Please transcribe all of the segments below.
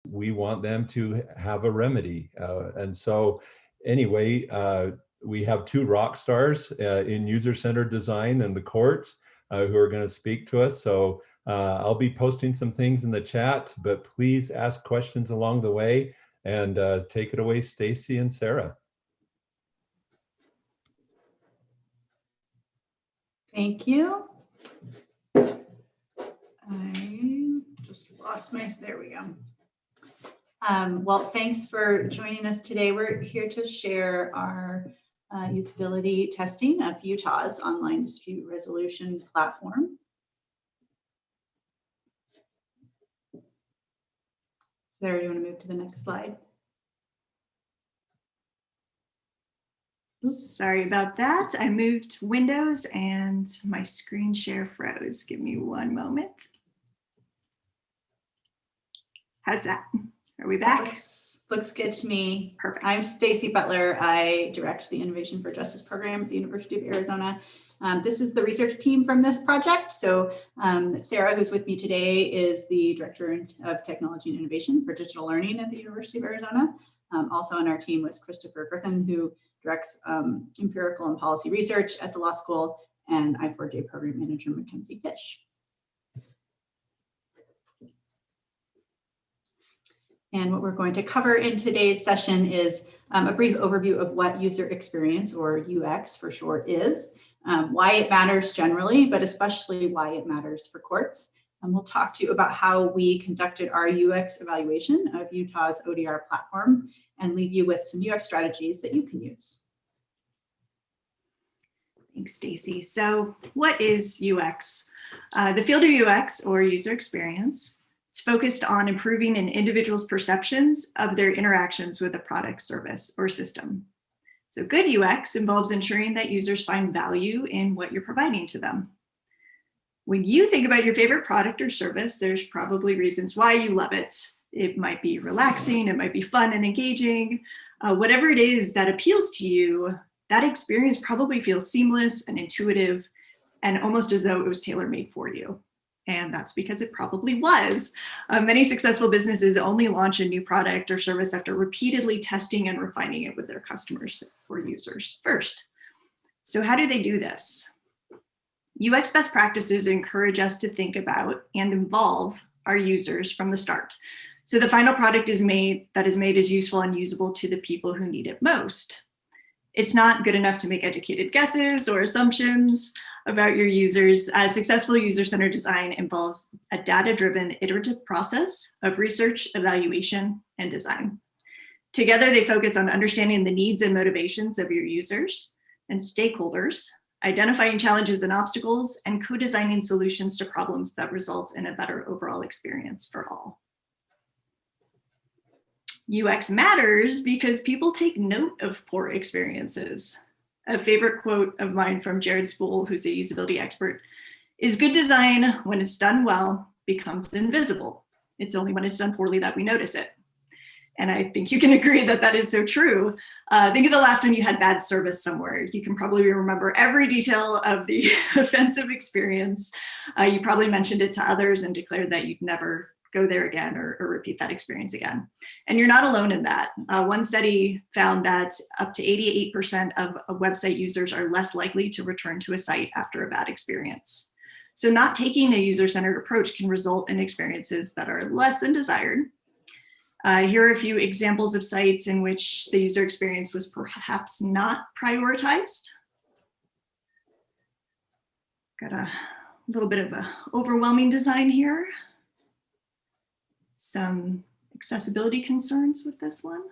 we want them to have a remedy. And so anyway, we have two rock stars in user-centered design in the courts who are going to speak to us. So I'll be posting some things in the chat, but please ask questions along the way, and take it away, Stacy and Sarah. Thank you. I just lost my, there we go. Well, thanks for joining us today. We're here to share our usability testing of Utah's online dispute resolution platform. Sarah, you want to move to the next slide? Sorry about that. I moved windows and my screen share froze. Give me one moment. How's that? Are we back? Looks good to me. Perfect. I'm Stacy Butler. I direct the Innovation for Justice program at the University of Arizona. This is the research team from this project. So Sarah, who's with me today, is the Director of Technology and Innovation for Digital Learning at the University of Arizona. Also on our team was Christopher Griffin, who directs empirical and policy research at the law school, and I4J program manager Mackenzie Fish. And what we're going to cover in today's session is a brief overview of what user experience, or UX for short, is, why it matters generally, but especially why it matters for courts. And we'll talk to you about how we conducted our UX evaluation of Utah's ODR platform and leave you with some UX strategies that you can use. Thanks, Stacy. So what is UX? The field of UX, or user experience, it's focused on improving an individual's perceptions of their interactions with a product, service, or system. So good UX involves ensuring that users find value in what you're providing to them. When you think about your favorite product or service, there's probably reasons why you love it. It might be relaxing, it might be fun and engaging. Whatever it is that appeals to you, that experience probably feels seamless and intuitive and almost as though it was tailor-made for you. And that's because it probably was. Many successful businesses only launch a new product or service after repeatedly testing and refining it with their customers or users first. So how do they do this? UX best practices encourage us to think about and involve our users from the start. So the final product is made as useful and usable to the people who need it most. It's not good enough to make educated guesses or assumptions about your users. Successful user-centered design involves a data-driven iterative process of research, evaluation, and design. Together, they focus on understanding the needs and motivations of your users and stakeholders, identifying challenges and obstacles, and co-designing solutions to problems that result in a better overall experience for all. UX matters because people take note of poor experiences. A favorite quote of mine from Jared Spool, who's a usability expert, is good design, when it's done well, becomes invisible. It's only when it's done poorly that we notice it. And I think you can agree that that is so true. Think of the last time you had bad service somewhere. You can probably remember every detail of the offensive experience. You probably mentioned it to others and declared that you'd never go there again or repeat that experience again. And you're not alone in that. One study found that up to 88% of website users are less likely to return to a site after a bad experience. So not taking a user-centered approach can result in experiences that are less than desired. Here are a few examples of sites in which the user experience was perhaps not prioritized. Got a little bit of an overwhelming design here. Some accessibility concerns with this one.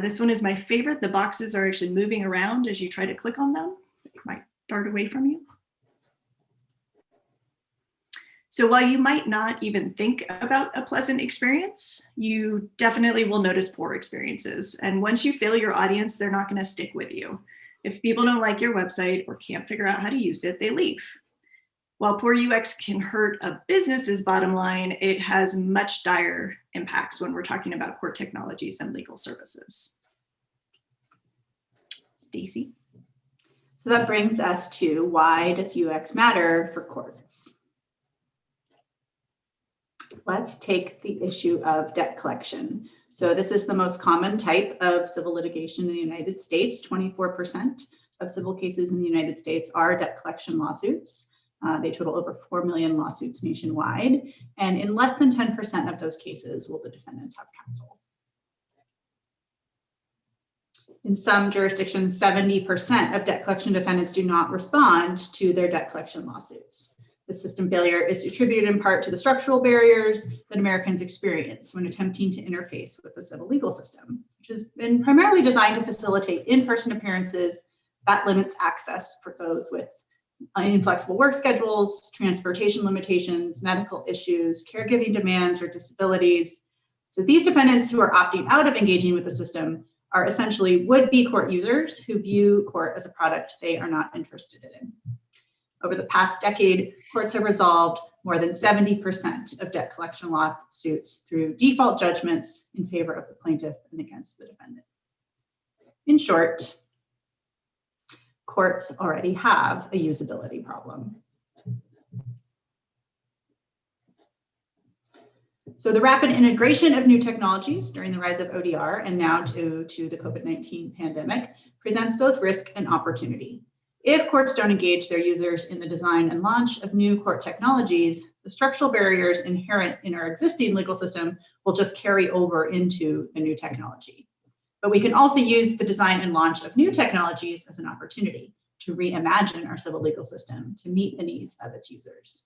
This one is my favorite. The boxes are actually moving around as you try to click on them. They might dart away from you. So while you might not even think about a pleasant experience, you definitely will notice poor experiences. And once you fail your audience, they're not going to stick with you. If people don't like your website or can't figure out how to use it, they leave. While poor UX can hurt a business's bottom line, it has much dire impacts when we're talking about court technologies and legal services. Stacy? So that brings us to, why does UX matter for courts? Let's take the issue of debt collection. So this is the most common type of civil litigation in the United States. 24% of civil cases in the United States are debt collection lawsuits. They total over 4 million lawsuits nationwide. And in less than 10% of those cases will the defendants have counsel. In some jurisdictions, 70% of debt collection defendants do not respond to their debt collection lawsuits. The system failure is attributed in part to the structural barriers that Americans experience when attempting to interface with the civil legal system, which has been primarily designed to facilitate in-person appearances that limits access for those with inflexible work schedules, transportation limitations, medical issues, caregiving demands, or disabilities. So these defendants who are opting out of engaging with the system are essentially would-be court users who view court as a product they are not interested in. Over the past decade, courts have resolved more than 70% of debt collection lawsuits through default judgments in favor of the plaintiff and against the defendant. In short, courts already have a usability problem. So the rapid integration of new technologies during the rise of ODR and now due to the COVID-19 pandemic presents both risk and opportunity. If courts don't engage their users in the design and launch of new court technologies, the structural barriers inherent in our existing legal system will just carry over into the new technology. But we can also use the design and launch of new technologies as an opportunity to reimagine our civil legal system to meet the needs of its users.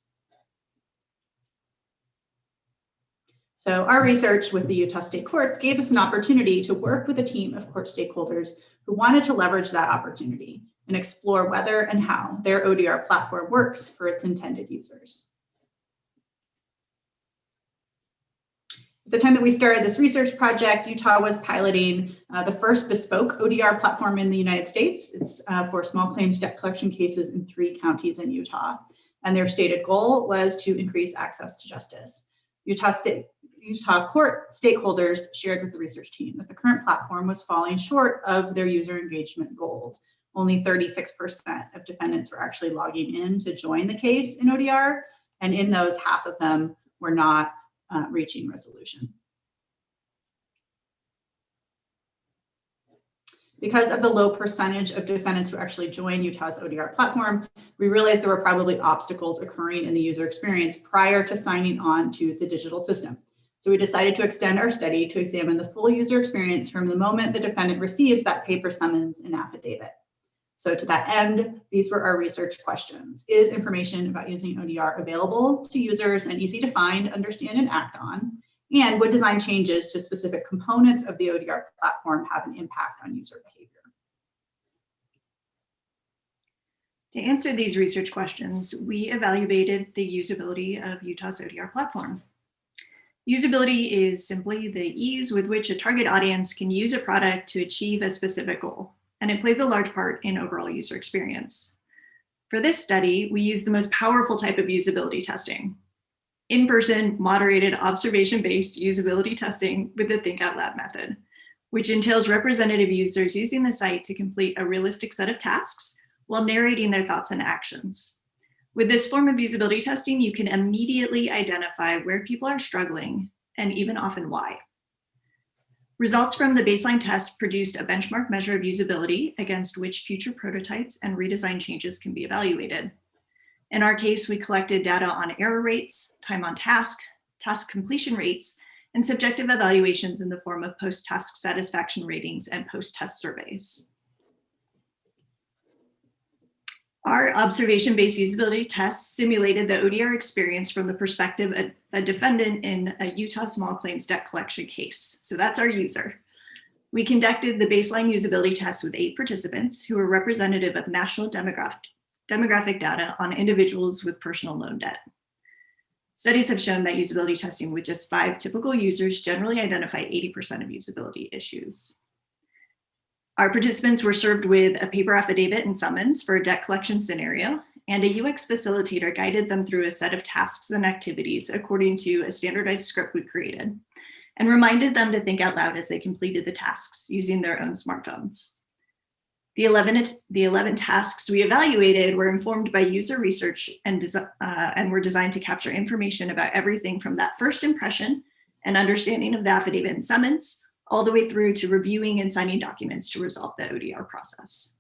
So our research with the Utah State Courts gave us an opportunity to work with a team of court stakeholders who wanted to leverage that opportunity and explore whether and how their ODR platform works for its intended users. At the time that we started this research project, Utah was piloting the first bespoke ODR platform in the United States. It's for small claims debt collection cases in 3 counties in Utah. And their stated goal was to increase access to justice. Utah court stakeholders shared with the research team that the current platform was falling short of their user engagement goals. Only 36% of defendants were actually logging in to join the case in ODR, and in those, half of them were not reaching resolution. Because of the low percentage of defendants who actually join Utah's ODR platform, we realized there were probably obstacles occurring in the user experience prior to signing on to the digital system. So we decided to extend our study to examine the full user experience from the moment the defendant receives that paper summons and affidavit. So to that end, these were our research questions. Is information about using ODR available to users and easy to find, understand, and act on? And would design changes to specific components of the ODR platform have an impact on user behavior? To answer these research questions, we evaluated the usability of Utah's ODR platform. Usability is simply the ease with which a target audience can use a product to achieve a specific goal, and it plays a large part in overall user experience. For this study, we used the most powerful type of usability testing: in-person, moderated, observation-based usability testing with the Think Out Loud method, which entails representative users using the site to complete a realistic set of tasks while narrating their thoughts and actions. With this form of usability testing, you can immediately identify where people are struggling and even often why. Results from the baseline test produced a benchmark measure of usability against which future prototypes and redesign changes can be evaluated. In our case, we collected data on error rates, time on task, task completion rates, and subjective evaluations in the form of post-task satisfaction ratings and post-test surveys. Our observation-based usability test simulated the ODR experience from the perspective of a defendant in a Utah small claims debt collection case. So that's our user. We conducted the baseline usability test with 8 participants who were representative of national demographic data on individuals with personal loan debt. Studies have shown that usability testing with just 5 typical users generally identify 80% of usability issues. Our participants were served with a paper affidavit and summons for a debt collection scenario, and a UX facilitator guided them through a set of tasks and activities according to a standardized script we created, and reminded them to think out loud as they completed the tasks using their own smartphones. The 11 tasks we evaluated were informed by user research and were designed to capture information about everything from that first impression and understanding of the affidavit and summons, all the way through to reviewing and signing documents to resolve the ODR process.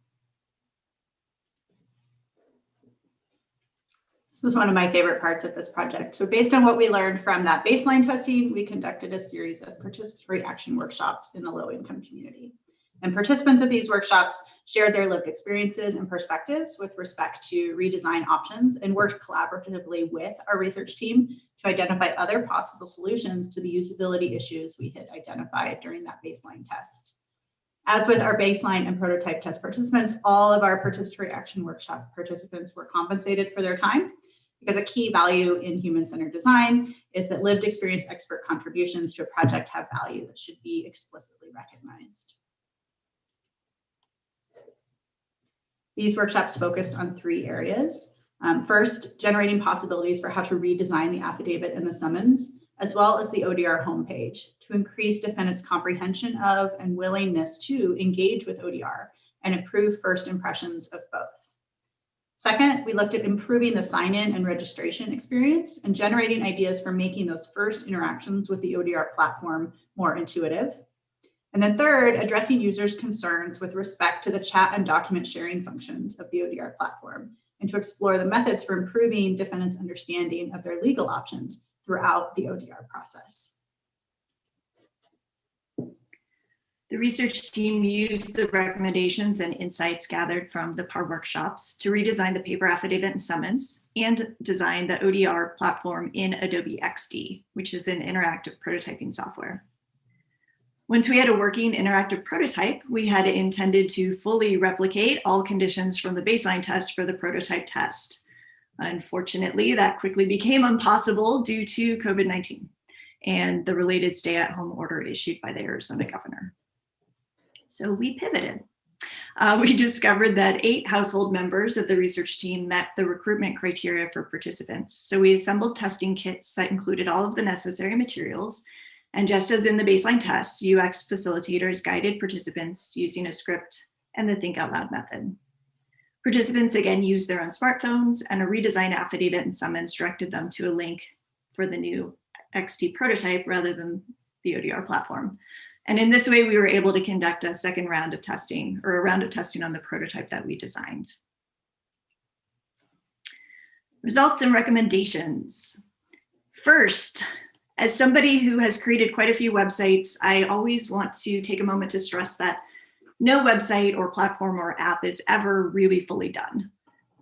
This was one of my favorite parts of this project. So based on what we learned from that baseline testing, we conducted a series of participatory action workshops in the low-income community. And participants at these workshops shared their lived experiences and perspectives with respect to redesign options and worked collaboratively with our research team to identify other possible solutions to the usability issues we had identified during that baseline test. As with our baseline and prototype test participants, all of our participatory action workshop participants were compensated for their time, because a key value in human-centered design is that lived experience expert contributions to a project have value that should be explicitly recognized. These workshops focused on 3 areas. First, generating possibilities for how to redesign the affidavit and the summons, as well as the ODR homepage, to increase defendants' comprehension of and willingness to engage with ODR and improve first impressions of both. Second, we looked at improving the sign-in and registration experience and generating ideas for making those first interactions with the ODR platform more intuitive. And then third, addressing users' concerns with respect to the chat and document sharing functions of the ODR platform, and to explore the methods for improving defendants' understanding of their legal options throughout the ODR process. The research team used the recommendations and insights gathered from the PAR workshops to redesign the paper affidavit and summons and design the ODR platform in Adobe XD, which is an interactive prototyping software. Once we had a working interactive prototype, we had intended to fully replicate all conditions from the baseline test for the prototype test. Unfortunately, that quickly became impossible due to COVID-19 and the related stay-at-home order issued by the Arizona governor. So we pivoted. We discovered that 8 household members of the research team met the recruitment criteria for participants. So we assembled testing kits that included all of the necessary materials. And just as in the baseline tests, UX facilitators guided participants using a script and the Think Out Loud method. Participants again used their own smartphones, and a redesigned affidavit and summons directed them to a link for the new XT prototype rather than the ODR platform. And in this way, we were able to conduct a second round of testing, or a round of testing on the prototype that we designed. Results and recommendations. First, as somebody who has created quite a few websites, I always want to take a moment to stress that no website or platform or app is ever really fully done.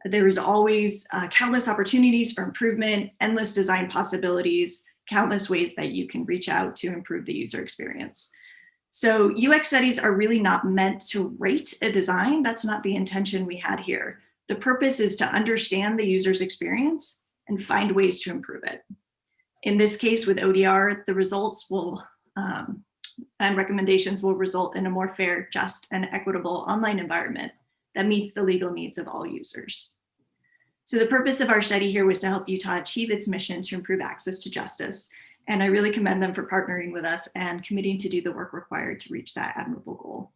There is always countless opportunities for improvement, endless design possibilities, countless ways that you can reach out to improve the user experience. So UX studies are really not meant to rate a design. That's not the intention we had here. The purpose is to understand the user's experience and find ways to improve it. In this case with ODR, the results will and recommendations will result in a more fair, just, and equitable online environment that meets the legal needs of all users. So the purpose of our study here was to help Utah achieve its mission to improve access to justice. And I really commend them for partnering with us and committing to do the work required to reach that admirable goal.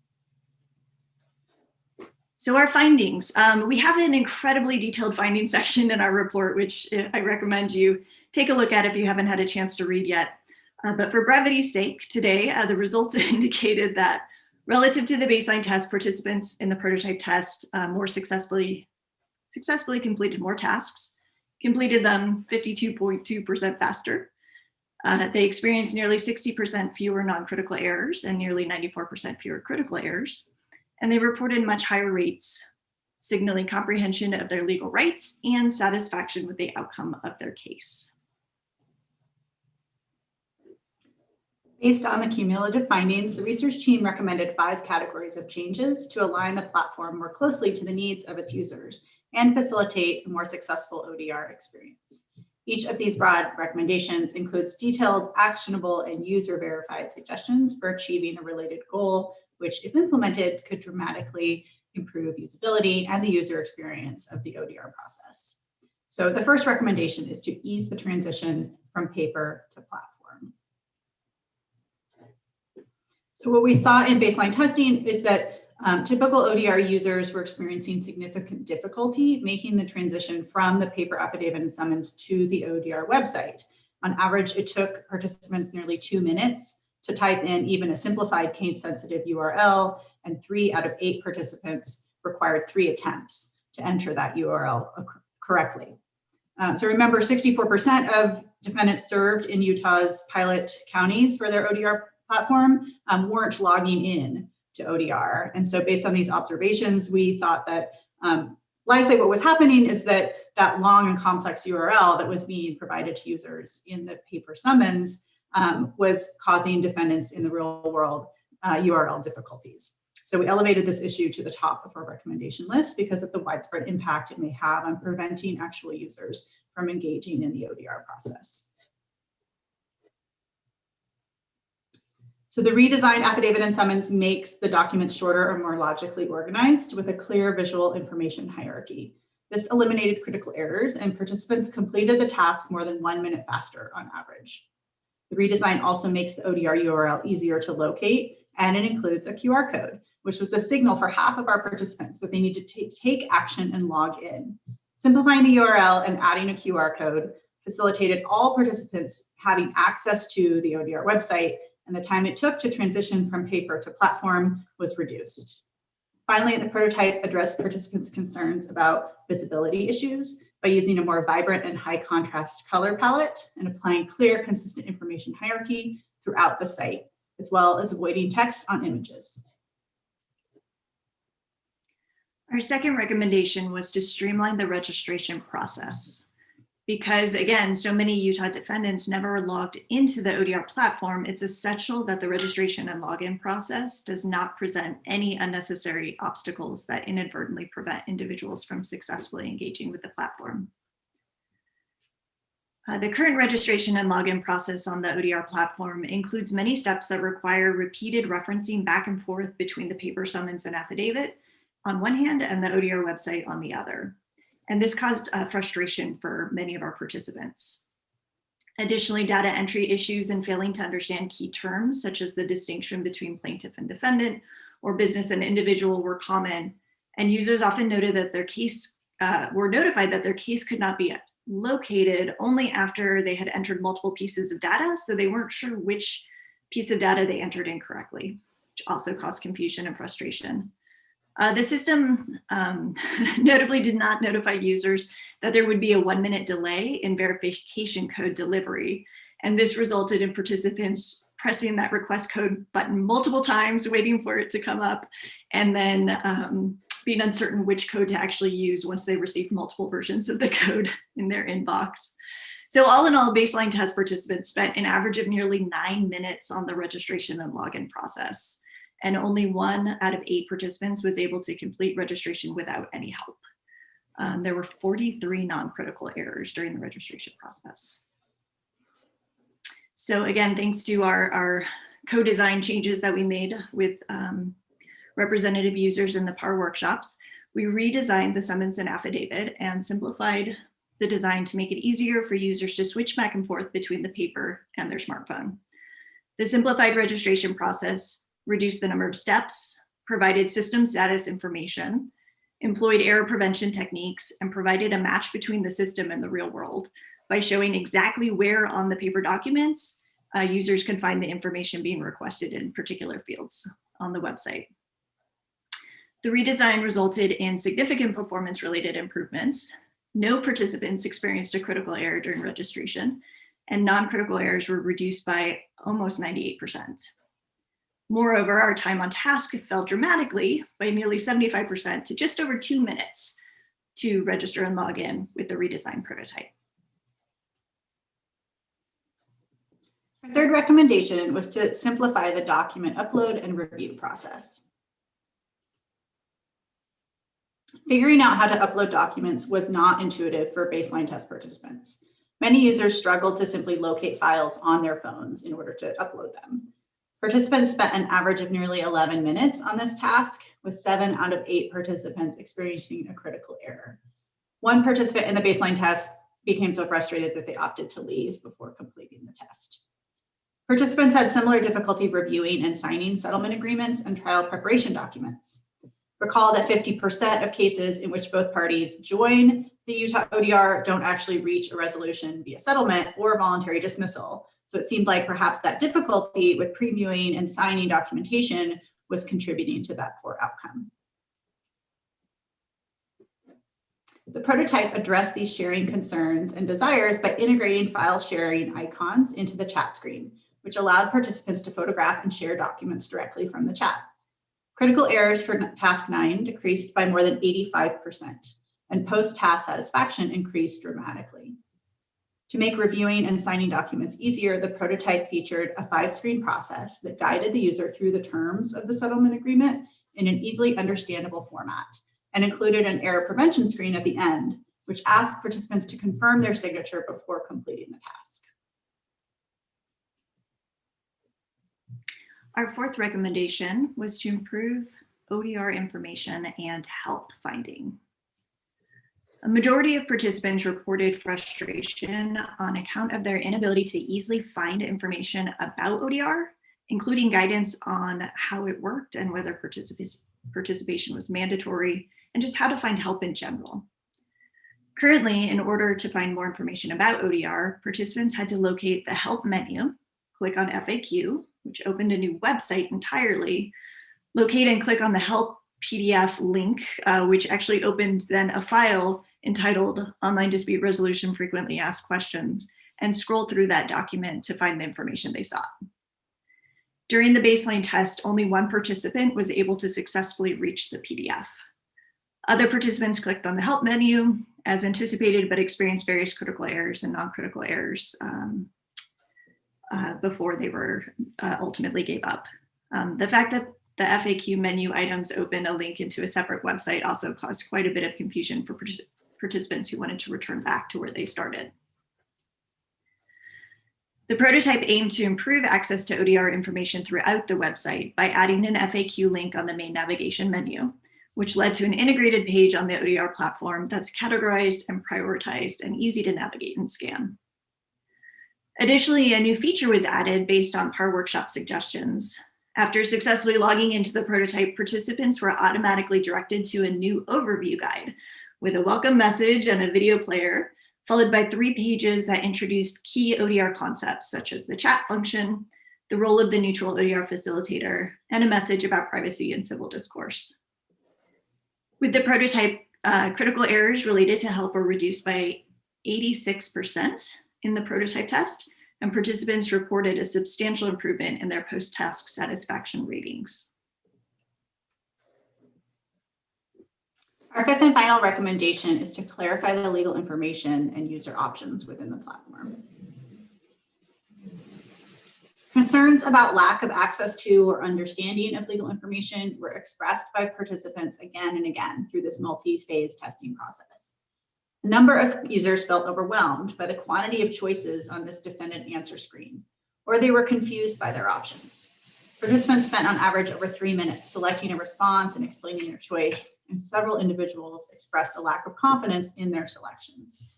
So our findings, we have an incredibly detailed findings section in our report, which I recommend you take a look at if you haven't had a chance to read yet. But for brevity's sake, today, the results indicated that relative to the baseline test, participants in the prototype test more successfully completed more tasks, completed them 52.2% faster. They experienced nearly 60% fewer non-critical errors and nearly 94% fewer critical errors. And they reported much higher rates, signaling comprehension of their legal rights and satisfaction with the outcome of their case. Based on the cumulative findings, the research team recommended 5 categories of changes to align the platform more closely to the needs of its users and facilitate a more successful ODR experience. Each of these broad recommendations includes detailed, actionable, and user-verified suggestions for achieving a related goal, which, if implemented, could dramatically improve usability and the user experience of the ODR process. So the first recommendation is to ease the transition from paper to platform. So what we saw in baseline testing is that Typical ODR users were experiencing significant difficulty making the transition from the paper affidavit and summons to the ODR website. On average, it took participants nearly 2 minutes to type in even a simplified case-sensitive URL, and 3 out of 8 participants required 3 attempts to enter that URL correctly. So remember, 64% of defendants served in Utah's pilot counties for their ODR platform weren't logging in to ODR. And so based on these observations, we thought that likely what was happening is that that long and complex URL that was being provided to users in the paper summons was causing defendants in the real world URL difficulties. So we elevated this issue to the top of our recommendation list because of the widespread impact it may have on preventing actual users from engaging in the ODR process. So the redesigned affidavit and summons makes the documents shorter or more logically organized with a clear visual information hierarchy. This eliminated critical errors, and participants completed the task more than 1 minute faster on average. The redesign also makes the ODR URL easier to locate, and it includes a QR code, which was a signal for half of our participants that they need to take action and log in. Simplifying the URL and adding a QR code facilitated all participants having access to the ODR website, and the time it took to transition from paper to platform was reduced. Finally, the prototype addressed participants' concerns about visibility issues by using a more vibrant and high contrast color palette and applying clear, consistent information hierarchy throughout the site, as well as avoiding text on images. Our second recommendation was to streamline the registration process. Because again, so many Utah defendants never logged into the ODR platform, it's essential that the registration and login process does not present any unnecessary obstacles that inadvertently prevent individuals from successfully engaging with the platform. The current registration and login process on the ODR platform includes many steps that require repeated referencing back and forth between the paper summons and affidavit on one hand and the ODR website on the other. And this caused frustration for many of our participants. Additionally, data entry issues and failing to understand key terms, such as the distinction between plaintiff and defendant or business and individual, were common. And users often noted that their case were notified that their case could not be located only after they had entered multiple pieces of data, so they weren't sure which piece of data they entered incorrectly, which also caused confusion and frustration. The system notably did not notify users that there would be a 1 minute delay in verification code delivery. And this resulted in participants pressing that request code button multiple times, waiting for it to come up, and then being uncertain which code to actually use once they received multiple versions of the code in their inbox. So all in all, baseline test participants spent an average of nearly 9 minutes on the registration and login process. And only 1 out of 8 participants was able to complete registration without any help. There were 43 non-critical errors during the registration process. So again, thanks to our co-design changes that we made with representative users in the PAR workshops, we redesigned the summons and affidavit and simplified the design to make it easier for users to switch back and forth between the paper and their smartphone. The simplified registration process reduced the number of steps, provided system status information, employed error prevention techniques, and provided a match between the system and the real world by showing exactly where on the paper documents users can find the information being requested in particular fields on the website. The redesign resulted in significant performance-related improvements. No participants experienced a critical error during registration, and non-critical errors were reduced by almost 98%. Moreover, our time on task fell dramatically by nearly 75% to just over 2 minutes to register and log in with the redesigned prototype. Our third recommendation was to simplify the document upload and review process. Figuring out how to upload documents was not intuitive for baseline test participants. Many users struggled to simply locate files on their phones in order to upload them. Participants spent an average of nearly 11 minutes on this task, with 7 out of 8 participants experiencing a critical error. One participant in the baseline test became so frustrated that they opted to leave before completing the test. Participants had similar difficulty reviewing and signing settlement agreements and trial preparation documents. Recall that 50% of cases in which both parties join the Utah ODR don't actually reach a resolution via settlement or voluntary dismissal. So it seemed like perhaps that difficulty with previewing and signing documentation was contributing to that poor outcome. The prototype addressed these sharing concerns and desires by integrating file sharing icons into the chat screen, which allowed participants to photograph and share documents directly from the chat. Critical errors for task 9 decreased by more than 85%, and post-task satisfaction increased dramatically. To make reviewing and signing documents easier, the prototype featured a 5-screen process that guided the user through the terms of the settlement agreement in an easily understandable format, and included an error prevention screen at the end, which asked participants to confirm their signature before completing the task. Our fourth recommendation was to improve ODR information and help finding. A majority of participants reported frustration on account of their inability to easily find information about ODR, including guidance on how it worked and whether participation was mandatory, and just how to find help in general. Currently, in order to find more information about ODR, participants had to locate the help menu, click on FAQ, which opened a new website entirely, locate and click on the help PDF link, which actually opened then a file entitled Online Dispute Resolution Frequently Asked Questions, and scroll through that document to find the information they sought. During the baseline test, only one participant was able to successfully reach the PDF. Other participants clicked on the help menu as anticipated, but experienced various critical errors and non-critical errors before they were ultimately gave up. The fact that the FAQ menu items open a link into a separate website also caused quite a bit of confusion for participants who wanted to return back to where they started. The prototype aimed to improve access to ODR information throughout the website by adding an FAQ link on the main navigation menu, which led to an integrated page on the ODR platform that's categorized and prioritized and easy to navigate and scan. Additionally, a new feature was added based on PAR workshop suggestions. After successfully logging into the prototype, participants were automatically directed to a new overview guide with a welcome message and a video player, followed by 3 pages that introduced key ODR concepts such as the chat function, the role of the neutral ODR facilitator, and a message about privacy and civil discourse. With the prototype, critical errors related to help were reduced by 86% in the prototype test, and participants reported a substantial improvement in their post-task satisfaction ratings. Our fifth and final recommendation is to clarify the legal information and user options within the platform. Concerns about lack of access to or understanding of legal information were expressed by participants again and again through this multi-phase testing process. A number of users felt overwhelmed by the quantity of choices on this defendant answer screen, or they were confused by their options. Participants spent on average over 3 minutes selecting a response and explaining their choice, and several individuals expressed a lack of confidence in their selections.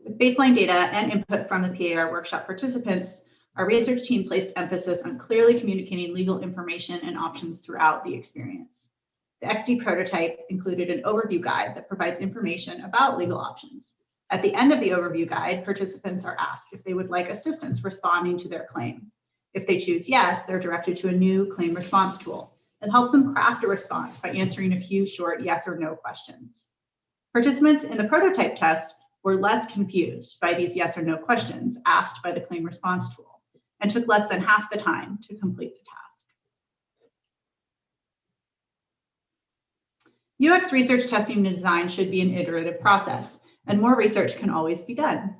With baseline data and input from the PAR workshop participants, our research team placed emphasis on clearly communicating legal information and options throughout the experience. The XD prototype included an overview guide that provides information about legal options. At the end of the overview guide, participants are asked if they would like assistance responding to their claim. If they choose yes, they're directed to a new claim response tool that helps them craft a response by answering a few short yes or no questions. Participants in the prototype test were less confused by these yes or no questions asked by the claim response tool and took less than half the time to complete the task. UX research testing and design should be an iterative process, and more research can always be done.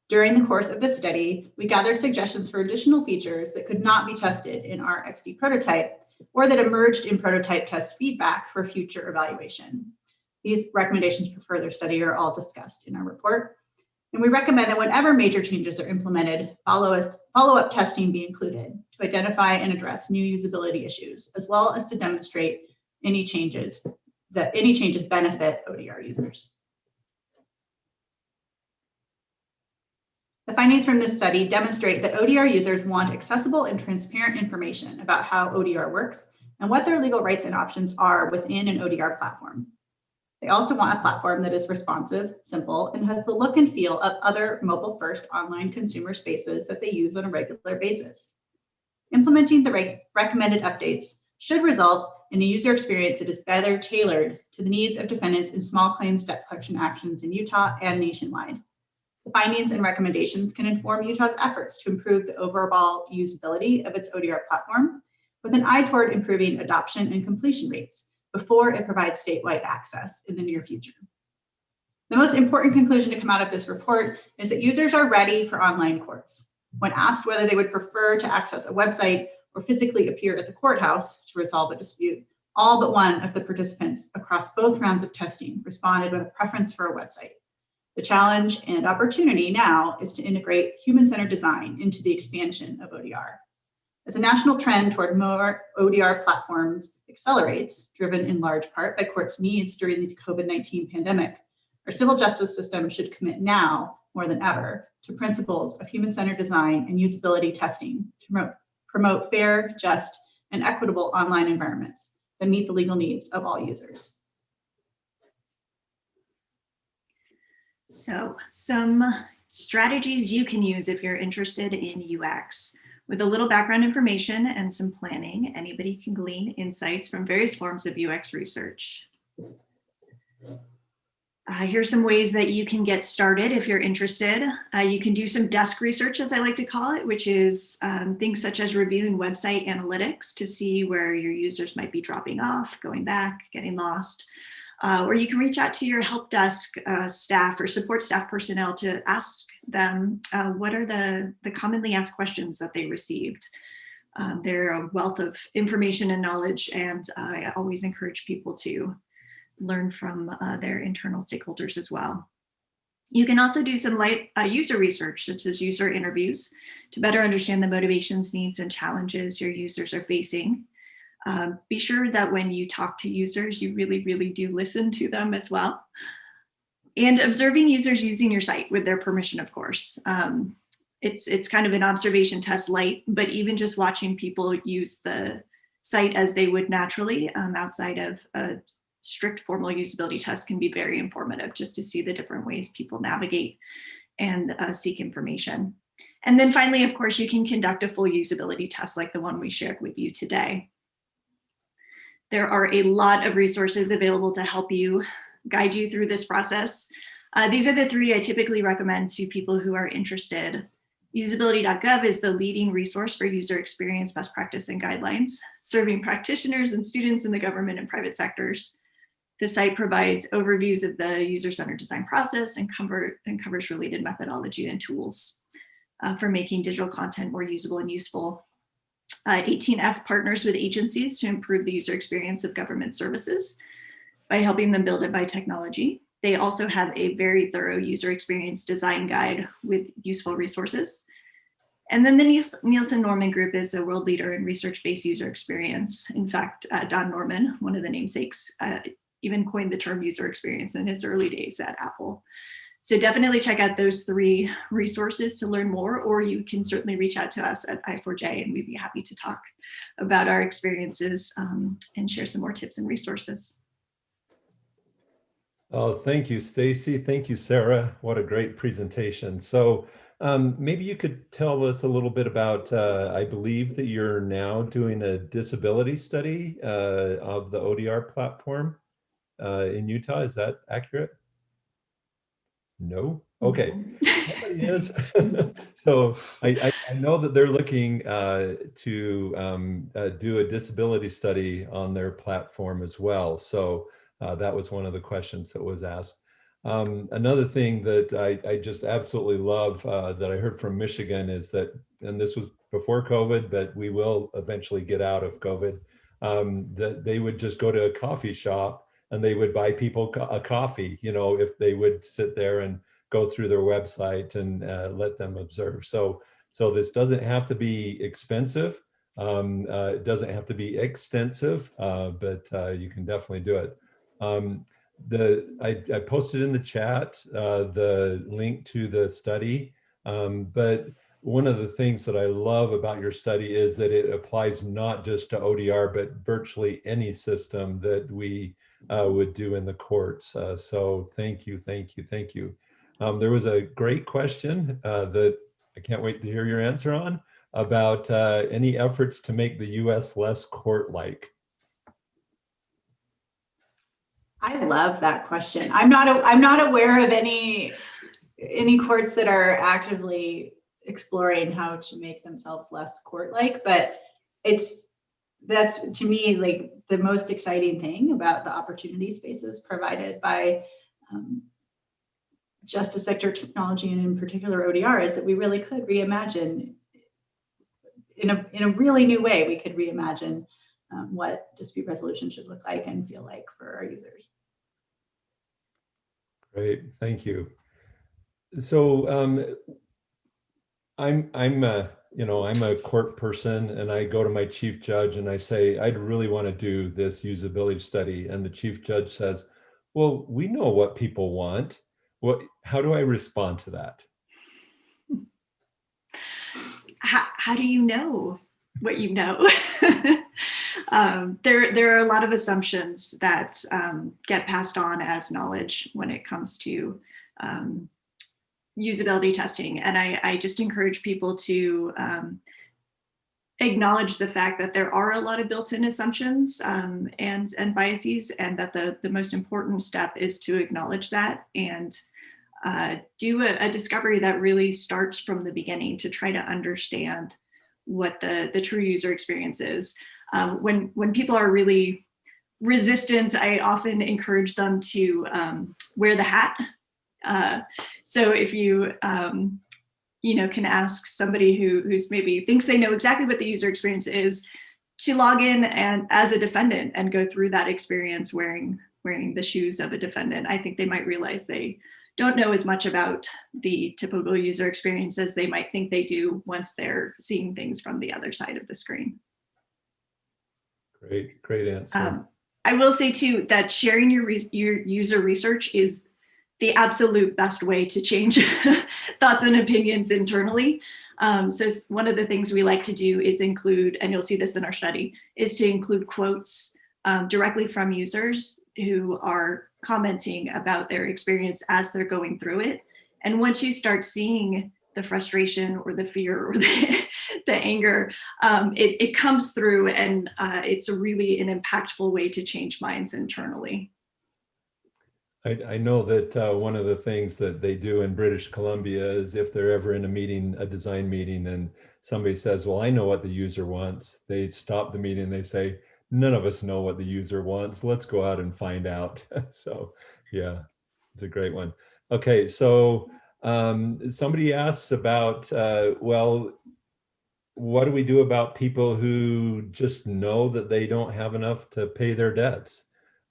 During the course of this study, we gathered suggestions for additional features that could not be tested in our XD prototype or that emerged in prototype test feedback for future evaluation. These recommendations for further study are all discussed in our report. And we recommend that whenever major changes are implemented, follow-up testing be included to identify and address new usability issues, as well as to demonstrate any changes benefit ODR users. The findings from this study demonstrate that ODR users want accessible and transparent information about how ODR works and what their legal rights and options are within an ODR platform. They also want a platform that is responsive, simple, and has the look and feel of other mobile-first online consumer spaces that they use on a regular basis. Implementing the recommended updates should result in a user experience that is better tailored to the needs of defendants in small claims debt collection actions in Utah and nationwide. The findings and recommendations can inform Utah's efforts to improve the overall usability of its ODR platform, with an eye toward improving adoption and completion rates before it provides statewide access in the near future. The most important conclusion to come out of this report is that users are ready for online courts. When asked whether they would prefer to access a website or physically appear at the courthouse to resolve a dispute, all but one of the participants across both rounds of testing responded with a preference for a website. The challenge and opportunity now is to integrate human-centered design into the expansion of ODR. As a national trend toward more ODR platforms accelerates, driven in large part by courts' needs during the COVID-19 pandemic, our civil justice system should commit now, more than ever, to principles of human-centered design and usability testing to promote fair, just, and equitable online environments that meet the legal needs of all users. So, some strategies you can use if you're interested in UX. With a little background information and some planning, anybody can glean insights from various forms of UX research. Here's some ways that you can get started if you're interested. You can do some desk research, as I like to call it, which is things such as reviewing website analytics to see where your users might be dropping off, going back, getting lost. Or you can reach out to your help desk staff or support staff personnel to ask them what are the commonly asked questions that they received. They're a wealth of information and knowledge, and I always encourage people to learn from their internal stakeholders as well. You can also do some light user research, such as user interviews, to better understand the motivations, needs, and challenges your users are facing. Be sure that when you talk to users, you really, really do listen to them as well. And observing users using your site with their permission, of course. It's kind of an observation test light, but even just watching people use the site as they would naturally outside of a strict formal usability test can be very informative, just to see the different ways people navigate and seek information. And then finally, of course, you can conduct a full usability test like the one we shared with you today. There are a lot of resources available to help you, guide you through this process. These are the three I typically recommend to people who are interested. Usability.gov is the leading resource for user experience best practice and guidelines, serving practitioners and students in the government and private sectors. The site provides overviews of the user-centered design process and covers related methodology and tools for making digital content more usable and useful. 18F partners with agencies to improve the user experience of government services by helping them build it by technology. They also have a very thorough user experience design guide with useful resources. And then the Nielsen Norman Group is a world leader in research-based user experience. In fact, Don Norman, one of the namesakes, even coined the term user experience in his early days at Apple. So definitely check out those three resources to learn more, or you can certainly reach out to us at I4J and we'd be happy to talk about our experiences and share some more tips and resources. Oh, thank you, Stacy. Thank you, Sarah. What a great presentation. So maybe you could tell us a little bit about, I believe that you're now doing a disability study of the ODR platform in Utah. Is that accurate? No? Okay. Somebody is. So I know that they're looking to do a disability study on their platform as well. So that was one of the questions that was asked. Another thing that I just absolutely love that I heard from Michigan is that, and this was before COVID, but we will eventually get out of COVID, that they would just go to a coffee shop and they would buy people a coffee, you know, if they would sit there and go through their website and let them observe. So this doesn't have to be expensive. It doesn't have to be extensive, but you can definitely do it. I posted in the chat the link to the study, but one of the things that I love about your study is that it applies not just to ODR, but virtually any system that we would do in the courts. So thank you, thank you, thank you. There was a great question that I can't wait to hear your answer on about any efforts to make the US less court-like. I love that question. I'm not aware of any courts that are actively exploring how to make themselves less court-like, but that's to me like the most exciting thing about the opportunity spaces provided by justice sector technology, and in particular ODR, is that we really could reimagine in a really new way. We could reimagine what dispute resolution should look like and feel like for our users. Great, thank you. So I'm a court person, and I go to my chief judge and I say, I'd really want to do this usability study. And the chief judge says, well, we know what people want. How do I respond to that? How do you know what you know? There are a lot of assumptions that get passed on as knowledge when it comes to usability testing. And I just encourage people to acknowledge the fact that there are a lot of built-in assumptions and biases, and that the most important step is to acknowledge that and do a discovery that really starts from the beginning to try to understand what the true user experience is. When people are really resistant, I often encourage them to wear the hat. So if you can ask somebody who's maybe thinks they know exactly what the user experience is to log in and as a defendant and go through that experience wearing the shoes of a defendant, I think they might realize they don't know as much about the typical user experience as they might think they do once they're seeing things from the other side of the screen. Great answer. I will say too that sharing your user research is the absolute best way to change thoughts and opinions internally. So one of the things we like to do is include, and you'll see this in our study, is to include quotes directly from users who are commenting about their experience as they're going through it. And once you start seeing the frustration or the fear or the anger, it comes through, and it's really an impactful way to change minds internally. I know that one of the things that they do in British Columbia is if they're ever in a meeting, a design meeting, and somebody says, well, I know what the user wants, they stop the meeting and they say, none of us know what the user wants. Let's go out and find out. So yeah, it's a great one. Okay, so somebody asks about, well, what do we do about people who just know that they don't have enough to pay their debts?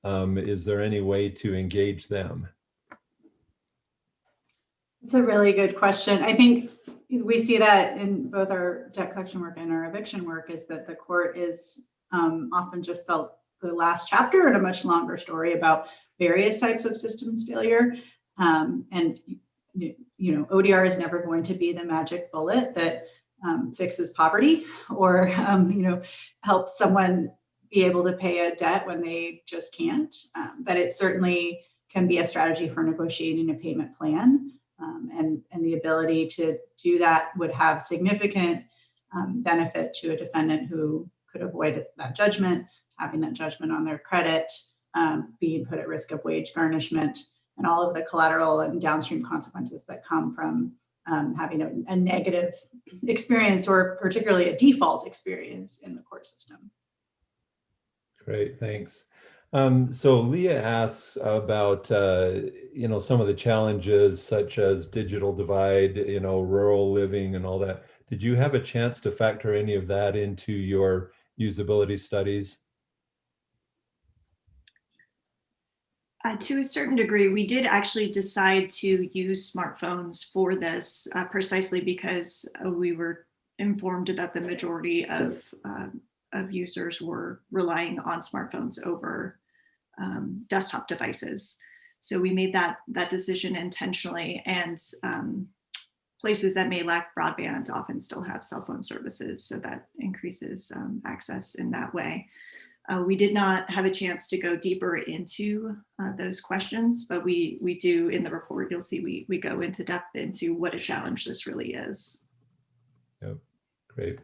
Is there any way to engage them? It's a really good question. I think we see that in both our debt collection work and our eviction work, is that the court is often just the last chapter in a much longer story about various types of systems failure. And ODR is never going to be the magic bullet that fixes poverty or helps someone be able to pay a debt when they just can't. But it certainly can be a strategy for negotiating a payment plan. And the ability to do that would have significant benefit to a defendant who could avoid that judgment, having that judgment on their credit, being put at risk of wage garnishment, and all of the collateral and downstream consequences that come from having a negative experience, or particularly a default experience in the court system. Great, thanks. So Leah asks about some of the challenges such as digital divide, rural living and all that. Did you have a chance to factor any of that into your usability studies? To a certain degree, we did actually decide to use smartphones for this precisely because we were informed that the majority of users were relying on smartphones over desktop devices. So we made that decision intentionally and places that may lack broadband often still have cell phone services, so that increases access in that way. We did not have a chance to go deeper into those questions, but we do in the report, you'll see we go into depth into what a challenge this really is. Yep, great.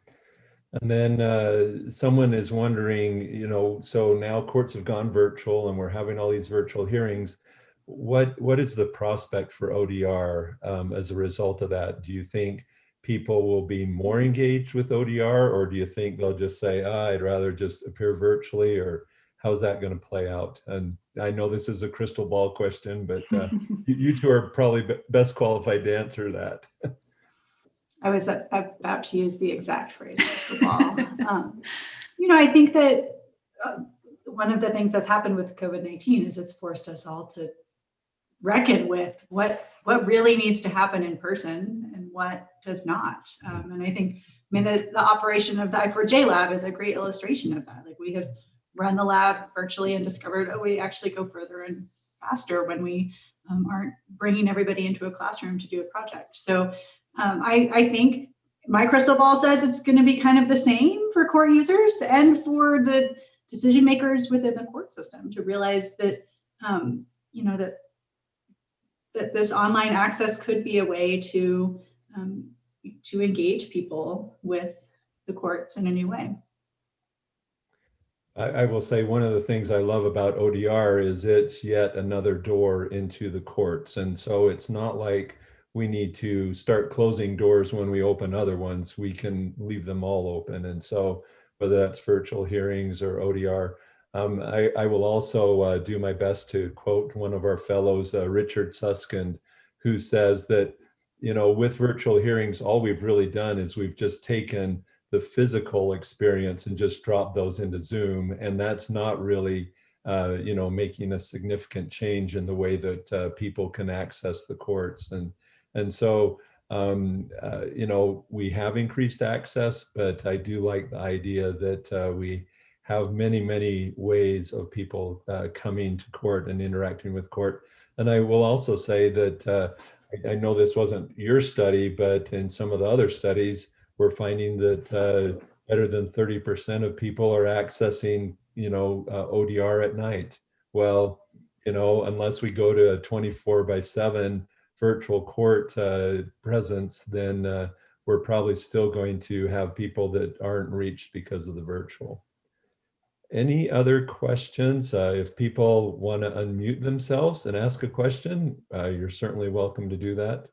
And then someone is wondering, you know, so now courts have gone virtual and we're having all these virtual hearings. What is the prospect for ODR as a result of that? Do you think people will be more engaged with ODR, or do you think they'll just say, I'd rather just appear virtually, or how's that going to play out? And I know this is a crystal ball question, but you two are probably best qualified to answer that. I was about to use the exact phrase, crystal ball. You know, I think that one of the things that's happened with COVID-19 is it's forced us all to reckon with what really needs to happen in person and what does not. And I think, the operation of the I4J lab is a great illustration of that. Like, we have run the lab virtually and discovered, oh, we actually go further and faster when we aren't bringing everybody into a classroom to do a project. So I think my crystal ball says it's going to be kind of the same for court users and for the decision makers within the court system to realize that, you know, that this online access could be a way to engage people with the courts in a new way. I will say one of the things I love about ODR is it's yet another door into the courts. And so it's not like we need to start closing doors when we open other ones. We can leave them all open. And so whether that's virtual hearings or ODR, I will also do my best to quote one of our fellows, Richard Susskind, who says that, you know, with virtual hearings, all we've really done is we've just taken the physical experience and just dropped those into Zoom. And that's not really, you know, making a significant change in the way that people can access the courts. And so, you know, we have increased access, but I do like the idea that we have many ways of people coming to court and interacting with court. And I will also say that I know this wasn't your study, but in some of the other studies, we're finding that better than 30% of people are accessing, you know, ODR at night. Well, you know, unless we go to a 24/7 virtual court presence, then we're probably still going to have people that aren't reached because of the virtual. Any other questions? If people want to unmute themselves and ask a question, you're certainly welcome to do that.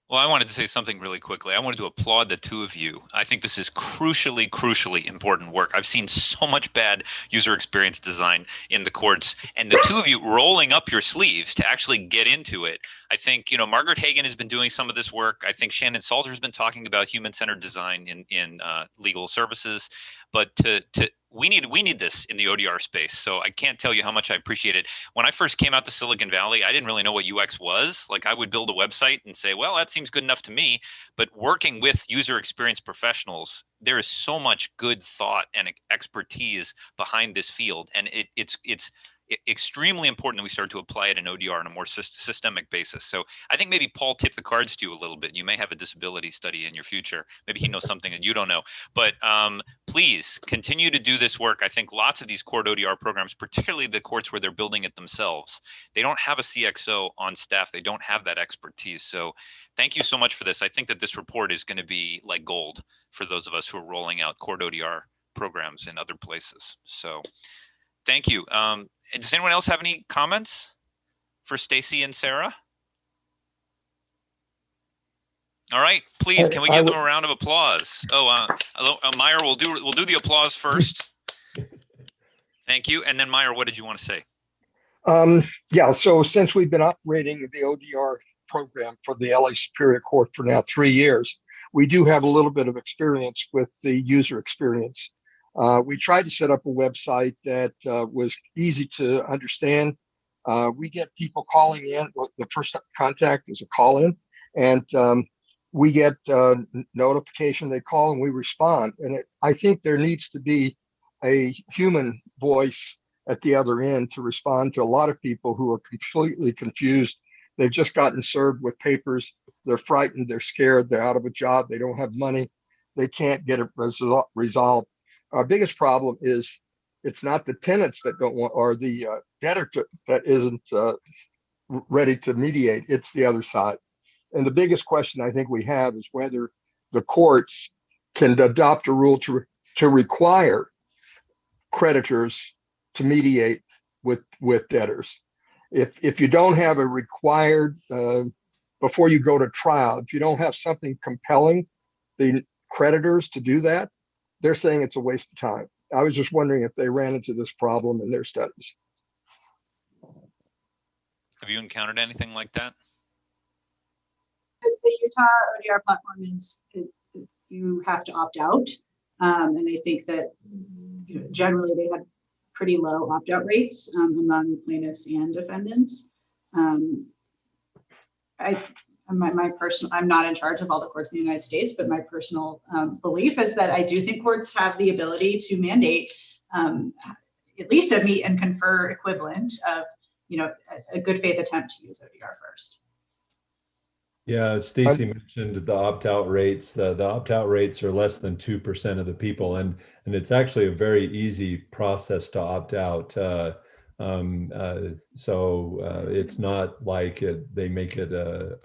Well, I wanted to say something really quickly. I wanted to applaud the two of you. I think this is crucially important work. I've seen so much bad user experience design in the courts, and the two of you rolling up your sleeves to actually get into it. I think, you know, Margaret Hagan has been doing some of this work. I think Shannon Salter has been talking about human-centered design in legal services. But we need this in the ODR space. So I can't tell you how much I appreciate it. When I first came out to Silicon Valley, I didn't really know what UX was. Like, I would build a website and say, well, that seems good enough to me. But working with user experience professionals, there is so much good thought and expertise behind this field. And it's extremely important that we start to apply it in ODR on a more systemic basis. So I think maybe Paul tipped the cards to you a little bit. You may have a disability study in your future. Maybe he knows something that you don't know. But please continue to do this work. I think lots of these court ODR programs, particularly the courts where they're building it themselves, they don't have a CXO on staff. They don't have that expertise. So thank you so much for this. I think that this report is going to be like gold for those of us who are rolling out court ODR programs in other places. So thank you. Does anyone else have any comments for Stacy and Sarah? All right, please, can we give them a round of applause? Oh, Meyer, we'll do the applause first. Thank you. And then Meyer, what did you want to say? Yeah, so since we've been operating the ODR program for the LA Superior Court for now 3 years, we do have a little bit of experience with the user experience. We tried to set up a website that was easy to understand. We get people calling in. The first contact is a call-in, and we get notification. They call and we respond. And I think there needs to be a human voice at the other end to respond to a lot of people who are completely confused They've just gotten served with papers. They're frightened. They're scared. They're out of a job. They don't have money. They can't get it resolved. Our biggest problem is it's not the tenants that don't want, or the debtor that isn't ready to mediate. It's the other side. And the biggest question I think we have is whether the courts can adopt a rule to require creditors to mediate with debtors. If you don't have a required, before you go to trial, if you don't have something compelling the creditors to do that, they're saying it's a waste of time. I was just wondering if they ran into this problem in their studies. Have you encountered anything like that? The Utah ODR platform is you have to opt out, and I think that generally they had pretty low opt-out rates among plaintiffs and defendants. I'm not in charge of all the courts in the United States, but my personal belief is that I do think courts have the ability to mandate at least a meet and confer equivalent of a good faith attempt to use ODR first. Yeah, Stacy mentioned the opt-out rates. The opt-out rates are less than 2% of the people, and it's actually a very easy process to opt out. So it's not like they make it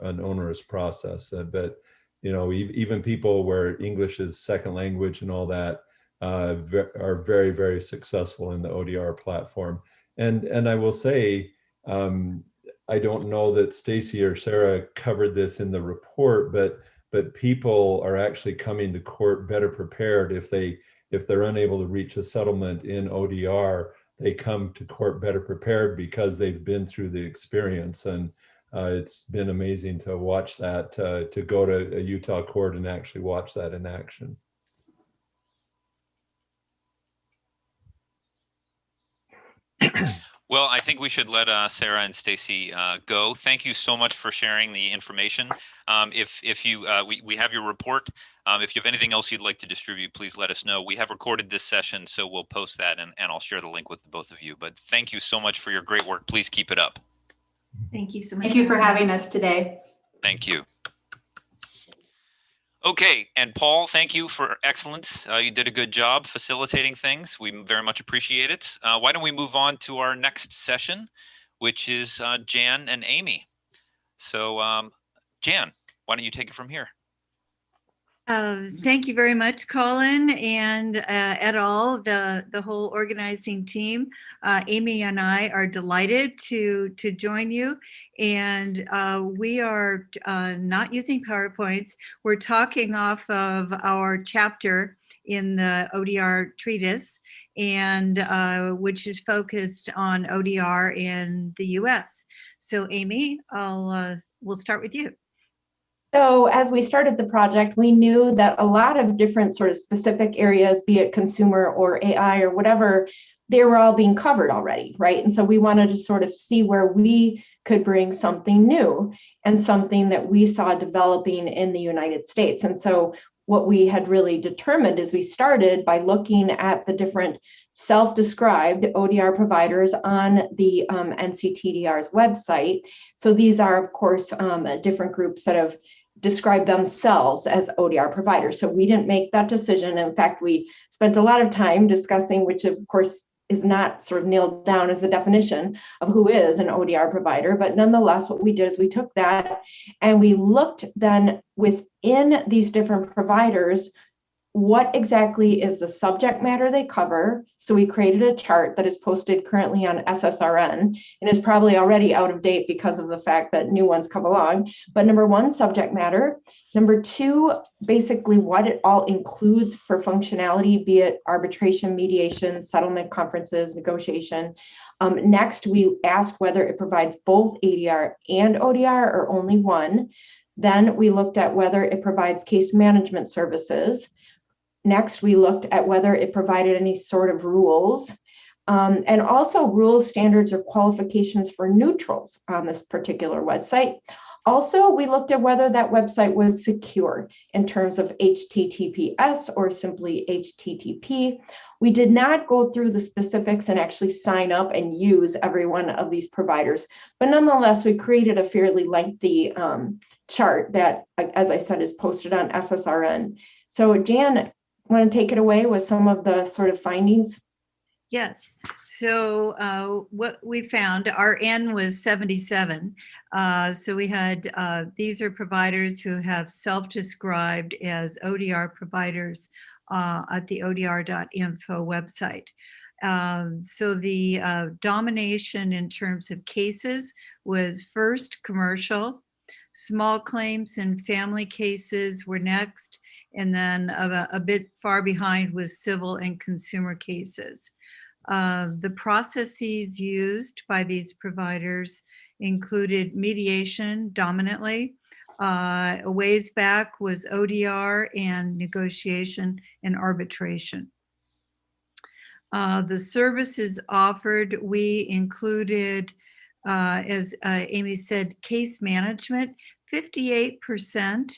an onerous process. But even people where English is second language and all that are very, very successful in the ODR platform. And I will say, I don't know that Stacy or Sarah covered this in the report, but people are actually coming to court better prepared. If they're unable to reach a settlement in ODR, they come to court better prepared because they've been through the experience. And it's been amazing to watch that, to go to a Utah court and actually watch that in action. Well, I think we should let Sarah and Stacy go. Thank you so much for sharing the information. If you we have your report. If you have anything else you'd like to distribute, please let us know. We have recorded this session, so we'll post that and I'll share the link with the both of you. But thank you so much for your great work. Please keep it up. Thank you so much. Thank you for having us today. Thank you. Okay, and Paul, thank you for excellence. You did a good job facilitating things. We very much appreciate it. Why don't we move on to our next session, which is Jan and Amy. So Jan, why don't you take it from here? Thank you very much, Colin and et al., the whole organizing team. Amy and I are delighted to join you. And we are not using PowerPoints. We're talking off of our chapter in the ODR treatise, and which is focused on ODR in the US. So Amy, we'll start with you. So as we started the project, we knew that a lot of different sort of specific areas, be it consumer or AI or whatever, they were all being covered already, right? And so we wanted to sort of see where we could bring something new and something that we saw developing in the United States. And so what we had really determined is we started by looking at the different self-described ODR providers on the NCTDR's website. So these are, of course, different groups that have describe themselves as ODR providers. So we didn't make that decision. In fact, we spent a lot of time discussing, which of course is not sort of nailed down as the definition of who is an ODR provider. But nonetheless, what we did is we took that and we looked then within these different providers, what exactly is the subject matter they cover. So we created a chart that is posted currently on SSRN and is probably already out of date because of the fact that new ones come along. But number one, subject matter. Number two, basically what it all includes for functionality, be it arbitration, mediation, settlement, conferences, negotiation. Next, we asked whether it provides both ADR and ODR or only one. Then we looked at whether it provides case management services. Next, we looked at whether it provided any sort of rules, and also rules, standards, or qualifications for neutrals on this particular website. Also, we looked at whether that website was secure in terms of HTTPS or simply HTTP. We did not go through the specifics and actually sign up and use every one of these providers, but nonetheless, we created a fairly lengthy chart that, as I said, is posted on SSRN. So Jan, want to take it away with some of the sort of findings? Yes. So what we found, our N was 77. So we had, these are providers who have self-described as ODR providers at the odr.info website. So the domination in terms of cases was first commercial, small claims and family cases were next, and then a bit far behind was civil and consumer cases. The processes used by these providers included mediation dominantly. A ways back was ODR and negotiation and arbitration. The services offered, we included, as Amy said, case management. 58%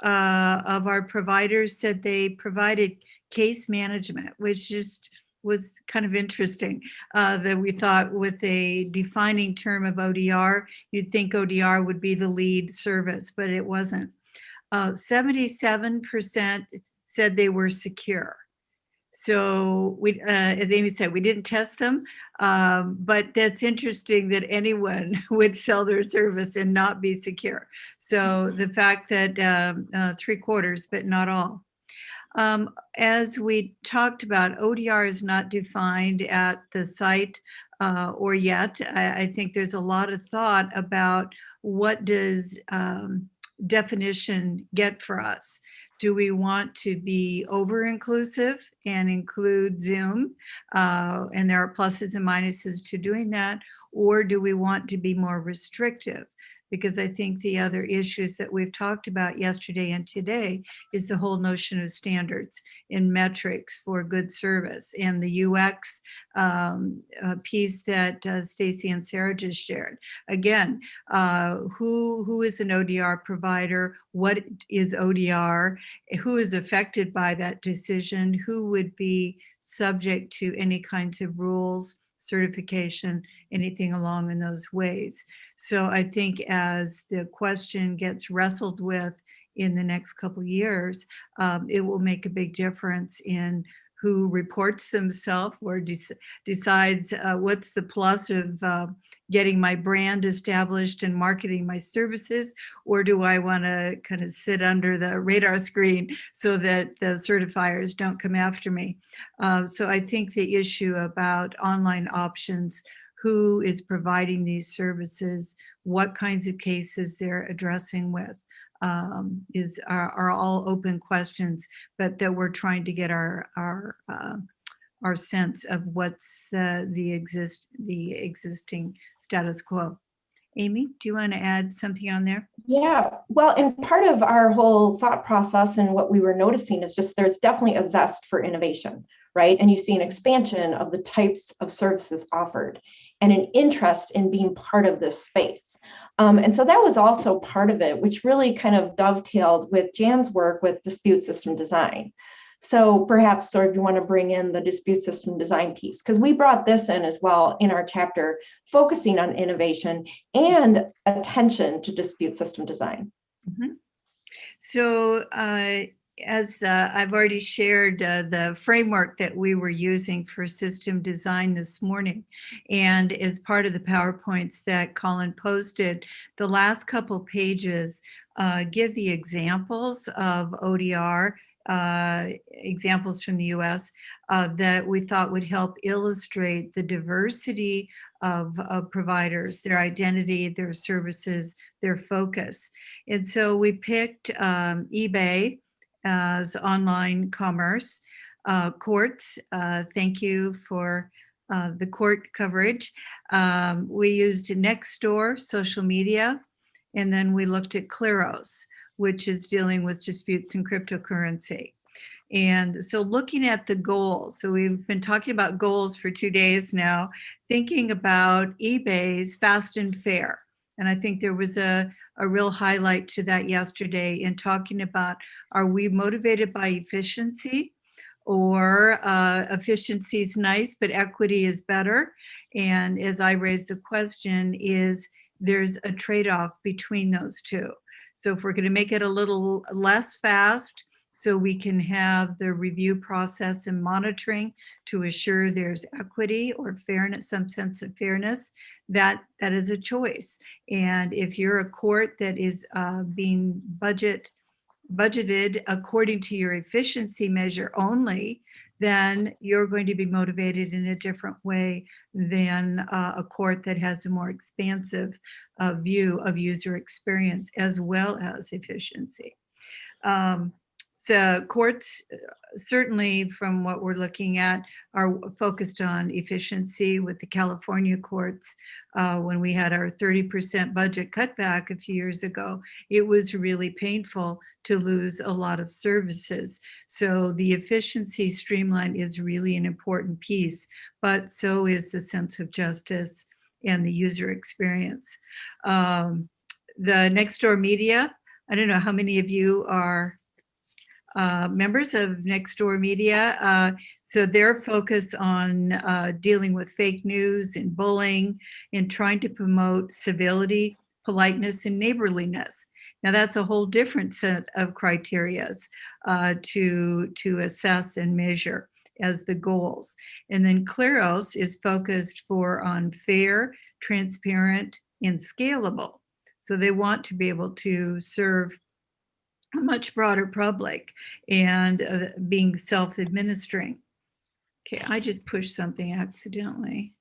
of our providers said they provided case management, which just was kind of interesting, that we thought with a defining term of ODR, you'd think ODR would be the lead service, but it wasn't. 77% said they were secure. So we, as Amy said, we didn't test them, but that's interesting that anyone would sell their service and not be secure. So the fact that 3/4, but not all. As we talked about, ODR is not defined at the site or yet. I think there's a lot of thought about what does definition get for us. Do we want to be over-inclusive and include Zoom? And there are pluses and minuses to doing that. Or do we want to be more restrictive? Because I think the other issues that we've talked about yesterday and today is the whole notion of standards and metrics for good service, and the UX piece that Stacy and Sarah just shared. Again, who is an ODR provider? What is ODR? Who is affected by that decision? Who would be subject to any kinds of rules, certification, anything along in those ways? So I think as the question gets wrestled with in the next couple of years, it will make a big difference in who reports themselves or decides what's the plus of getting my brand established and marketing my services, or do I want to kind of sit under the radar screen so that the certifiers don't come after me? So I think the issue about online options, who is providing these services, what kinds of cases they're addressing with, are all open questions, but that we're trying to get our sense of what's the existing status quo. Amy, do you want to add something on there? Yeah, well, and part of our whole thought process and what we were noticing is just there's definitely a zest for innovation, right? And you see an expansion of the types of services offered and an interest in being part of this space. And so that was also part of it, which really kind of dovetailed with Jan's work with dispute system design. So perhaps sort of you want to bring in the dispute system design piece, because we brought this in as well in our chapter, focusing on innovation and attention to dispute system design. Mm-hmm. So as I've already shared the framework that we were using for system design this morning, and as part of the PowerPoints that Colin posted, the last couple pages give the examples of ODR, examples from the US that we thought would help illustrate the diversity of providers, their identity, their services, their focus. And so we picked eBay as online commerce, courts. Thank you for the court coverage. We used Nextdoor, social media, and then we looked at Kleros, which is dealing with disputes in cryptocurrency. And so looking at the goals, so we've been talking about goals for 2 days now, thinking about eBay's fast and fair. And I think there was a a real highlight to that yesterday in talking about, are we motivated by efficiency, or efficiency is nice, but equity is better? And as I raised the question, is there's a trade-off between those two. So if we're going to make it a little less fast, so we can have the review process and monitoring to assure there's equity or fairness, some sense of fairness, that is a choice. And if you're a court that is being budgeted according to your efficiency measure only, then you're going to be motivated in a different way than a court that has a more expansive view of user experience as well as efficiency. So courts, certainly from what we're looking at, are focused on efficiency. With the California courts, when we had our 30% budget cutback a few years ago, it was really painful to lose a lot of services. So the efficiency streamline is really an important piece, but so is the sense of justice and the user experience. The Nextdoor Media, I don't know how many of you are members of Nextdoor Media. So their focus on dealing with fake news and bullying and trying to promote civility, politeness, and neighborliness. Now that's a whole different set of criteria to assess and measure as the goals. And then Kleros is focused on fair, transparent, and scalable. So they want to be able to serve a much broader public and being self-administering. Okay, I just pushed something accidentally.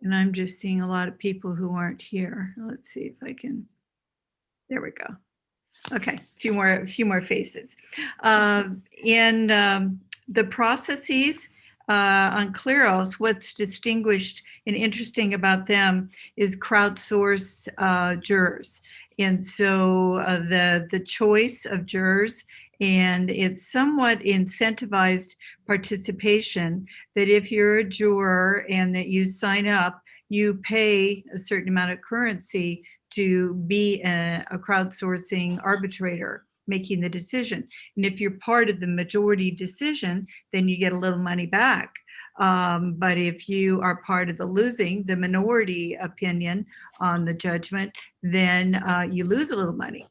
And I'm just seeing a lot of people who aren't here. Let's see if I can, there we go. Okay, a few more faces. In the processes on Kleros, what's distinguished and interesting about them is crowdsourced jurors. And so the choice of jurors, and it's somewhat incentivized participation, that if you're a juror and that you sign up, you pay a certain amount of currency to be a crowdsourcing arbitrator making the decision. And if you're part of the majority decision, then you get a little money back. But if you are part of the minority opinion on the judgment, then you lose a little money.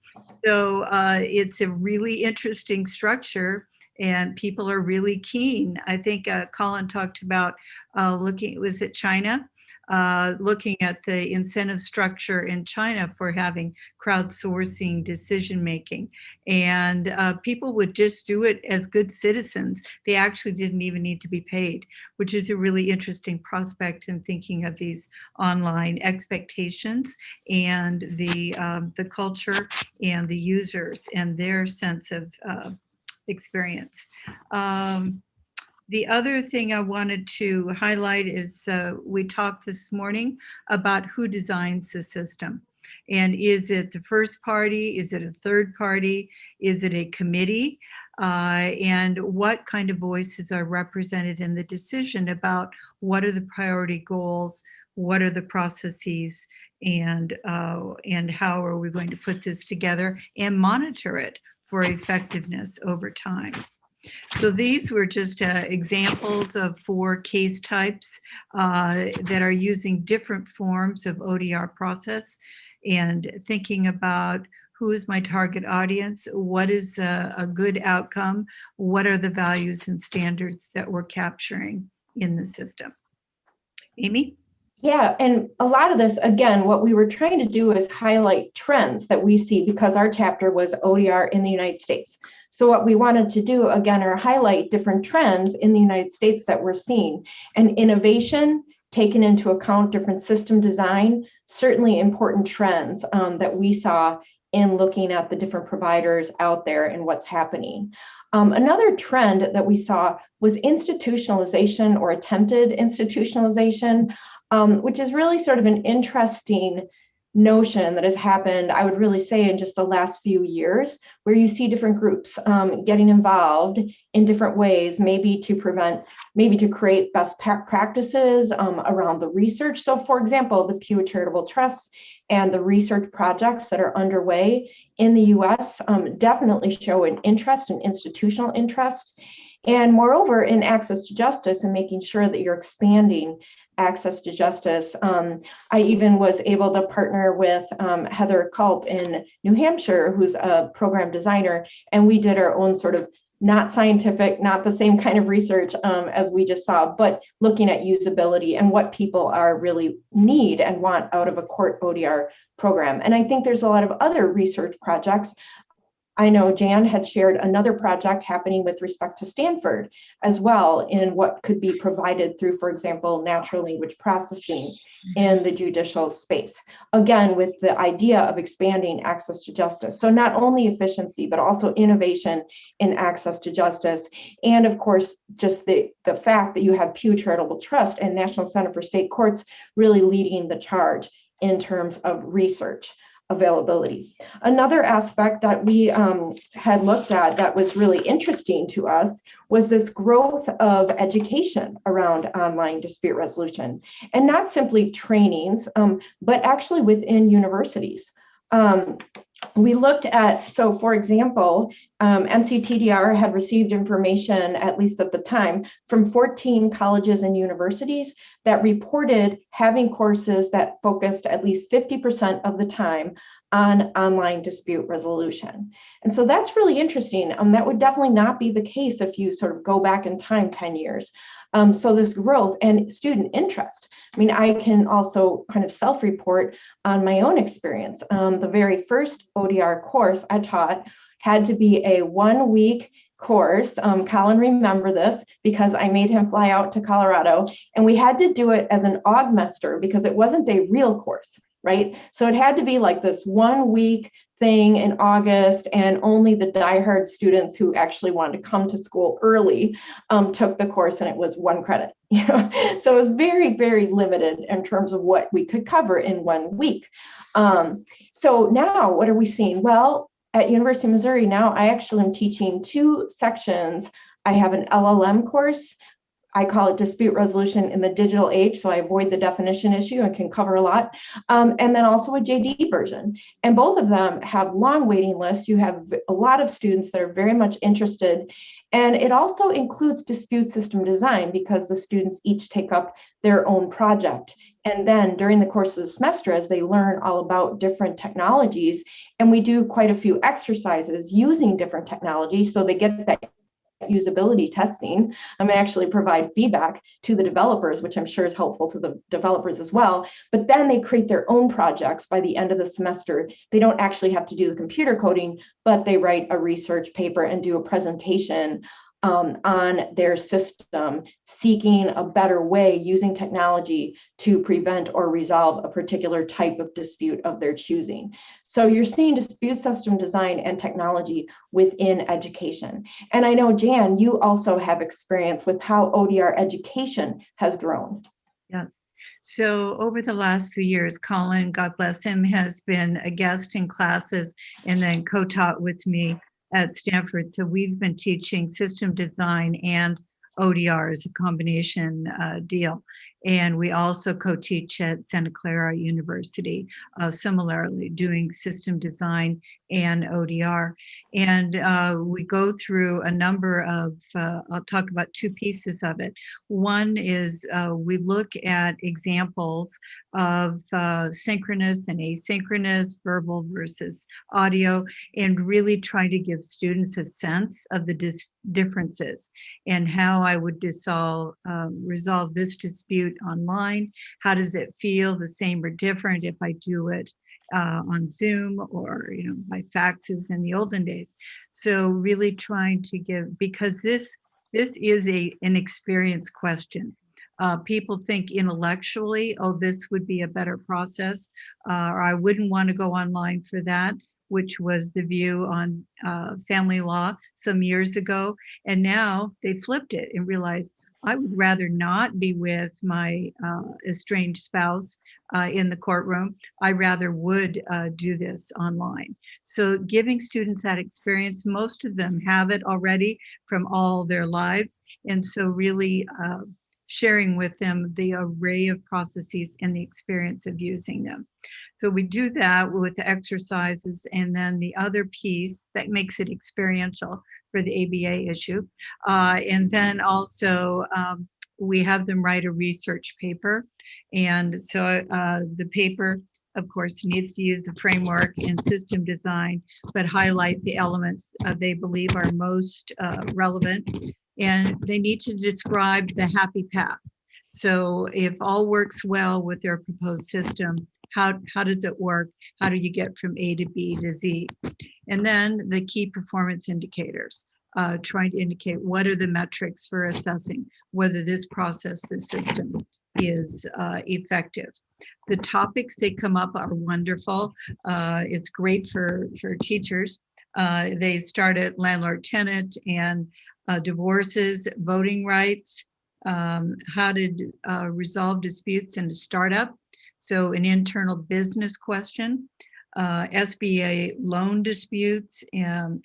So it's a really interesting structure, and people are really keen. I think Colin talked about was it China? Looking at the incentive structure in China for having crowdsourcing decision-making. And people would just do it as good citizens. They actually didn't even need to be paid, which is a really interesting prospect in thinking of these online expectations and the culture and the users and their sense of experience. The other thing I wanted to highlight is we talked this morning about who designs the system. And is it the first party? Is it a third party? Is it a committee? And what kind of voices are represented in the decision about what are the priority goals, what are the processes, and how are we going to put this together and monitor it for effectiveness over time. So these were just examples of 4 case types that are using different forms of ODR process and thinking about who is my target audience, what is a good outcome, what are the values and standards that we're capturing in the system. Amy? Yeah, and a lot of this, again, what we were trying to do is highlight trends that we see because our chapter was ODR in the United States. So what we wanted to do, again, are highlight different trends in the United States that we're seeing. And innovation, taken into account different system design, certainly important trends that we saw in looking at the different providers out there and what's happening. Another trend that we saw was institutionalization or attempted institutionalization, which is really sort of an interesting notion that has happened, I would really say, in just the last few years, where you see different groups getting involved in different ways, maybe to create best practices around the research. So for example, the Pew Charitable Trust and the research projects that are underway in the US definitely show an interest, an institutional interest. And moreover, in access to justice and making sure that you're expanding access to justice. I even was able to partner with Heather Culp in New Hampshire, who's a program designer, and we did our own sort of not scientific, not the same kind of research as we just saw, but looking at usability and what people are really need and want out of a court ODR program. And I think there's a lot of other research projects. I know Jan had shared another project happening with respect to Stanford as well, in what could be provided through, for example, natural language processing in the judicial space. Again, with the idea of expanding access to justice. So not only efficiency, but also innovation in access to justice. And of course, just the fact that you have Pew Charitable Trust and National Center for State Courts really leading the charge in terms of research availability. Another aspect that we had looked at that was really interesting to us was this growth of education around online dispute resolution, and not simply trainings, but actually within universities. We looked at, so for example, NCTDR had received information, at least at the time, from 14 colleges and universities that reported having courses that focused at least 50% of the time on online dispute resolution. And so that's really interesting. That would definitely not be the case if you sort of go back in time 10 years. So this growth and student interest. I mean, I can also kind of self-report on my own experience. The very first ODR course I taught had to be a 1-week course. Colin remember this because I made him fly out to Colorado, and we had to do it as an augmester because it wasn't a real course, right? So it had to be like this 1-week thing in August, and only the diehard students who actually wanted to come to school early took the course, and it was 1 credit. So it was very, very limited in terms of what we could cover in 1 week. So now what are we seeing? Well, at University of Missouri now, I actually am teaching 2 sections. I have an LLM course. I call it dispute resolution in the digital age, so I avoid the definition issue and can cover a lot. And then also a JD version. And both of them have long waiting lists. You have a lot of students that are very much interested. And it also includes dispute system design because the students each take up their own project. And then during the course of the semester, as they learn all about different technologies, and we do quite a few exercises using different technologies, so they get that usability testing. I'm going to actually provide feedback to the developers, which I'm sure is helpful to the developers as well. But then they create their own projects by the end of the semester. They don't actually have to do the computer coding, but they write a research paper and do a presentation on their system, seeking a better way using technology to prevent or resolve a particular type of dispute of their choosing. So you're seeing dispute system design and technology within education. And I know, Jan, you also have experience with how ODR education has grown. Yes. So over the last few years, Colin, God bless him, has been a guest in classes and then co-taught with me at Stanford. So we've been teaching system design and ODR as a combination deal. And we also co-teach at Santa Clara University, similarly doing system design and ODR. And we go through a number of, I'll talk about 2 pieces of it. One is we look at examples of synchronous and asynchronous, verbal versus audio, and really try to give students a sense of the differences and how I would resolve this dispute online. How does it feel, the same or different if I do it on Zoom or by faxes in the olden days? So really trying to give, because this is an experience question. People think intellectually, oh, this would be a better process, or I wouldn't want to go online for that, which was the view on family law some years ago. And now they flipped it and realized, I would rather not be with my estranged spouse in the courtroom. I rather would do this online. So giving students that experience, most of them have it already from all their lives. And so really sharing with them the array of processes and the experience of using them. So we do that with the exercises, and then the other piece that makes it experiential for the ABA issue. And then also we have them write a research paper. And so the paper, of course, needs to use the framework and system design, but highlight the elements they believe are most relevant. And they need to describe the happy path. So if all works well with their proposed system, how does it work? How do you get from A to B to Z? And then the key performance indicators, trying to indicate what are the metrics for assessing whether this process, this system is effective. The topics they come up are wonderful. It's great for teachers. They start at landlord-tenant and divorces, voting rights, how to resolve disputes in a startup. So an internal business question, SBA loan disputes,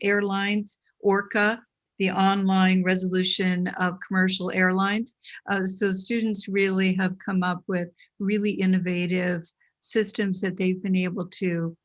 airlines, ORCA, the online resolution of commercial airlines. So students really have come up with really innovative systems that they've been able to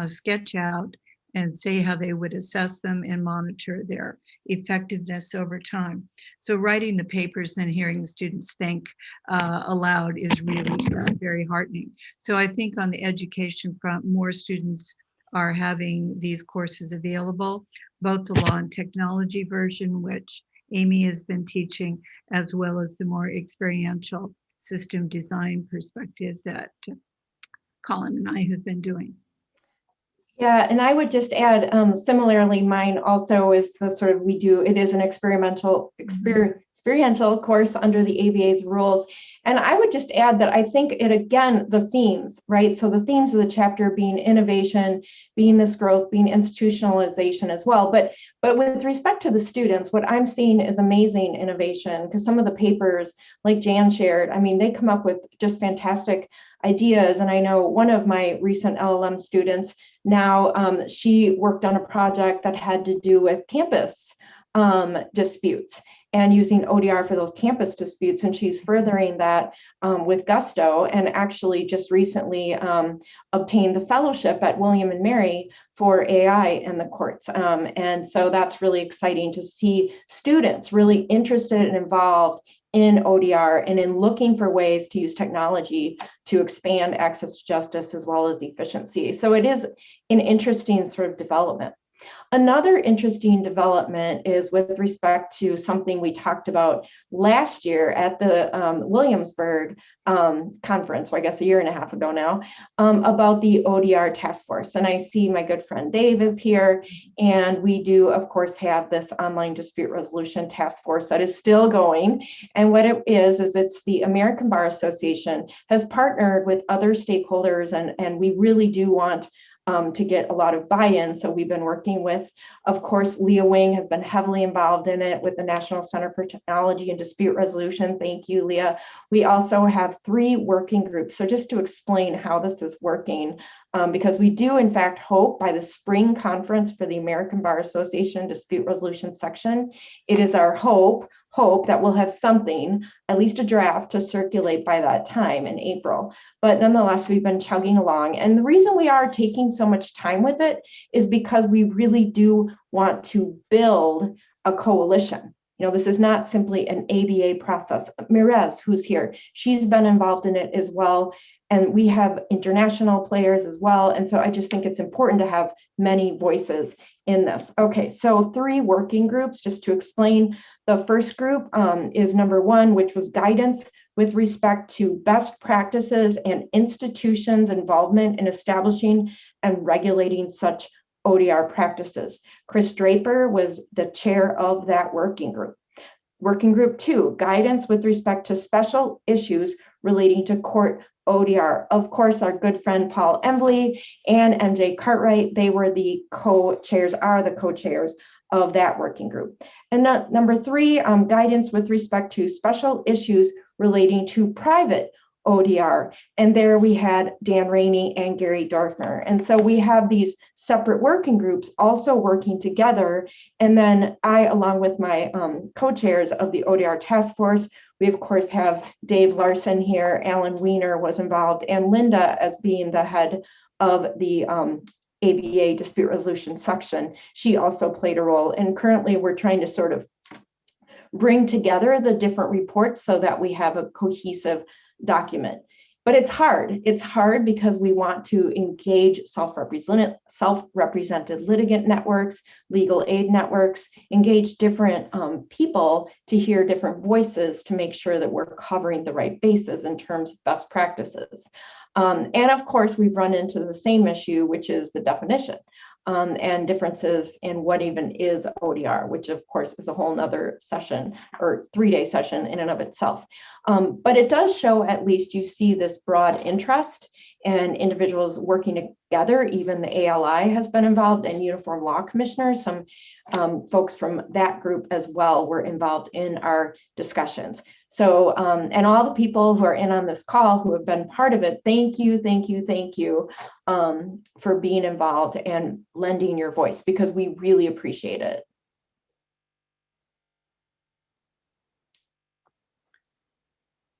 sketch out and say how they would assess them and monitor their effectiveness over time. So writing the papers, then hearing the students think aloud is really very heartening. So I think on the education front, more students are having these courses available, both the law and technology version, which Amy has been teaching, as well as the more experiential system design perspective that Colin and I have been doing. Yeah, and I would just add, similarly, mine also is the sort of, it is an experiential course under the ABA's rules. And I would just add that I think it, again, the themes, right? So the themes of the chapter being innovation, being this growth, being institutionalization as well. But with respect to the students, what I'm seeing is amazing innovation, because some of the papers like Jan shared, I mean, they come up with just fantastic ideas. And I know one of my recent LLM students now, she worked on a project that had to do with campus disputes and using ODR for those campus disputes. And she's furthering that with gusto, and actually just recently obtained the fellowship at William and Mary for AI in the courts. And so that's really exciting to see students really interested and involved in ODR and in looking for ways to use technology to expand access to justice as well as efficiency. So it is an interesting sort of development. Another interesting development is with respect to something we talked about last year at the Williamsburg conference, or I guess a year and a half ago now, about the ODR task force. And I see my good friend Dave is here, and we do, of course, have this online dispute resolution task force that is still going. And what it is it's the American Bar Association has partnered with other stakeholders, and we really do want to get a lot of buy-in. So we've been working with, of course, Leah Wing has been heavily involved in it with the National Center for Technology and Dispute Resolution. Thank you, Leah. We also have 3 working groups. So just to explain how this is working, because we do in fact hope by the spring conference for the American Bar Association Dispute Resolution section, it is our hope that we'll have something, at least a draft, to circulate by that time in April. But nonetheless, we've been chugging along. And the reason we are taking so much time with it is because we really do want to build a coalition. You know, this is not simply an ABA process. Mirez, who's here, she's been involved in it as well. And we have international players as well. And so I just think it's important to have many voices in this. Okay, so 3 working groups, just to explain. The first group is number 1, which was guidance with respect to best practices and institutions' involvement in establishing and regulating such ODR practices. Chris Draper was the chair of that working group. Working group 2, guidance with respect to special issues relating to court ODR. Of course, our good friend Paul Embley and MJ Cartwright, they were the co-chairs, are the co-chairs of that working group. And number 3, guidance with respect to special issues relating to private ODR. And there we had Dan Rainey and Gary Dorfner. And so we have these separate working groups also working together. And then I, along with my co-chairs of the ODR task force, we of course have Dave Larson here, Alan Weiner was involved, and Linda as being the head of the ABA dispute resolution section. She also played a role. And currently we're trying to sort of bring together the different reports so that we have a cohesive document. But it's hard. It's hard because we want to engage self-represented litigant networks, legal aid networks, engage different people to hear different voices to make sure that we're covering the right bases in terms of best practices. And of course, we've run into the same issue, which is the definition and differences in what even is ODR, which of course is a whole nother session or 3-day session in and of itself. But it does show, at least you see this broad interest and individuals working together. Even the ALI has been involved and Uniform Law Commissioners. Some folks from that group as well were involved in our discussions. So, and all the people who are in on this call who have been part of it, thank you for being involved and lending your voice, because we really appreciate it.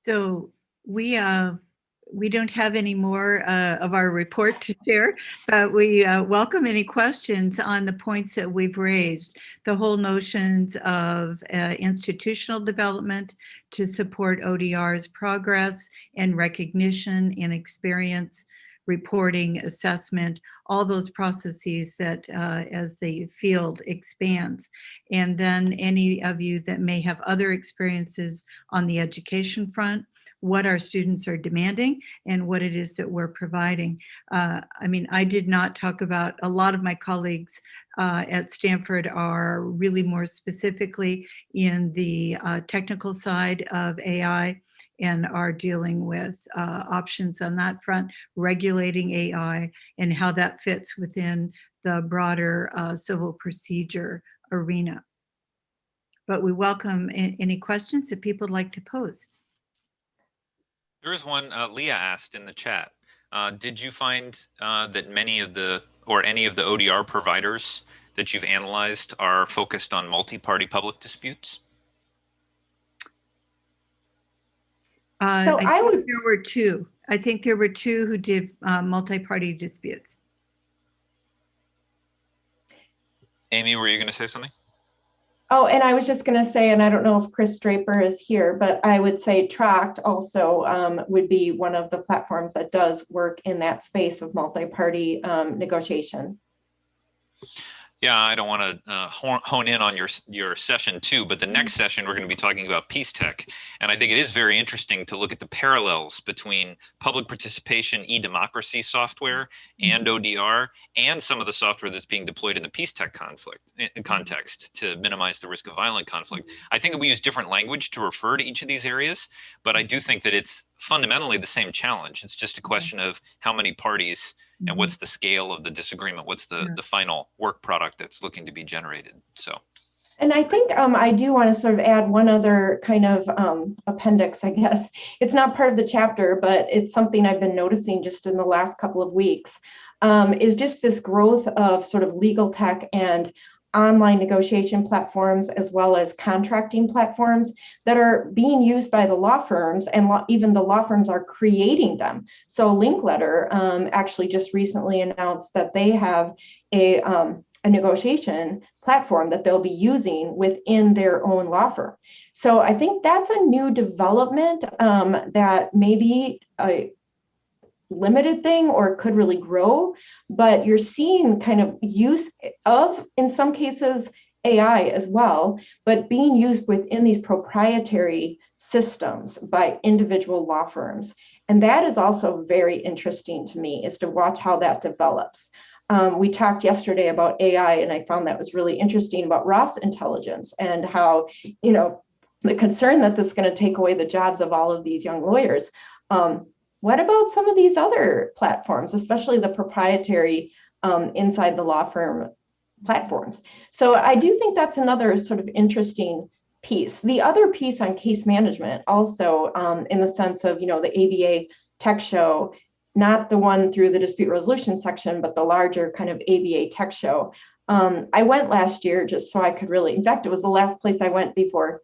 So we don't have any more of our report to share, but we welcome any questions on the points that we've raised. The whole notions of institutional development to support ODR's progress and recognition and experience, reporting, assessment, all those processes that as the field expands. And then any of you that may have other experiences on the education front, what our students are demanding and what it is that we're providing. I mean, I did not talk about, a lot of my colleagues at Stanford are really more specifically in the technical side of AI and are dealing with options on that front, regulating AI and how that fits within the broader civil procedure arena. But we welcome any questions that people would like to pose. There is one Leah asked in the chat. Did you find that many of the, or any of the ODR providers that you've analyzed are focused on multi-party public disputes? So I would. There were 2. I think there were 2 who did multi-party disputes. Amy, were you going to say something? Oh, and I was just going to say, and I don't know if Chris Draper is here, but I would say Tract also would be one of the platforms that does work in that space of multi-party negotiation. Yeah, I don't want to hone in on your session too, but the next session we're going to be talking about peace tech. And I think it is very interesting to look at the parallels between public participation e-democracy software and ODR and some of the software that's being deployed in the peace tech context to minimize the risk of violent conflict. I think that we use different language to refer to each of these areas, but I do think that it's fundamentally the same challenge. It's just a question of how many parties and what's the scale of the disagreement, what's the final work product that's looking to be generated. So, and I think I do want to sort of add one other kind of appendix, I guess. It's not part of the chapter, but it's something I've been noticing just in the last couple of weeks, is just this growth of sort of legal tech and online negotiation platforms, as well as contracting platforms that are being used by the law firms, and even the law firms are creating them. So Linkletter actually just recently announced that they have a negotiation platform that they'll be using within their own law firm. So I think that's a new development that maybe limited thing or could really grow, but you're seeing kind of use of, in some cases, AI as well, but being used within these proprietary systems by individual law firms. And that is also very interesting to me, is to watch how that develops. We talked yesterday about AI, and I found that was really interesting about Ross intelligence and how, you know, the concern that this is going to take away the jobs of all of these young lawyers. what about some of these other platforms, especially the proprietary inside the law firm platforms? So I do think that's another sort of interesting piece. The other piece on case management also, in the sense of, the ABA Tech Show, not the one through the dispute resolution section, but the larger kind of ABA Tech Show. I went last year just so I could really, in fact, it was the last place I went before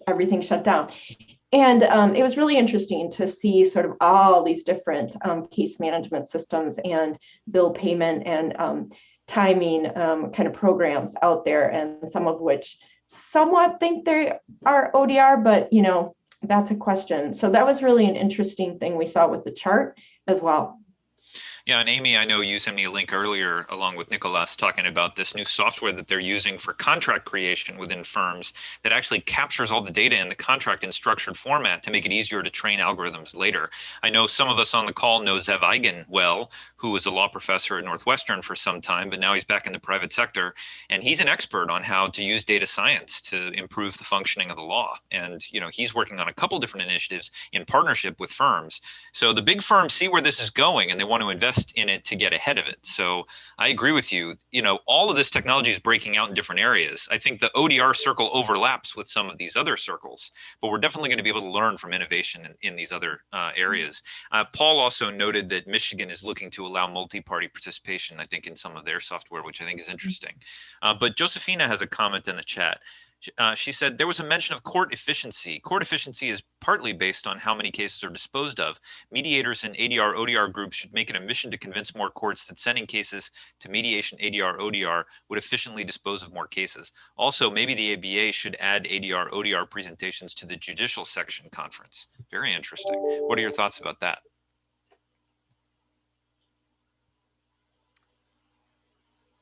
everything shut down. And it was really interesting to see sort of all these different case management systems and bill payment and timing kind of programs out there, and some of which somewhat think they are ODR, but that's a question. So that was really an interesting thing we saw with the chart as well. Yeah, and Amy, I know you sent me a link earlier along with Nicholas talking about this new software that they're using for contract creation within firms that actually captures all the data in the contract in structured format to make it easier to train algorithms later. I know some of us on the call know Zev Eigen well, who was a law professor at Northwestern for some time, but now he's back in the private sector. And he's an expert on how to use data science to improve the functioning of the law. And he's working on a couple different initiatives in partnership with firms. So the big firms see where this is going and they want to invest in it to get ahead of it. So I agree with you. All of this technology is breaking out in different areas. I think the ODR circle overlaps with some of these other circles, but we're definitely going to be able to learn from innovation in these other areas. Paul also noted that Michigan is looking to allow multi-party participation, I think, in some of their software, which I think is interesting. But Josephina has a comment in the chat. She said there was a mention of court efficiency. Court efficiency is partly based on how many cases are disposed of. Mediators and ADR, ODR groups should make it a mission to convince more courts that sending cases to mediation, ADR, ODR would efficiently dispose of more cases. Also, maybe the ABA should add ADR, ODR presentations to the judicial section conference. Very interesting. What are your thoughts about that?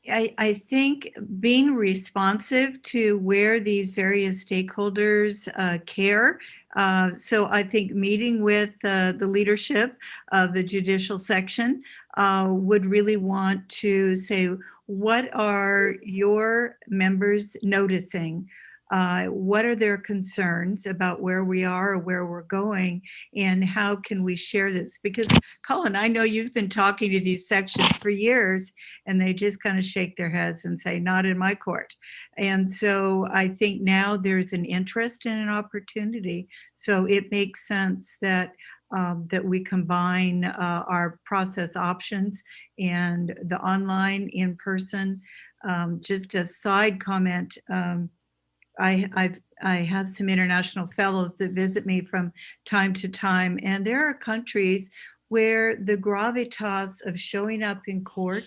I think being responsive to where these various stakeholders care. So I think meeting with the leadership of the judicial section would really want to say, what are your members noticing? What are their concerns about where we are or where we're going, and how can we share this? Because Colin, I know you've been talking to these sections for years and they just kind of shake their heads and say, not in my court. And so I think now there's an interest and an opportunity. So it makes sense that that we combine our process options and the online, in person. Just a side comment, I have some international fellows that visit me from time to time, and there are countries where the gravitas of showing up in court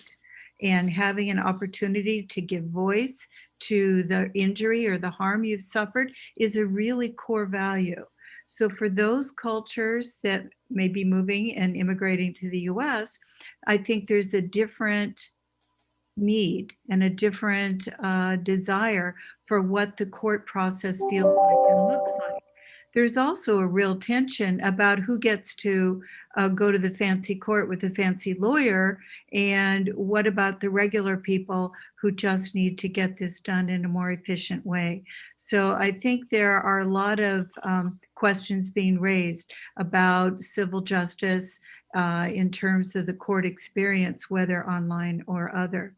and having an opportunity to give voice to the injury or the harm you've suffered is a really core value. So for those cultures that may be moving and immigrating to the US, I think there's a different need and a different desire for what the court process feels like and looks like. There's also a real tension about who gets to go to the fancy court with a fancy lawyer, and what about the regular people who just need to get this done in a more efficient way. So I think there are a lot of questions being raised about civil justice in terms of the court experience, whether online or other.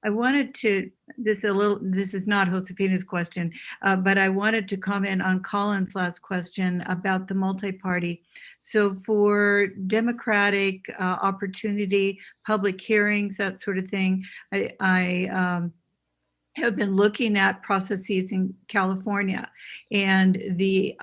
I wanted to, this is not Josefina's question, but I wanted to comment on Colin's last question about the multi-party. So for democratic opportunity, public hearings, that sort of thing, I have been looking at processes in California, and the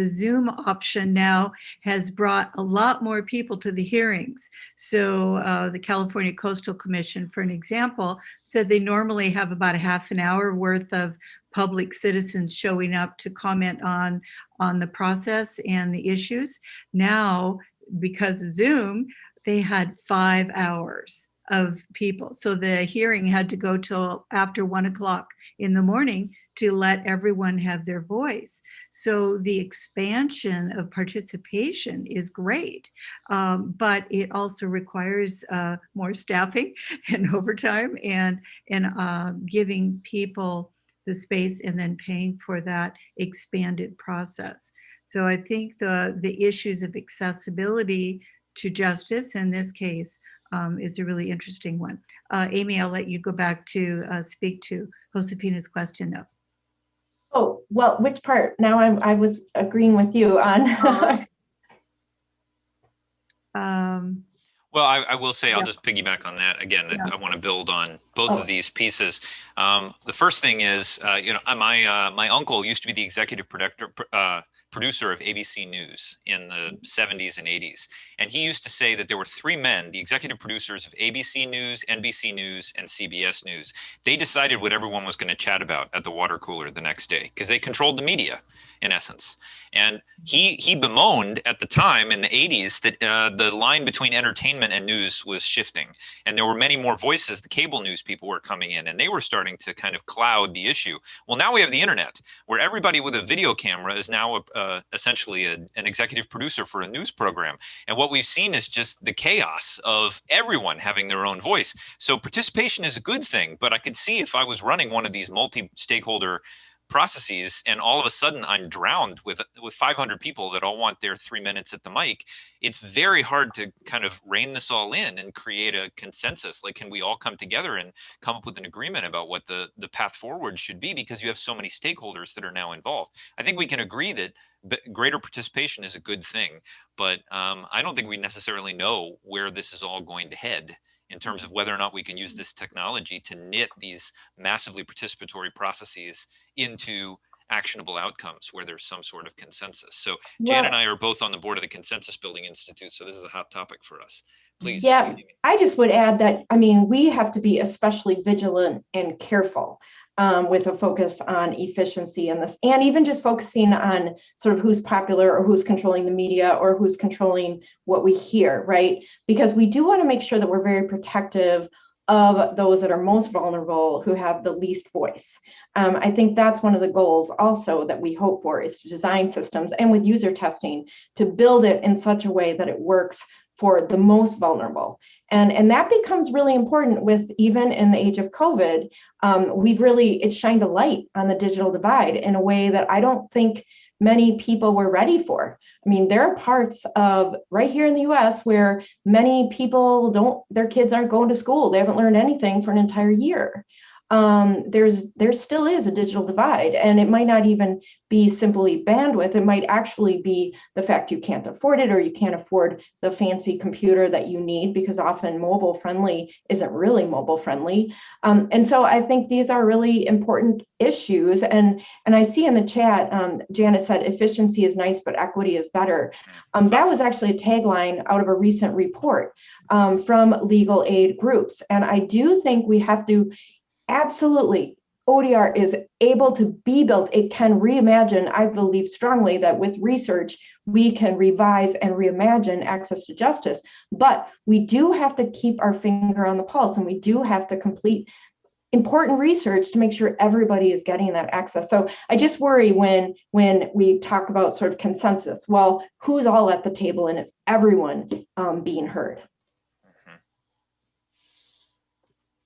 Zoom option now has brought a lot more people to the hearings. So the California Coastal Commission, for an example, said they normally have about a half an hour worth of public citizens showing up to comment on the process and the issues. Now, because of Zoom, they had 5 hours of people. So the hearing had to go till after 1 o'clock in the morning to let everyone have their voice. So the expansion of participation is great, but it also requires more staffing and overtime and giving people the space and then paying for that expanded process. So I think the issues of accessibility to justice in this case is a really interesting one. Amy, I'll let you go back to speak to Josefina's question though. Oh, well, which part? Now I was agreeing with you on. Well, I will say, I'll Yeah. just piggyback on that again. Yeah. I want to build on both Oh. of these pieces. The first thing is, my uncle used to be the executive producer of ABC News in the 70s and 80s. And he used to say that there were three men, the executive producers of ABC News, NBC News, and CBS News. They decided what everyone was going to chat about at the water cooler the next day because they controlled the media, in essence. And he bemoaned at the time in the 80s that the line between entertainment and news was shifting. And there were many more voices. The cable news people were coming in and they were starting to kind of cloud the issue. Well, now we have the internet where everybody with a video camera is now essentially an executive producer for a news program. And what we've seen is just the chaos of everyone having their own voice. So participation is a good thing, but I could see if I was running one of these multi-stakeholder processes and all of a sudden I'm drowned with 500 people that all want their 3 minutes at the mic, it's very hard to kind of rein this all in and create a consensus. Like, can we all come together and come up with an agreement about what the path forward should be, because you have so many stakeholders that are now involved. I think we can agree that greater participation is a good thing, but I don't think we necessarily know where this is all going to head in terms of whether or not we can use this technology to knit these massively participatory processes into actionable outcomes where there's some sort of consensus. So Jan and I are both on the board of the Consensus Building Institute, so this is a hot topic for us. Please. Yeah, I just would add that, I mean, we have to be especially vigilant and careful with a focus on efficiency in this, and even just focusing on sort of who's popular or who's controlling the media or who's controlling what we hear, right? Because we do want to make sure that we're very protective of those that are most vulnerable, who have the least voice. I think that's one of the goals also that we hope for, is to design systems and with user testing to build it in such a way that it works for the most vulnerable. And that becomes really important with, even in the age of COVID, it's shined a light on the digital divide in a way that I don't think many people were ready for. I mean, there are parts of right here in the US where many people their kids aren't going to school. They haven't learned anything for an entire year. There still is a digital divide, and it might not even be simply bandwidth. It might actually be the fact you can't afford it, or you can't afford the fancy computer that you need, because often mobile friendly isn't really mobile friendly. And so I think these are really important issues. And I see in the chat, Janet said, efficiency is nice, but equity is better. That was actually a tagline out of a recent report from legal aid groups. And I do think we have to absolutely, ODR is able to be built. It can reimagine. I believe strongly that with research, we can revise and reimagine access to justice. But we do have to keep our finger on the pulse, and we do have to complete important research to make sure everybody is getting that access. So I just worry when we talk about sort of consensus. Well, who's all at the table, and is everyone being heard?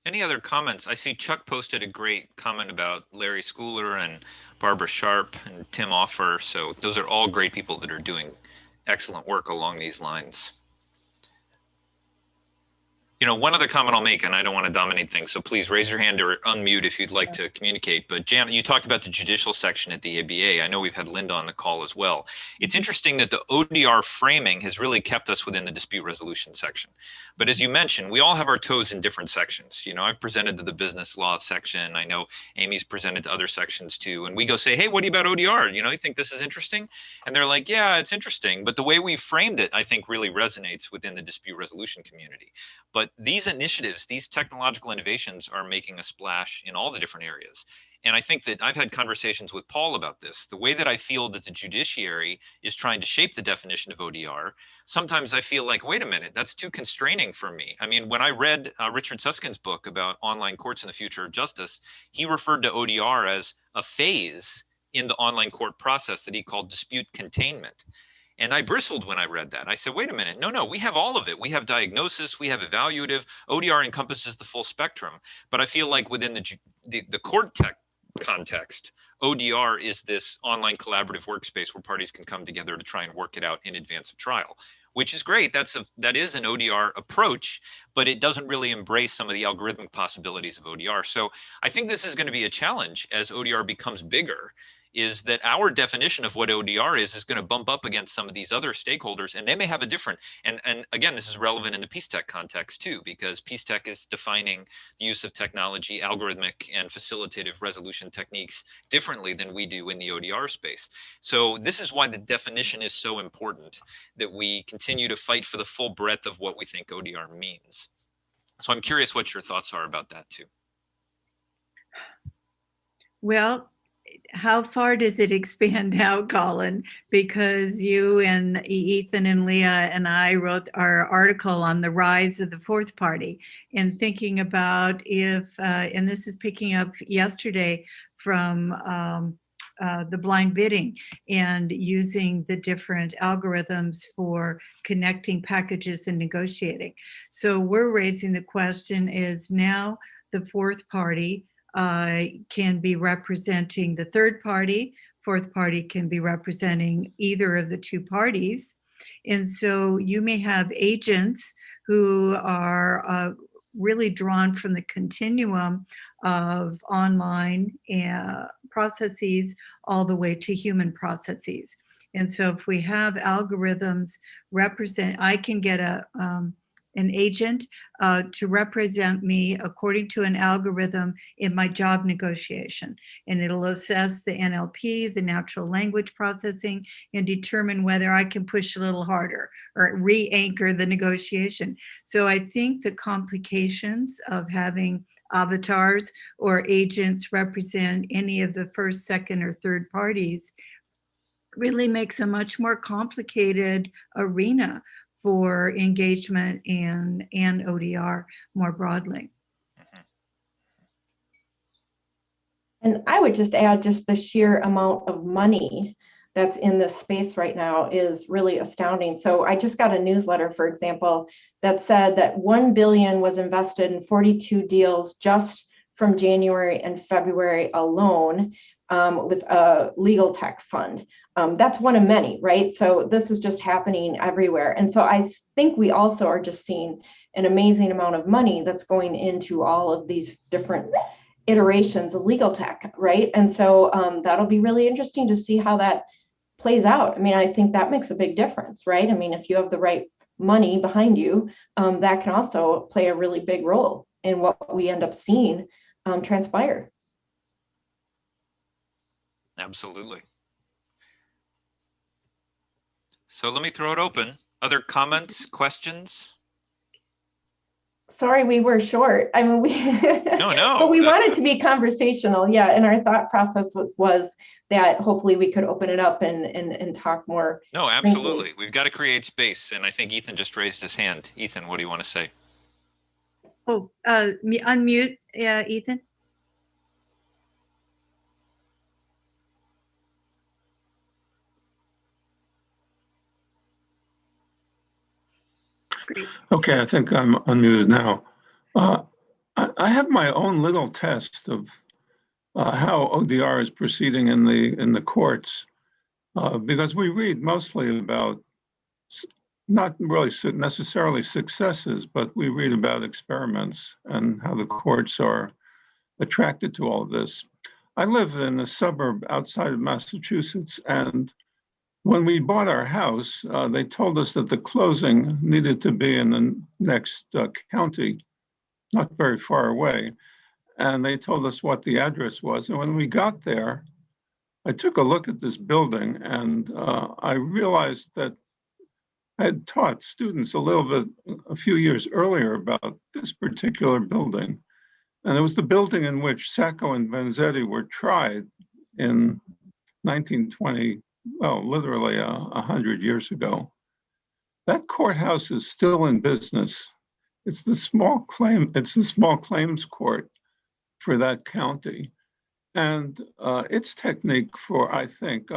Any other comments? I see Chuck posted a great comment about Larry Schooler and Barbara Sharp and Tim Offer. So those are all great people that are doing excellent work along these lines. You know, one other comment I'll make, and I don't want to dominate things, so please raise your hand or unmute if you'd like to communicate. But Janet, you talked about the judicial section at the ABA. I know we've had Linda on the call as well. It's interesting that the ODR framing has really kept us within the dispute resolution section. But as you mentioned, we all have our toes in different sections. You know, I've presented to the business law section. I know Amy's presented to other sections too. And we go say, hey, what do you about ODR? You know, you think this is interesting? And they're like, yeah, it's interesting. But the way we framed it, I think really resonates within the dispute resolution community. But these initiatives, these technological innovations are making a splash in all the different areas. And I think that I've had conversations with Paul about this. The way that I feel that the judiciary is trying to shape the definition of ODR, sometimes I feel like, wait a minute, that's too constraining for me. I mean, when I read Richard Susskind's book about online courts and the future of justice, he referred to ODR as a phase in the online court process that he called dispute containment. And I bristled when I read that. I said, wait a minute, no, we have all of it. We have diagnosis, we have evaluative. ODR encompasses the full spectrum. But I feel like within the court tech context, ODR is this online collaborative workspace where parties can come together to try and work it out in advance of trial, which is great. That is an ODR approach, but it doesn't really embrace some of the algorithmic possibilities of ODR. So I think this is going to be a challenge as ODR becomes bigger, is that our definition of what ODR is going to bump up against some of these other stakeholders, and they may have a different, and again, this is relevant in the Peace Tech context too, because Peace Tech is defining the use of technology, algorithmic and facilitative resolution techniques differently than we do in the ODR space. So this is why the definition is so important, that we continue to fight for the full breadth of what we think ODR means. So I'm curious what your thoughts are about that too. Well, how far does it expand out, Colin? Because you and Ethan and Leah and I wrote our article on the rise of the fourth party and thinking about if, and this is picking up yesterday from the blind bidding and using the different algorithms for connecting packages and negotiating. So we're raising the question, is now the fourth party can be representing the third party, fourth party can be representing either of the two parties. And so you may have agents who are really drawn from the continuum of online processes all the way to human processes. And so if we have algorithms represent, I can get an agent to represent me according to an algorithm in my job negotiation. And it'll assess the NLP, the natural language processing, and determine whether I can push a little harder or re-anchor the negotiation. So I think the complications of having avatars or agents represent any of the first, second, or third parties really makes a much more complicated arena for engagement and ODR more broadly. And I would just add, just the sheer amount of money that's in this space right now is really astounding. So I just got a newsletter, for example, that said that 1 billion was invested in 42 deals just from January and February alone, with a legal tech fund. That's one of many, right? So this is just happening everywhere. And so I think we also are just seeing an amazing amount of money that's going into all of these different iterations of legal tech, right? And so that'll be really interesting to see how that plays out. I mean, I think that makes a big difference, right? I mean, if you have the right money behind you, that can also play a really big role in what we end up seeing transpire. Absolutely. So let me throw it open. Other comments, questions? Sorry, we were short. I mean, No. But we wanted to be conversational. Yeah. And our thought process was that hopefully we could open it up and talk more. No, absolutely. Frankly. We've got to create space. And I think Ethan just raised his hand. Ethan, what do you want to say? Oh, unmute, Ethan. Okay, I think I'm unmuted now. I have my own little test of how ODR is proceeding in the courts, because we read mostly about not really necessarily successes, but we read about experiments and how the courts are attracted to all of this. I live in a suburb outside of Massachusetts, and when we bought our house, they told us that the closing needed to be in the next county, not very far away. And they told us what the address was. And when we got there, I took a look at this building, and I realized that I had taught students a few years earlier about this particular building. And it was the building in which Sacco and Vanzetti were tried in 1920. Well, literally 100 years ago. That courthouse is still in business. It's the small claims court for that county. And its technique for, I think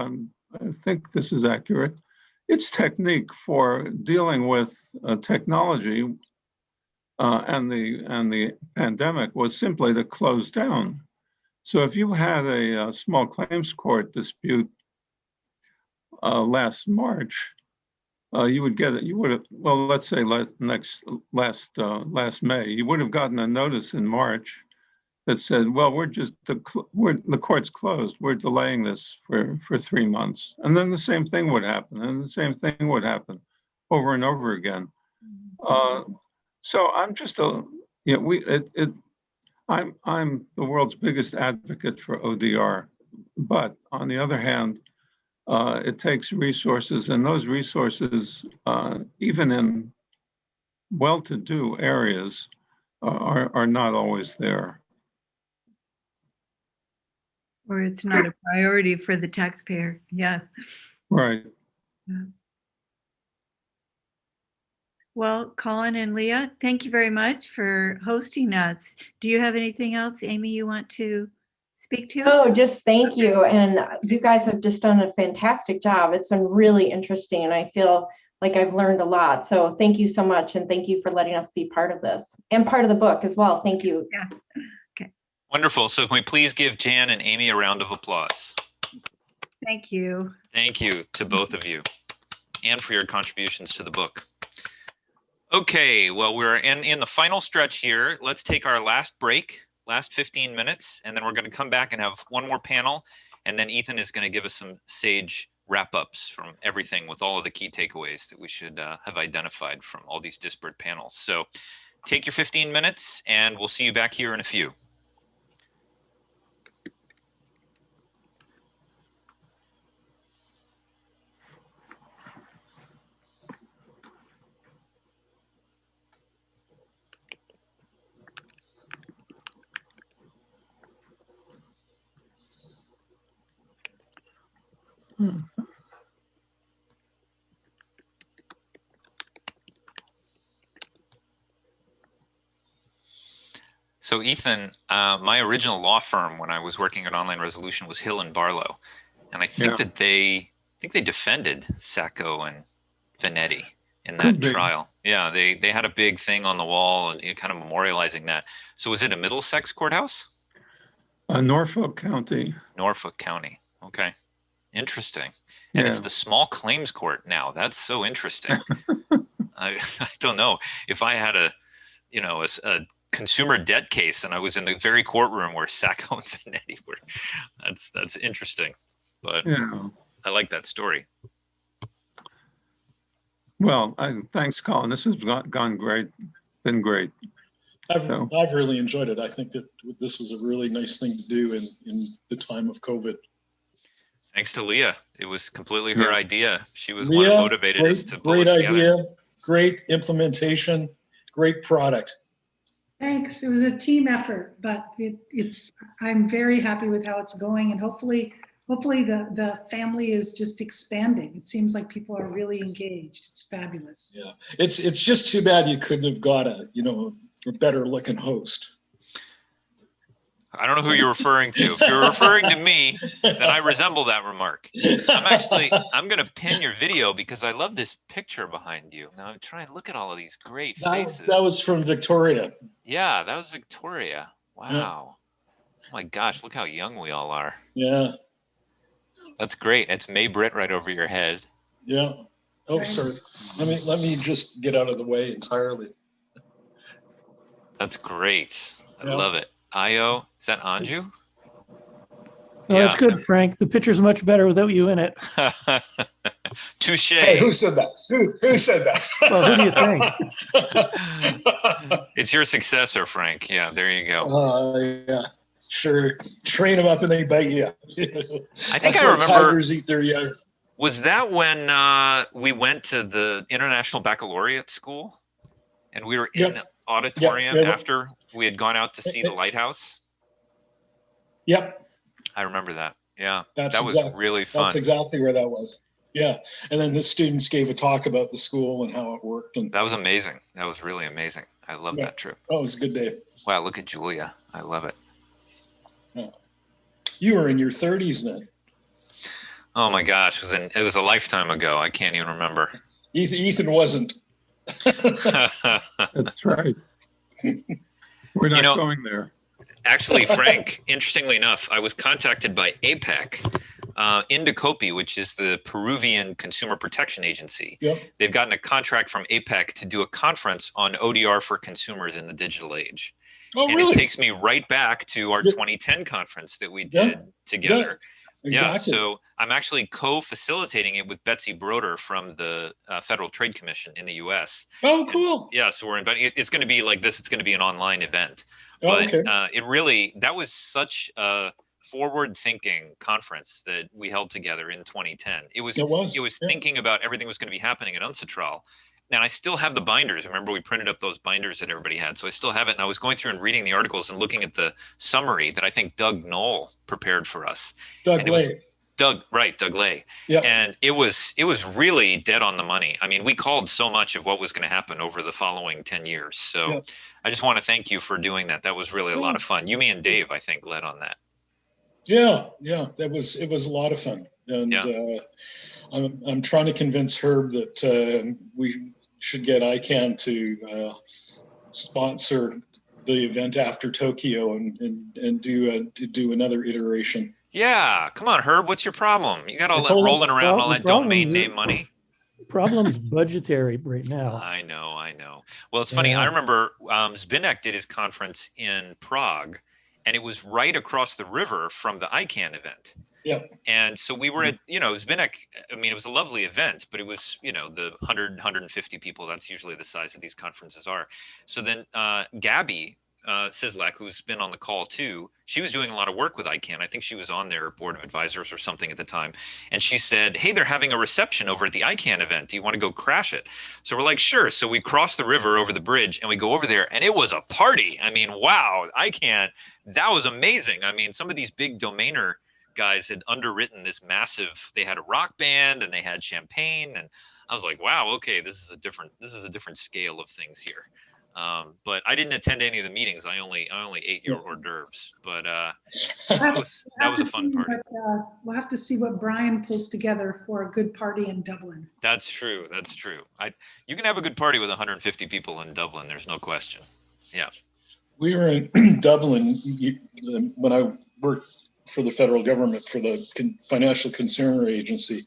this is accurate, its technique for dealing with technology and the pandemic was simply to close down. So if you had a small claims court dispute last March, you would get it. You would have, well, let's say last May, you would have gotten a notice in March that said, well, the court's closed. We're delaying this for 3 months. And then the same thing would happen, and the same thing would happen over and over again. So I'm just I'm the world's biggest advocate for ODR, but on the other hand, it takes resources, and those resources, even in well-to-do areas, are not always there. Or it's not a priority for the taxpayer. Yeah. Right. Yeah. Well, Colin and Leah, thank you very much for hosting us. Do you have anything else, Amy, you want to speak to? Oh, just thank you. And you guys have just done a fantastic job. It's been really interesting, and I feel like I've learned a lot. So thank you so much. And thank you for letting us be part of this and part of the book as well. Thank you. Yeah. Okay. Wonderful. So can we please give Jan and Amy a round of applause? Thank you. Thank you to both of you and for your contributions to the book. Okay, well, we're in the final stretch here. Let's take our last break, last 15 minutes, and then we're going to come back and have one more panel. And then Ethan is going to give us some sage wrap-ups from everything with all of the key takeaways that we should have identified from all these disparate panels. So take your 15 minutes, and we'll see you back here in a few. So Ethan, my original law firm when I was working at Online Resolution was Hill and Barlow, and I think that they defended Sacco and Vanetti in that trial. Yeah, they had a big thing on the wall and kind of memorializing that. So was it a Middlesex courthouse? Norfolk County. Norfolk County. Okay, interesting. And it's the small claims court now. That's so interesting. I don't know if I had a consumer debt case and I was in the very courtroom where Sacco and Vanetti were. That's interesting. But I like that story. Well, thanks, Colin. This has gone great. Been great. I've really enjoyed it. I think that this was a really nice thing to do in the time of COVID. Thanks to Leah. It was completely her idea. She was one who motivated us to pull it together. Great idea, great implementation, great product. Thanks. It was a team effort, but I'm very happy with how it's going, and hopefully the family is just expanding. It seems like people are really engaged. It's fabulous. Yeah, it's just too bad you couldn't have got a better looking host. I don't know who you're referring to. If you're referring to me, then I resemble that remark. I'm going to pin your video because I love this picture behind you. Now I'm trying to look at all of these great faces. That was from Victoria. Yeah, that was Victoria. Wow. Yeah. Oh my gosh, look how young we all are. Yeah. That's great. It's May Britt right over your head. Yeah. Oh, sorry. Let me just get out of the way entirely. That's great. I love it. Io, is that Anju? No, that's good, Frank. The picture's much better without you in it. Touche. Hey, who said that? Who said that? Well, who do you think? It's your successor, Frank. Yeah, there you go. Yeah, sure. Train them up and they bite you. I think I remember. Tigers eat their young. Was that when we went to the International Baccalaureate School, and we were in auditorium after we had gone out to see the lighthouse? Yep. I remember that. Yeah, that was really fun. That's exactly where that was. Yeah, and then the students gave a talk about the school and how it worked. And that was amazing. That was really amazing. I love that trip. Oh, it was a good day. Wow, look at Julia. I love it. Yeah. You were in your 30s then. Oh my gosh, it was a lifetime ago. I can't even remember. Ethan wasn't. That's right. We're not going there. Actually, Frank, interestingly enough, I was contacted by APEC, Indecopi, which is the Peruvian Consumer Protection Agency. Yep. They've gotten a contract from APEC to do a conference on ODR for consumers in the digital age. Oh, And really? it takes me right back to our 2010 conference that we did together. Exactly. Yeah, so I'm actually co-facilitating it with Betsy Broder from the Federal Trade Commission in the U.S. Oh, cool. Yeah, so we're inviting. It's going to be like this. It's going to be an online event. Oh, But okay. that was such a forward-thinking conference that we held together in 2010. It was thinking about everything was going to be happening at UNCITRAL. And I still have the binders. Remember, we printed up those binders that everybody had. So I still have it. And I was going through and reading the articles and looking at the summary that I think Doug Knoll prepared for us. Doug Lay. Doug Lay. Yeah. And it was really dead on the money. I mean, we called so much of what was going to happen over the following 10 years. So I just want to thank you for doing that. That was really a lot of fun. You, me, and Dave, I think, led on that. Yeah. It was a lot of fun. And I'm trying to convince Herb that we should get ICANN to sponsor the event after Tokyo and do another iteration. Yeah, come on, Herb. What's your problem? You got all that rolling around, all that domain name money. Problem's budgetary right now. I know. Well, it's funny. I remember Zbynek did his conference in Prague, and it was right across the river from the ICANN event. Yeah. And so we were at, Zbynek, I mean, it was a lovely event, but it was, the 150 people. That's usually the size that these conferences are. So then Gabby Sislak, who's been on the call too, she was doing a lot of work with ICANN. I think she was on their board of advisors or something at the time. And she said, hey, they're having a reception over at the ICANN event. Do you want to go crash it? So we're like, sure. So we cross the river over the bridge and we go over there and it was a party. I mean, wow, ICANN, that was amazing. I mean, some of these big domainer guys had underwritten this massive, they had a rock band and they had champagne. And I was like, wow, okay, this is a different scale of things here. But I didn't attend any of the meetings. I only ate your hors d'oeuvres. But that was a fun party. We'll have to see what Brian pulls together for a good party in Dublin. That's true. You can have a good party with 150 people in Dublin. There's no question. Yeah. We were in Dublin when I worked for the federal government for the Financial Consumer Agency,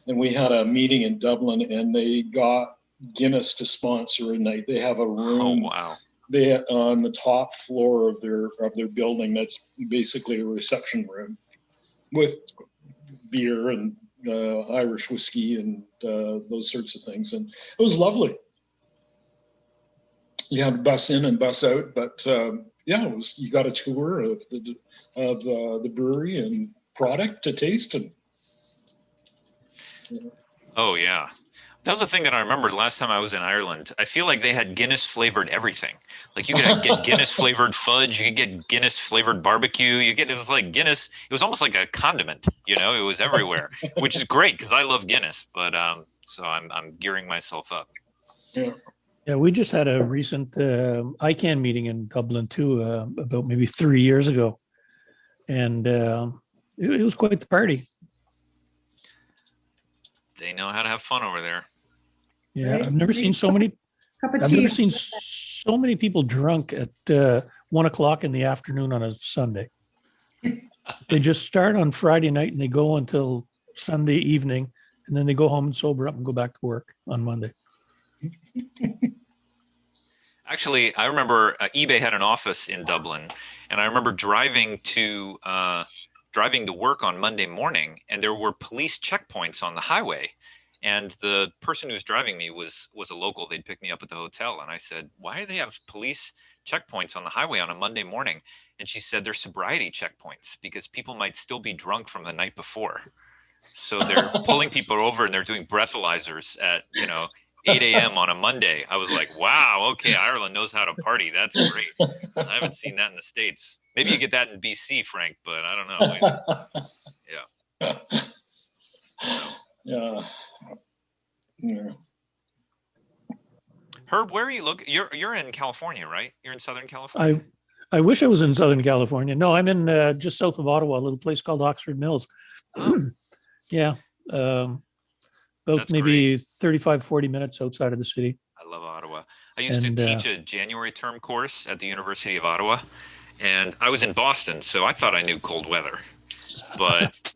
and we had a meeting in Dublin, and they got Guinness to sponsor a night. They have a room. Oh, wow. They on the top floor of their building. That's basically a reception room with beer and Irish whiskey and those sorts of things. And it was lovely. You had bus in and bus out, but it was. You got a tour of the brewery and product to taste. And oh yeah. That was the thing that I remembered last time I was in Ireland. I feel like they had Guinness flavored everything. Like you could get Guinness flavored fudge, you could get Guinness flavored barbecue. It was like Guinness. It was almost like a condiment, it was everywhere, which is great because I love Guinness. But so I'm gearing myself up. Yeah, we just had a recent ICANN meeting in Dublin too, about maybe 3 years ago, and it was quite the party. They know how to have fun over there. Yeah, I've never seen so many. I've never seen so many people drunk at 1 o'clock in the afternoon on a Sunday. They just start on Friday night and they go until Sunday evening, and then they go home and sober up and go back to work on Monday. Actually, I remember eBay had an office in Dublin, and I remember driving to work on Monday morning, and there were police checkpoints on the highway. And the person who was driving me was a local. They'd pick me up at the hotel. And I said, why do they have police checkpoints on the highway on a Monday morning? And she said, they're sobriety checkpoints because people might still be drunk from the night before. So they're pulling people over and they're doing breathalyzers at, 8 a.m. on a Monday. I was like, wow, okay, Ireland knows how to party. That's great. I haven't seen that in the States. Maybe you get that in BC, Frank, but I don't know. Yeah. Herb, where are you looking? You're in California, right? You're in Southern California. I wish I was in Southern California. No, I'm in just south of Ottawa, a little place called Oxford Mills. Yeah. About That's maybe great. 35, 40 minutes outside of the city. I love Ottawa. I used to teach a January term course at the University of Ottawa. And I was in Boston, so I thought I knew cold weather. But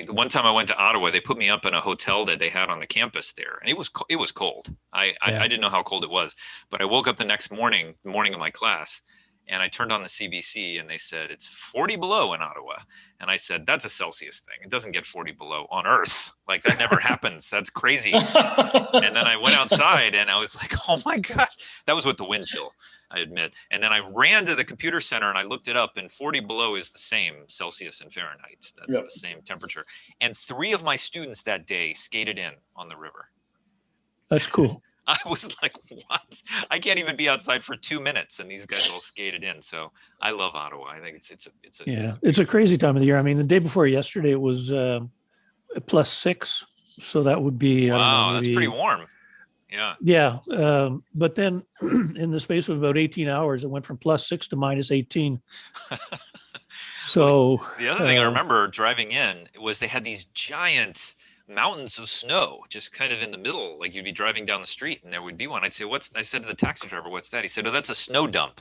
one time I went to Ottawa, they put me up in a hotel that they had on the campus there, and it was cold. I didn't know how cold it was, but I woke up the next morning, the morning of my class, and I turned on the CBC, and they said it's 40 below in Ottawa, and I said that's a Celsius thing. It doesn't get 40 below on Earth. Like that never happens. That's crazy. And then I went outside, and I was like, oh my gosh, that was with the wind chill, I admit. And then I ran to the computer center and I looked it up, and 40 below is the same Celsius and Fahrenheit. That's the same temperature. And 3 of my students that day skated in on the river. That's cool. I was like, what? I can't even be outside for 2 minutes, and these guys all skated in. So I love Ottawa. I think it's a crazy time of the year. I mean, the day before yesterday it was +6, so that would be wow, that's pretty warm. Yeah. Yeah. But then in the space of about 18 hours, it went from +6 to -18. So the other thing I remember driving in was they had these giant mountains of snow just kind of in the middle. Like you'd be driving down the street and there would be one. I said to the taxi driver, what's that? He said, oh, that's a snow dump.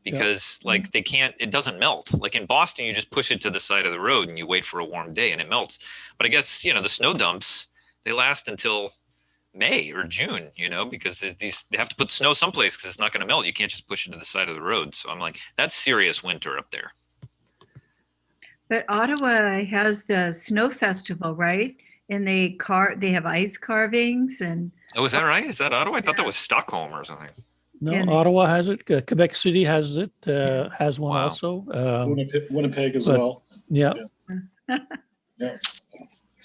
Because like it doesn't melt. Like in Boston, you just push it to the side of the road and you wait for a warm day and it melts. But I guess, the snow dumps, they last until May or June, because they have to put snow someplace because it's not going to melt. You can't just push it to the side of the road. So I'm like, that's serious winter up there. But Ottawa has the snow festival, right? And they have ice carvings and. Oh, is that right? Is that Ottawa? I thought that was Stockholm or something. No, Ottawa has it. Quebec City has it. Has one also. Winnipeg as well. Yeah.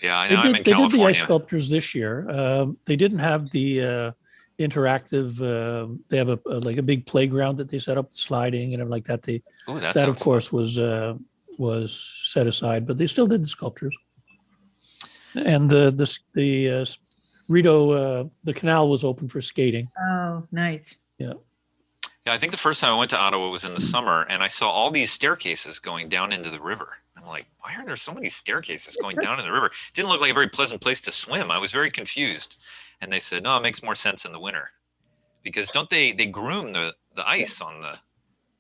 Yeah, I know. I'm in California. They did the ice sculptures this year. They didn't have the interactive. They have a big playground that they set up, sliding and everything like that. That of course was set aside, but they still did the sculptures. And the Rideau, the canal was open for skating. Oh, nice. Yeah. Yeah, I think the first time I went to Ottawa was in the summer, and I saw all these staircases going down into the river. I'm like, why are there so many staircases going down in the river? It didn't look like a very pleasant place to swim. I was very confused. And they said, no, it makes more sense in the winter. Because don't they groom the ice on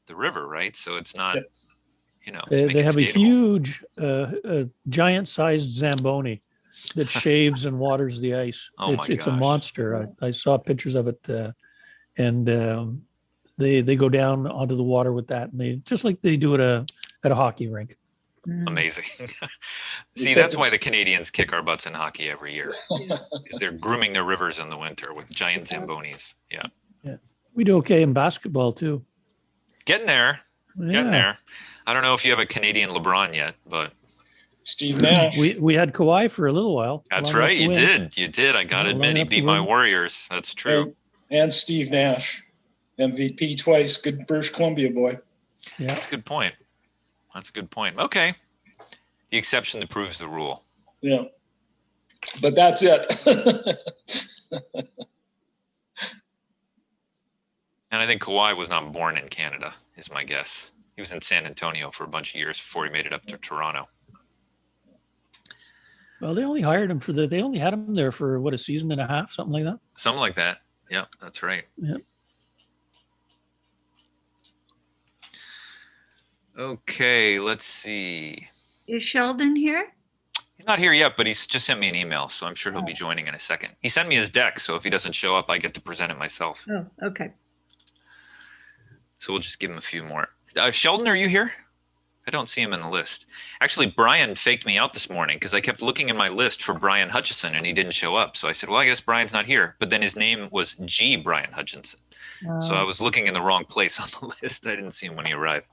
the river, right? So it's not, They have a huge, giant-sized Zamboni that shaves and waters the ice. It's a monster. I saw pictures of it, and they go down onto the water with that, and they just like they do at a hockey rink. Amazing. See, that's why the Canadians kick our butts in hockey every year, because they're grooming their rivers in the winter with giant Zambonis. Yeah. We do okay in basketball too. Getting there. I don't know if you have a Canadian LeBron yet, but Steve Nash. We had Kawhi for a little while. That's right. You did. I got to admit, he beat my Warriors. That's true. And Steve Nash, MVP twice. Good British Columbia boy. Yeah, that's a good point. Okay. The exception that proves the rule. Yeah. But that's it. And I think Kawhi was not born in Canada, is my guess. He was in San Antonio for a bunch of years before he made it up to Toronto. Well, they only hired him they only had him there for a season and a half, something like that. Something like that. Yeah, that's right. Yeah. Okay, let's see. Is Sheldon here? He's not here yet, but he's just sent me an email, so I'm sure he'll be joining in a second. He sent me his deck, so if he doesn't show up, I get to present it myself. Oh, okay. So we'll just give him a few more. Sheldon, are you here? I don't see him in the list. Actually, Brian faked me out this morning because I kept looking in my list for Brian Hutchison and he didn't show up. So I said, well, I guess Brian's not here. But then his name was G. Brian Hutchinson. So I was looking in the wrong place on the list. I didn't see him when he arrived.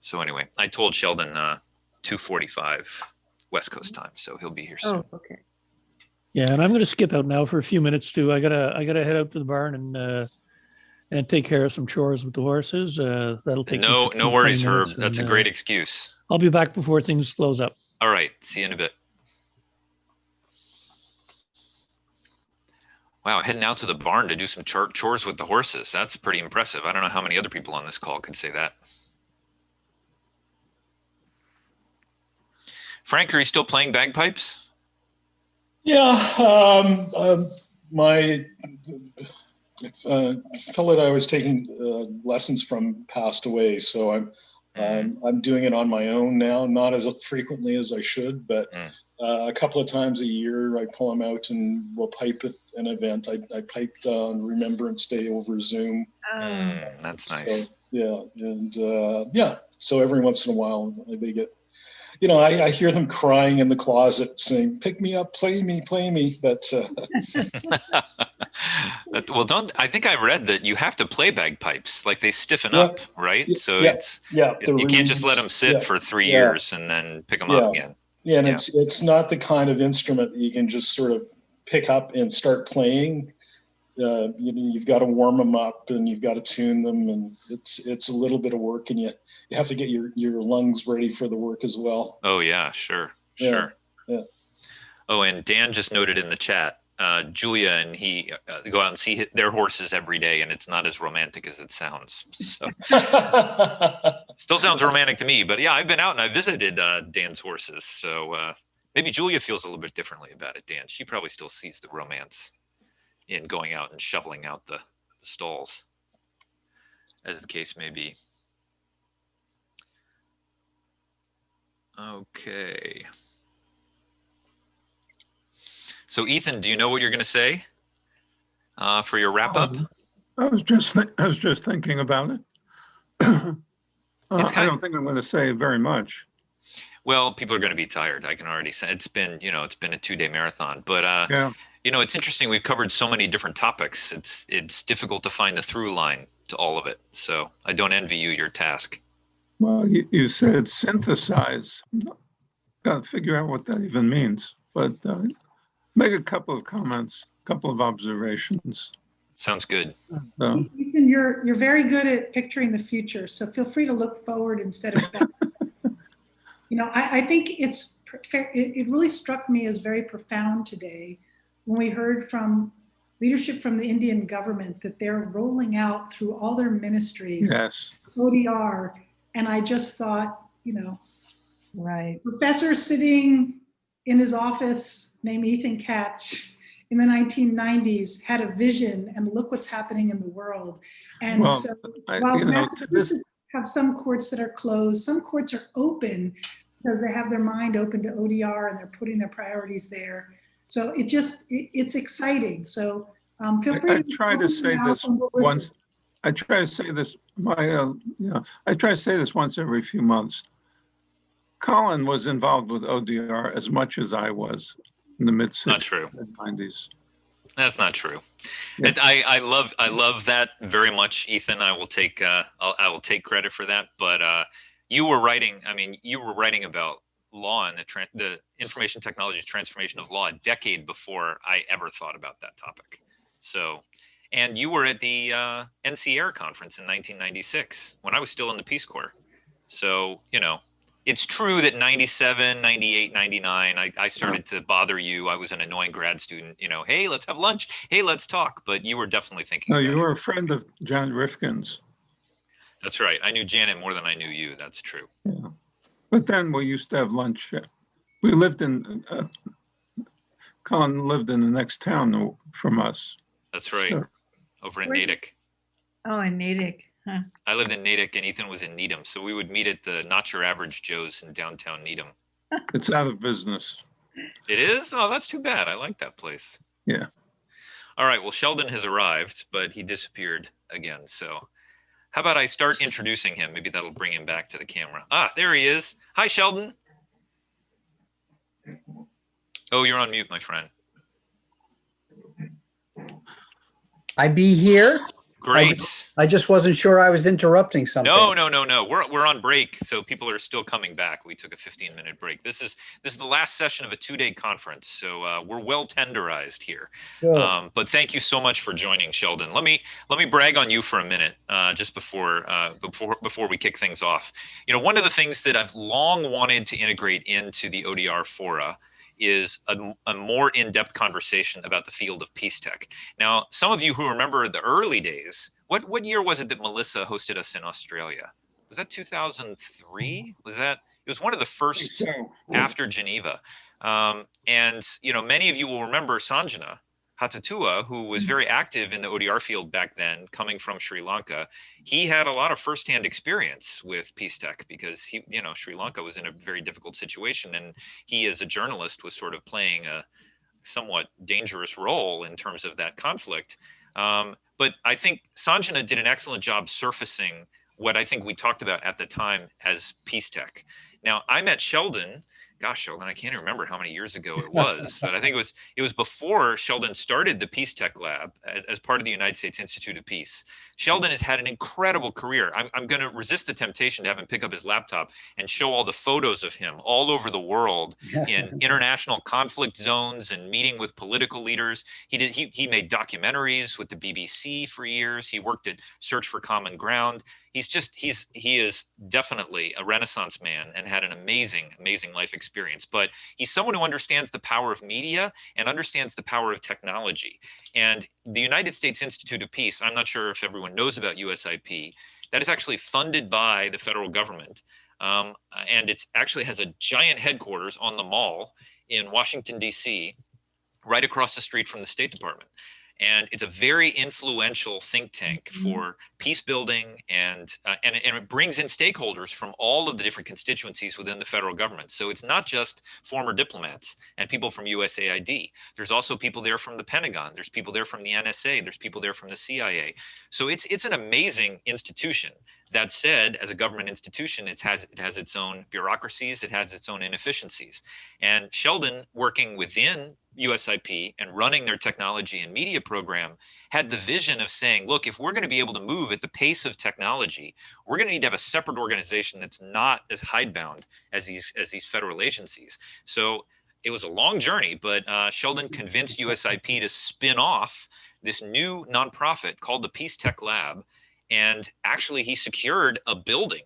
So anyway, I told Sheldon 2:45 West Coast time, so he'll be here soon. Oh, okay. Yeah, and I'm going to skip out now for a few minutes too. I gotta head out to the barn and take care of some chores with the horses. That'll take no worries, Herb. That's a great excuse. I'll be back before things close up. All right. See you in a bit. Wow, heading out to the barn to do some chores with the horses. That's pretty impressive. I don't know how many other people on this call could say that. Frank, are you still playing bagpipes? Yeah, my fellow that I was taking lessons from passed away, so I'm doing it on my own now, not as frequently as I should, but a couple of times a year I pull them out and we'll pipe at an event. I piped on Remembrance Day over Zoom. That's nice. So, yeah, and yeah, so every once in a while they get, you know, I hear them crying in the closet saying, "Pick me up, play me, play me." But well, I think I read that you have to play bagpipes, like they stiffen up, right? So you can't just let them sit for 3 years and then pick them up again. Yeah, and it's not the kind of instrument that you can just sort of pick up and start playing. You've got to warm them up and you've got to tune them, and it's a little bit of work, and you have to get your lungs ready for the work as well. Oh yeah, sure. Yeah. Oh, and Dan just noted in the chat, Julia and he go out and see their horses every day, and it's not as romantic as it sounds. So still sounds romantic to me, but yeah, I've been out and I visited Dan's horses. So maybe Julia feels a little bit differently about it, Dan. She probably still sees the romance in going out and shoveling out the stalls, as the case may be. Okay. So Ethan, do you know what you're going to say for your wrap up? I was just thinking about it. I don't think I'm going to say very much. Well, people are going to be tired. I can already say it's been a 2-day marathon, but yeah. It's interesting. We've covered so many different topics. It's difficult to find the through line to all of it. So I don't envy you your task. Well, you said synthesize. Got to figure out what that even means. But make a couple of comments, a couple of observations. Sounds good. Ethan, you're very good at picturing the future, so feel free to look forward instead of back. I think it really struck me as very profound today when we heard from leadership from the Indian government that they're rolling out through all their ministries ODR, and I just thought, right, professor sitting in his office named Ethan Katch in the 1990s had a vision, and look what's happening in the world. And while Massachusetts have some courts that are closed, some courts are open because they have their mind open to ODR and they're putting their priorities there. So it's exciting. So feel free I try to say this once. I try to say this. I try to say this once every few months. Colin was involved with ODR as much as I was in the mid-90s. That's not true. Yes. I love that very much, Ethan. I will take credit for that. But you were writing about law and the information technology transformation of law a decade before I ever thought about that topic. So, and you were at the NCTDR conference in 1996 when I was still in the Peace Corps. So, it's true that 97, 98, 99, I started to bother you. I was an annoying grad student, hey, let's have lunch. Hey, let's talk. But you were definitely thinking No, about you were a friend of Janet Rifkin's. That's right. I knew Janet more than I knew you. That's true. Yeah. But then we used to have lunch. We lived Colin lived in the next town from us. That's right. So, over in Natick. Oh, in Natick. Huh. I lived in Natick and Ethan was in Needham. So we would meet at the Not Your Average Joe's in downtown Needham. It's out of business. It is? Oh, that's too bad. I like that place. Yeah. All right. Well, Sheldon has arrived, but he disappeared again. So how about I start introducing him? Maybe that'll bring him back to the camera. Ah, there he is. Hi, Sheldon. Oh, you're on mute, my friend. I be here? Great. I just wasn't sure I was interrupting something. No. We're on break, so people are still coming back. We took a 15-minute break. This is the last session of a 2-day conference, so we're well tenderized here. Sure. But thank you so much for joining, Sheldon. Let me brag on you for a minute, just before we kick things off. One of the things that I've long wanted to integrate into the ODR fora is a more in-depth conversation about the field of peace tech. Now, some of you who remember the early days, what year was it that Melissa hosted us in Australia? Was that 2003? It was one of the first after Geneva. And many of you will remember Sanjana, Hatatua, who was very active in the ODR field back then, coming from Sri Lanka. He had a lot of firsthand experience with Peace Tech because he, you know, Sri Lanka was in a very difficult situation, and he, as a journalist, was sort of playing a somewhat dangerous role in terms of that conflict. But I think Sanjana did an excellent job surfacing what I think we talked about at the time as Peace Tech. Now, I met Sheldon. Gosh, Sheldon, I can't even remember how many years ago it was, but I think it was before Sheldon started the Peace Tech Lab as part of the United States Institute of Peace. Sheldon has had an incredible career. I'm going to resist the temptation to have him pick up his laptop and show all the photos of him all over the world in international conflict zones and meeting with political leaders. He made documentaries with the BBC for years. He worked at Search for Common Ground. He is definitely a Renaissance man and had an amazing life experience. But he's someone who understands the power of media and understands the power of technology. And the United States Institute of Peace, I'm not sure if everyone knows about USIP, that is actually funded by the federal government. And it actually has a giant headquarters on the Mall in Washington, D.C., right across the street from the State Department. And it's a very influential think tank for peace building, and it brings in stakeholders from all of the different constituencies within the federal government. So it's not just former diplomats and people from USAID. There's also people there from the Pentagon. There's people there from the NSA. There's people there from the CIA. So it's an amazing institution. That said, as a government institution, it has its own bureaucracies, it has its own inefficiencies. And Sheldon, working within USIP and running their technology and media program, had the vision of saying, look, if we're going to be able to move at the pace of technology, we're going to need to have a separate organization that's not as hidebound as these federal agencies. So it was a long journey, but Sheldon convinced USIP to spin off this new nonprofit called the Peace Tech Lab. And actually, he secured a building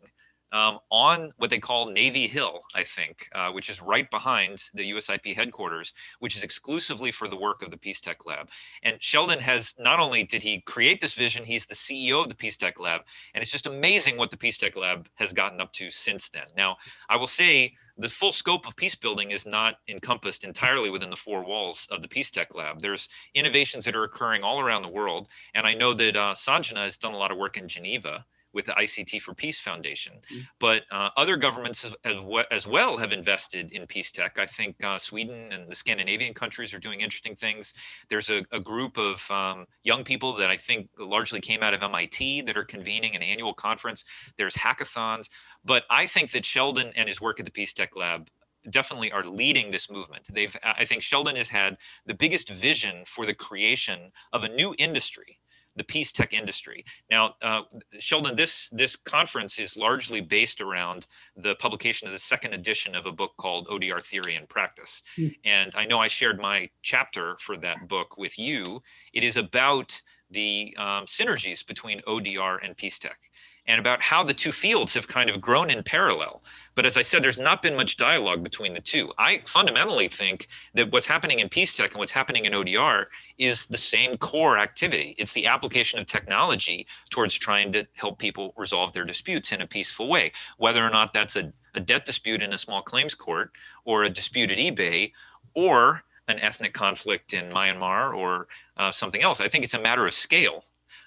on what they call Navy Hill, I think, which is right behind the USIP headquarters, which is exclusively for the work of the Peace Tech Lab. And Sheldon has, not only did he create this vision, he's the CEO of the Peace Tech Lab. And it's just amazing what the Peace Tech Lab has gotten up to since then. Now, I will say the full scope of peace building is not encompassed entirely within the four walls of the Peace Tech Lab. There's innovations that are occurring all around the world. And I know that Sanjana has done a lot of work in Geneva with the ICT for Peace Foundation. But other governments as well have invested in peace tech. I think Sweden and the Scandinavian countries are doing interesting things. There's a group of young people that I think largely came out of MIT that are convening an annual conference. There's hackathons. But I think that Sheldon and his work at the Peace Tech Lab definitely are leading this movement. I think Sheldon has had the biggest vision for the creation of a new industry, the peace tech industry. Now, Sheldon, this conference is largely based around the publication of the second edition of a book called ODR Theory and Practice. And I know I shared my chapter for that book with you. It is about the synergies between ODR and peace tech, and about how the two fields have kind of grown in parallel. But as I said, there's not been much dialogue between the two. I fundamentally think that what's happening in peace tech and what's happening in ODR is the same core activity. It's the application of technology towards trying to help people resolve their disputes in a peaceful way, whether or not that's a debt dispute in a small claims court, or a dispute at eBay, or an ethnic conflict in Myanmar, or something else. I think it's a matter of scale.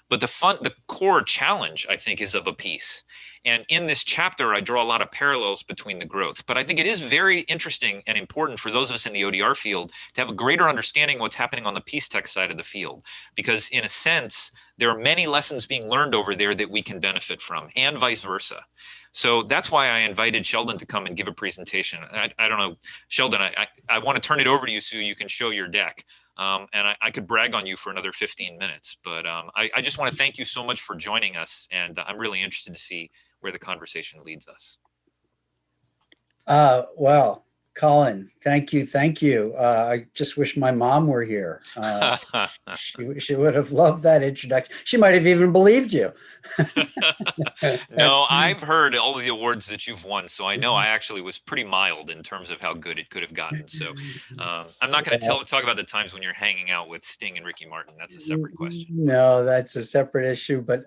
But the core challenge, I think, is of a piece. And in this chapter, I draw a lot of parallels between the growth. But I think it is very interesting and important for those of us in the ODR field to have a greater understanding of what's happening on the peace tech side of the field. Because in a sense, there are many lessons being learned over there that we can benefit from, and vice versa. So that's why I invited Sheldon to come and give a presentation. I don't know, Sheldon, I want to turn it over to you so you can show your deck. And I could brag on you for another 15 minutes, but I just want to thank you so much for joining us, and I'm really interested to see where the conversation leads us. Well, Colin, thank you. I just wish my mom were here. She would have loved that introduction. She might have even believed you. No, I've heard all of the awards that you've won, so I know I actually was pretty mild in terms of how good it could have gotten. So I'm not going to talk about the times when you're hanging out with Sting and Ricky Martin. That's a separate question. No, that's a separate issue. But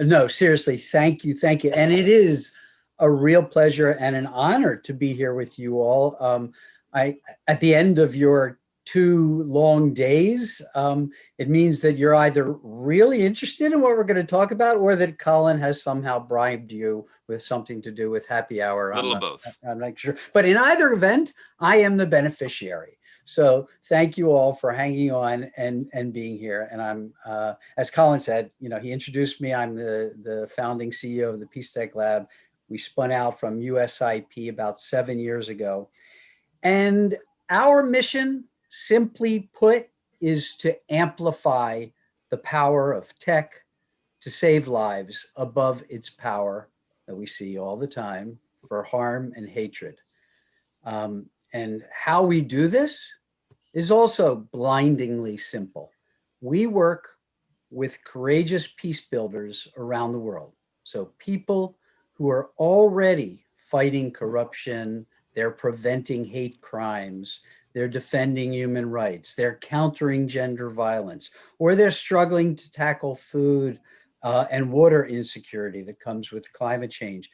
no, seriously, thank you. And it is a real pleasure and an honor to be here with you all. At the end of your 2 long days. It means that you're either really interested in what we're going to talk about, or that Colin has somehow bribed you with something to do with happy hour. A little of both. I'm not sure. But in either event, I am the beneficiary. So thank you all for hanging on and being here. And I'm, as Colin said, he introduced me. I'm the founding CEO of the Peace Tech Lab. We spun out from USIP about 7 years ago. And our mission, simply put, is to amplify the power of tech to save lives above its power that we see all the time for harm and hatred. And how we do this is also blindingly simple. We work with courageous peace builders around the world. So people who are already fighting corruption, they're preventing hate crimes, they're defending human rights, they're countering gender violence, or they're struggling to tackle food and water insecurity that comes with climate change.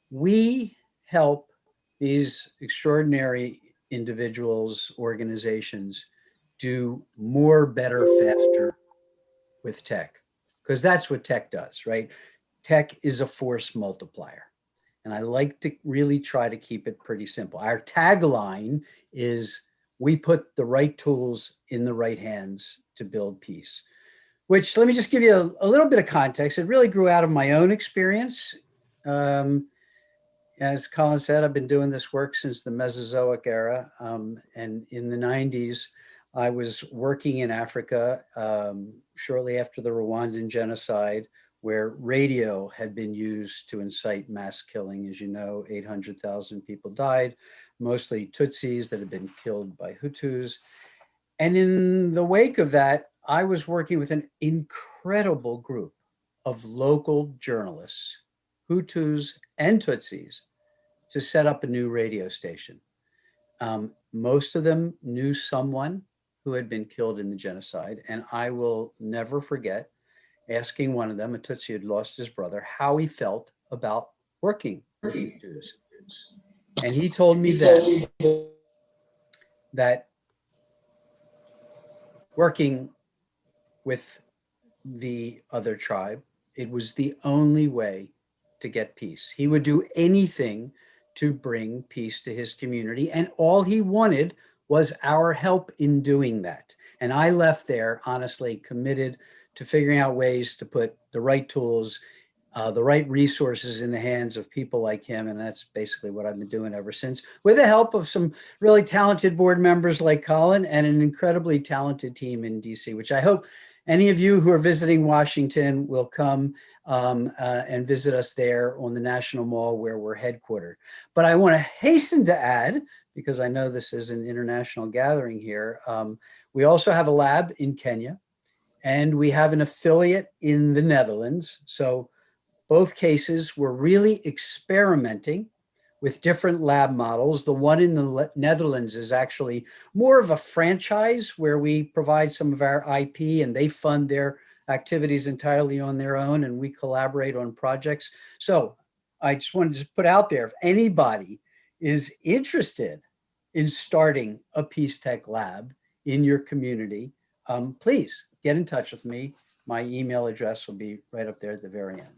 We help these extraordinary individuals, organizations do more, better, faster with tech, because that's what tech does, right? Tech is a force multiplier. And I like to really try to keep it pretty simple. Our tagline is, we put the right tools in the right hands to build peace, which, let me just give you a little bit of context. It really grew out of my own experience. As Colin said, I've been doing this work since the Mesozoic era. And in the 90s, I was working in Africa shortly after the Rwandan genocide, where radio had been used to incite mass killing. As you know, 800,000 people died, mostly Tutsis that had been killed by Hutus. And in the wake of that, I was working with an incredible group of local journalists, Hutus and Tutsis, to set up a new radio station. Most of them knew someone who had been killed in the genocide. And I will never forget asking one of them, a Tutsi who had lost his brother, how he felt about working with Hutus. And he told me then that working with the other tribe, it was the only way to get peace. He would do anything to bring peace to his community, and all he wanted was our help in doing that. And I left there, honestly, committed to figuring out ways to put the right tools, the right resources in the hands of people like him. And that's basically what I've been doing ever since, with the help of some really talented board members like Colin and an incredibly talented team in DC, which I hope any of you who are visiting Washington will come and visit us there on the National Mall where we're headquartered. But I want to hasten to add, because I know this is an international gathering here, we also have a lab in Kenya, and we have an affiliate in the Netherlands. So both cases, we're really experimenting with different lab models. The one in the Netherlands is actually more of a franchise where we provide some of our IP and they fund their activities entirely on their own, and we collaborate on projects. So I just wanted to put out there, if anybody is interested in starting a Peace Tech Lab in your community, please get in touch with me. My email address will be right up there at the very end.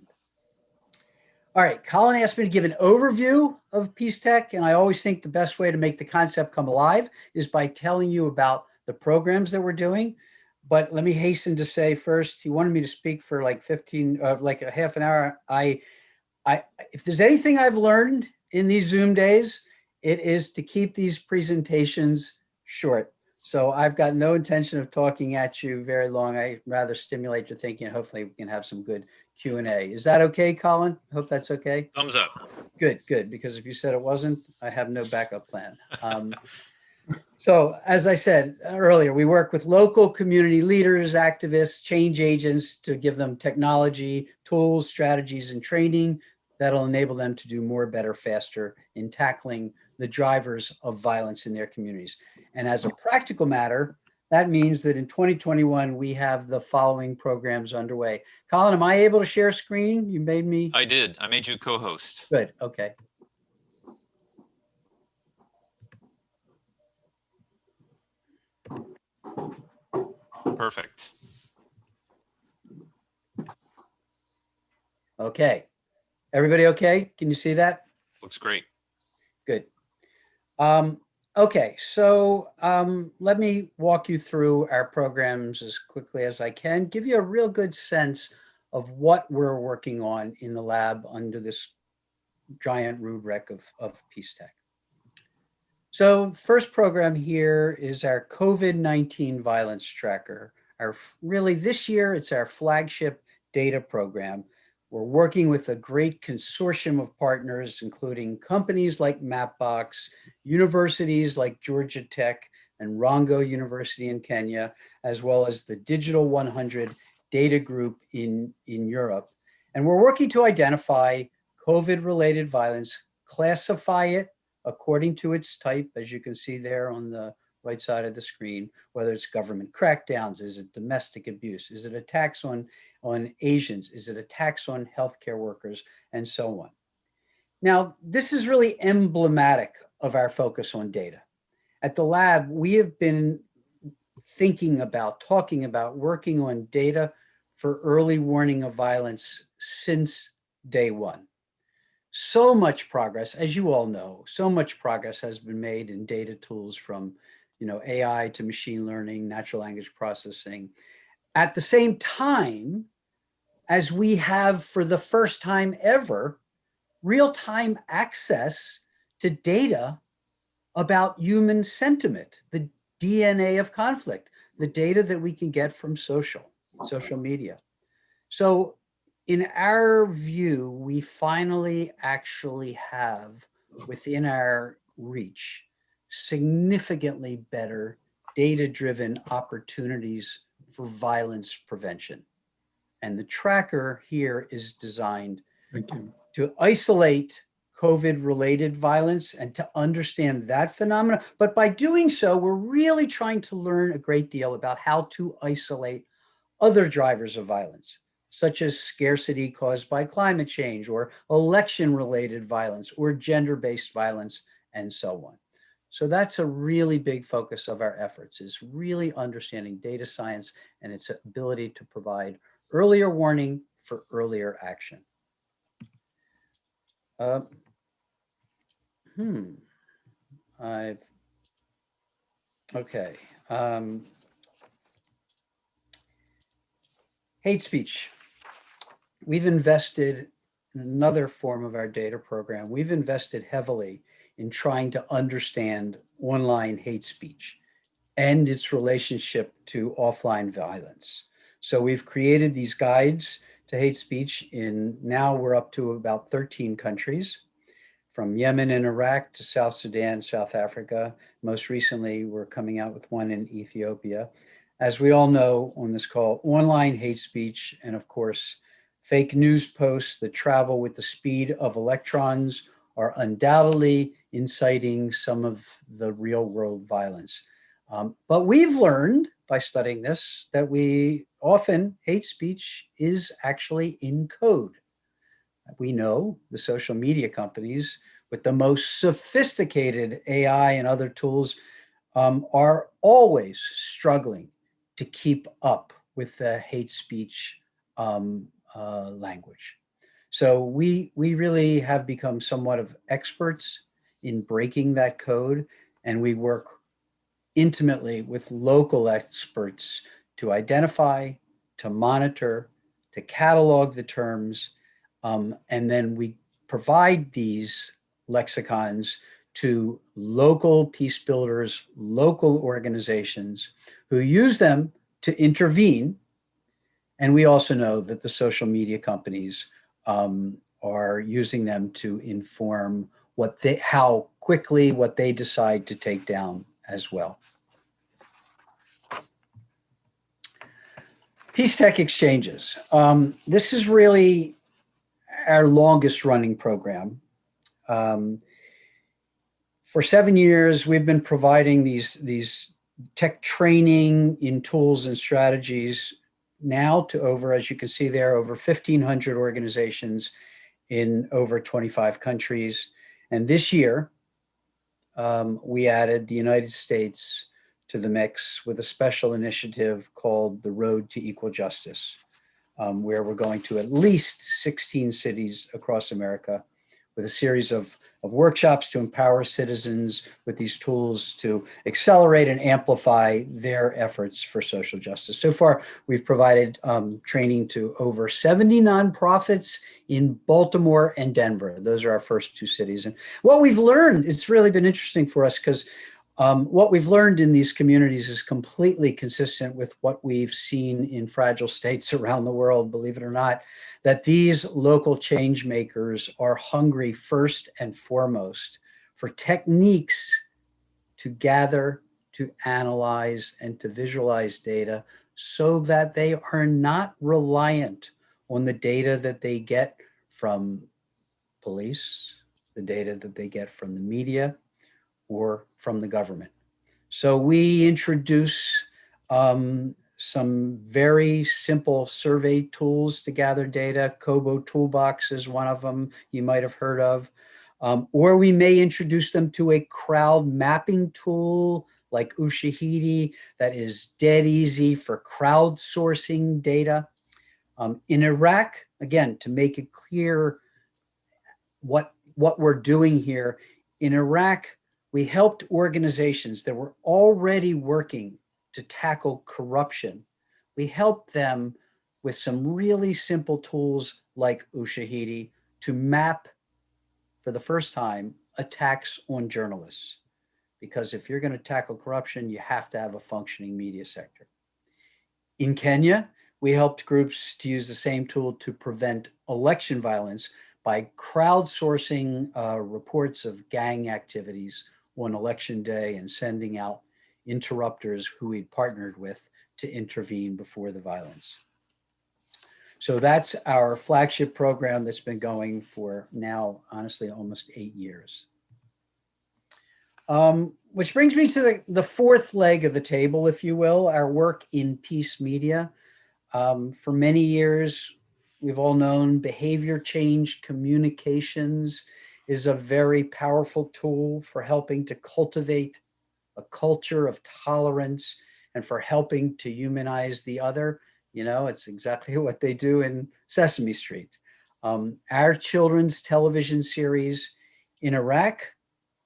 All right, Colin asked me to give an overview of Peace Tech, and I always think the best way to make the concept come alive is by telling you about the programs that we're doing. But let me hasten to say first, he wanted me to speak for like a half an hour. If there's anything I've learned in these Zoom days, it is to keep these presentations short. So I've got no intention of talking at you very long. I'd rather stimulate your thinking, and hopefully we can have some good Q&A. Is that okay, Colin? Hope that's okay. Thumbs up. Good, good. Because if you said it wasn't, I have no backup plan. So as I said earlier, we work with local community leaders, activists, change agents to give them technology, tools, strategies, and training that'll enable them to do more, better, faster in tackling the drivers of violence in their communities. And as a practical matter, that means that in 2021, we have the following programs underway. Colin, am I able to share screen? You made me. I did. I made you co-host. Good. Okay. Perfect. Okay. Everybody okay? Can you see that? Looks great. Good. Okay, so let me walk you through our programs as quickly as I can, give you a real good sense of what we're working on in the lab under this giant rubric of Peace Tech. So first program here is our COVID-19 violence tracker. Really this year, it's our flagship data program. We're working with a great consortium of partners, including companies like Mapbox, universities like Georgia Tech and Rongo University in Kenya, as well as the Digital 100 data group in Europe. And we're working to identify COVID-related violence, classify it according to its type, as you can see there on the right side of the screen, whether it's government crackdowns, is it domestic abuse, is it attacks on Asians, is it attacks on healthcare workers, and so on. Now, this is really emblematic of our focus on data. At the lab, we have been thinking about, talking about, working on data for early warning of violence since day one. So much progress, as you all know, so much progress has been made in data tools from, AI to machine learning, natural language processing. At the same time, as we have for the first time ever, real-time access to data about human sentiment, the DNA of conflict, the data that we can get from social media. So in our view, we finally actually have within our reach significantly better data-driven opportunities for violence prevention. And the tracker here is designed to isolate COVID-related violence and to understand that phenomena. But by doing so, we're really trying to learn a great deal about how to isolate other drivers of violence, such as scarcity caused by climate change or election-related violence or gender-based violence and so on. So that's a really big focus of our efforts, is really understanding data science and its ability to provide earlier warning for earlier action. Okay. Hate speech. We've invested in another form of our data program. We've invested heavily in trying to understand online hate speech and its relationship to offline violence. So we've created these guides to hate speech now we're up to about 13 countries, from Yemen and Iraq to South Sudan, South Africa. Most recently, we're coming out with one in Ethiopia. As we all know on this call, online hate speech and of course, fake news posts that travel with the speed of electrons are undoubtedly inciting some of the real world violence. But we've learned by studying this that hate speech is actually in code. We know the social media companies with the most sophisticated AI and other tools are always struggling to keep up with the hate speech language. So we really have become somewhat of experts in breaking that code, and we work intimately with local experts to identify, to monitor, to catalog the terms, and then we provide these lexicons to local peace builders, local organizations who use them to intervene. And we also know that the social media companies are using them to inform how quickly what they decide to take down as well. Peace Tech Exchanges. This is really our longest running program. For 7 years, we've been providing these tech training in tools and strategies now to over, as you can see there, over 1,500 organizations in over 25 countries. And this year, we added the United States to the mix with a special initiative called the Road to Equal Justice, where we're going to at least 16 cities across America with a series of workshops to empower citizens with these tools to accelerate and amplify their efforts for social justice. So far, we've provided training to over 70 nonprofits in Baltimore and Denver. Those are our first two cities. And what we've learned, it's really been interesting for us because what we've learned in these communities is completely consistent with what we've seen in fragile states around the world, believe it or not, that these local change makers are hungry first and foremost for techniques to gather, to analyze, and to visualize data so that they are not reliant on the data that they get from police, the data that they get from the media, or from the government. So we introduce some very simple survey tools to gather data. Kobo Toolbox is one of them you might have heard of. Or we may introduce them to a crowd mapping tool like Ushahidi that is dead easy for crowdsourcing data. In Iraq, again, to make it clear what we're doing here, in Iraq, we helped organizations that were already working to tackle corruption. We helped them with some really simple tools like Ushahidi to map, for the first time, attacks on journalists. Because if you're going to tackle corruption, you have to have a functioning media sector. In Kenya, we helped groups to use the same tool to prevent election violence by crowdsourcing reports of gang activities on election day and sending out interrupters who we'd partnered with to intervene before the violence. So that's our flagship program that's been going for now, honestly, almost 8 years. Which brings me to the fourth leg of the table, if you will, our work in peace media. For many years, we've all known behavior change communications is a very powerful tool for helping to cultivate a culture of tolerance and for helping to humanize the other. You know, it's exactly what they do in Sesame Street. Our children's television series in Iraq,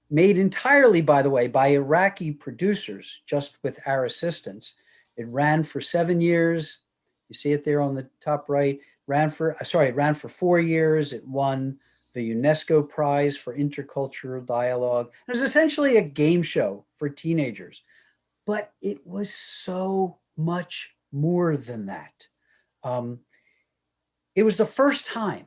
made entirely, by the way, by Iraqi producers, just with our assistance. It ran for 7 years. You see it there on the top right. It ran for 4 years. It won the UNESCO Prize for Intercultural Dialogue. It was essentially a game show for teenagers, but it was so much more than that. It was the first time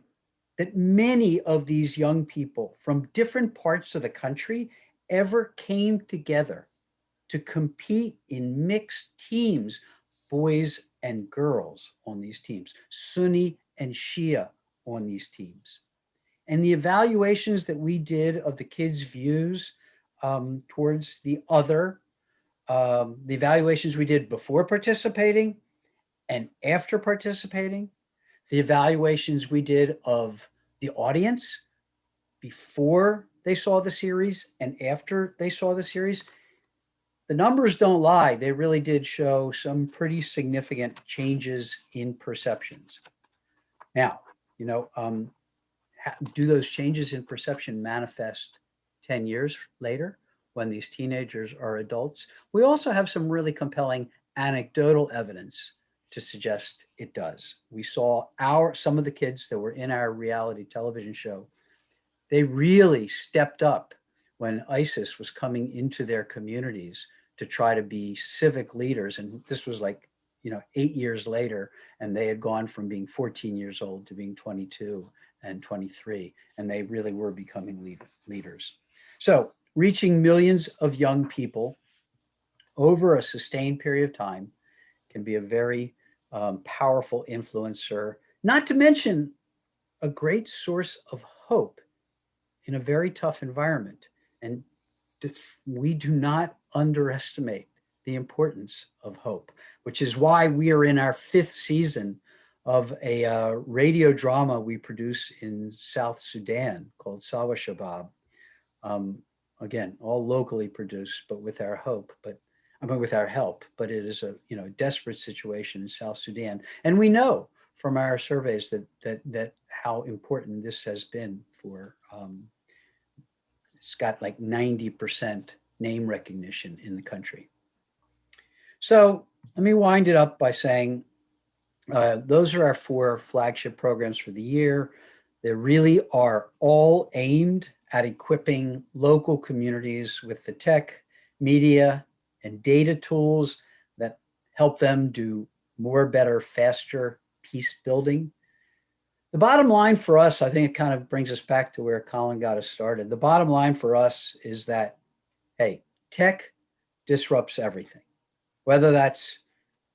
that many of these young people from different parts of the country ever came together to compete in mixed teams, boys and girls on these teams, Sunni and Shia on these teams. And the evaluations that we did of the kids' views towards the other, the evaluations we did before participating and after participating, the evaluations we did of the audience before they saw the series and after they saw the series, the numbers don't lie. They really did show some pretty significant changes in perceptions. Now, you know, do those changes in perception manifest 10 years later when these teenagers are adults? We also have some really compelling anecdotal evidence to suggest it does. We saw some of the kids that were in our reality television show, they really stepped up when ISIS was coming into their communities to try to be civic leaders. And this was like, 8 years later, and they had gone from being 14 years old to being 22 and 23, and they really were becoming leaders. So reaching millions of young people over a sustained period of time can be a very powerful influencer, not to mention a great source of hope in a very tough environment. And we do not underestimate the importance of hope, which is why we are in our 5th season of a radio drama we produce in South Sudan called Sawa Shabab. Again, all locally produced, but with our hope. But I mean, with our help, but it is a desperate situation in South Sudan, and we know from our surveys that how important this has been for. It's got like 90% name recognition in the country. So let me wind it up by saying those are our 4 flagship programs for the year. They really are all aimed at equipping local communities with the tech, media, and data tools that help them do more, better, faster peace building. The bottom line for us, I think it kind of brings us back to where Colin got us started. The bottom line for us is that, hey, tech disrupts everything, whether that's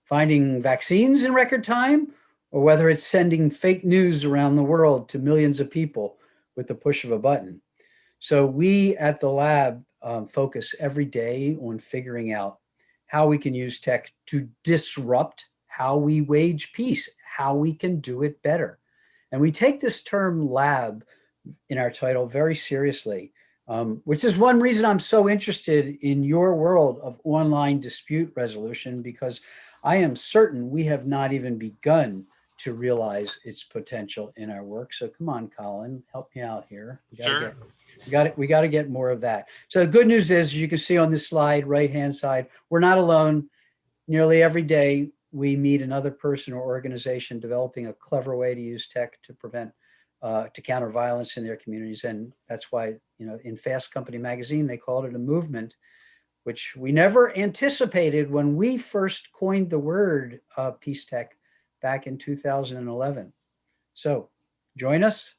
finding vaccines in record time or whether it's sending fake news around the world to millions of people with the push of a button. So we at the lab focus every day on figuring out how we can use tech to disrupt how we wage peace, how we can do it better. And we take this term lab in our title very seriously, which is one reason I'm so interested in your world of online dispute resolution, because I am certain we have not even begun to realize its potential in our work. So come on, Colin, help me out here. Sure. We got to get more of that. So the good news is, as you can see on this slide, right-hand side, we're not alone. Nearly every day, we meet another person or organization developing a clever way to use tech to prevent, to counter violence in their communities. And that's why, in Fast Company magazine, they called it a movement, which we never anticipated when we first coined the word peace tech back in 2011. So join us,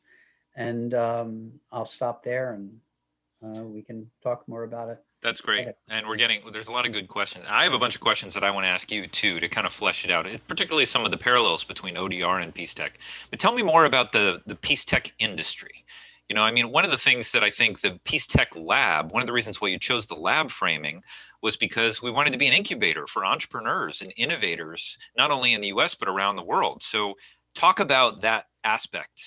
and I'll stop there, and we can talk more about it. That's great. Okay. And there's a lot of good questions. I have a bunch of questions that I want to ask you too, to kind of flesh it out, particularly some of the parallels between ODR and peace tech. But tell me more about the peace tech industry. One of the things that I think the Peace Tech Lab, one of the reasons why you chose the lab framing was because we wanted to be an incubator for entrepreneurs and innovators, not only in the US, but around the world. So talk about that aspect.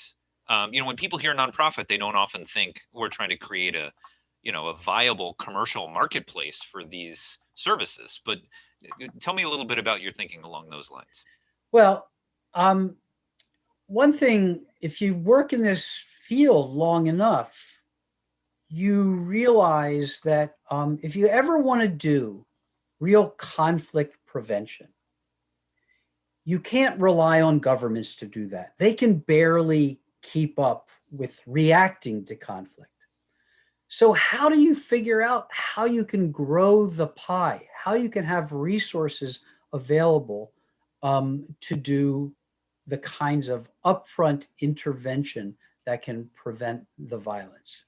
When people hear nonprofit, they don't often think we're trying to create a viable commercial marketplace for these services. But tell me a little bit about your thinking along those lines. Well, one thing, if you work in this field long enough, you realize that if you ever want to do real conflict prevention, you can't rely on governments to do that. They can barely keep up with reacting to conflict. So how do you figure out how you can grow the pie, how you can have resources available to do the kinds of upfront intervention that can prevent the violence?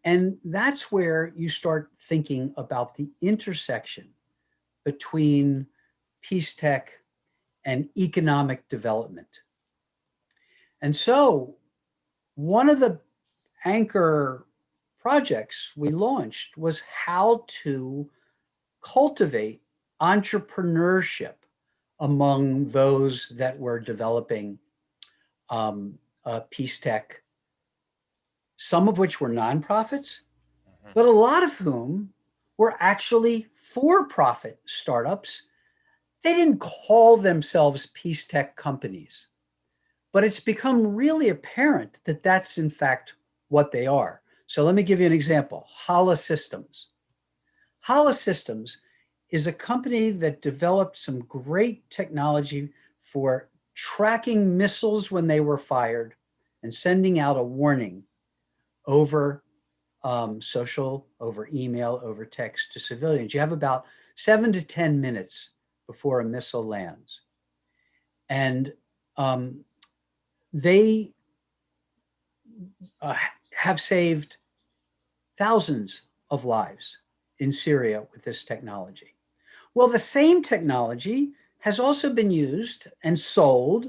And that's where you start thinking about the intersection between peace tech and economic development. And so one of the anchor projects we launched was how to cultivate entrepreneurship among those that were developing peace tech, some of which were nonprofits, but a lot of whom were actually for-profit startups. They didn't call themselves peace tech companies, but it's become really apparent that that's in fact what they are. So let me give you an example. Hala Systems. Hala Systems is a company that developed some great technology for tracking missiles when they were fired and sending out a warning over social, over email, over text to civilians. You have about 7 to 10 minutes before a missile lands. And they have saved thousands of lives in Syria with this technology. Well, the same technology has also been used and sold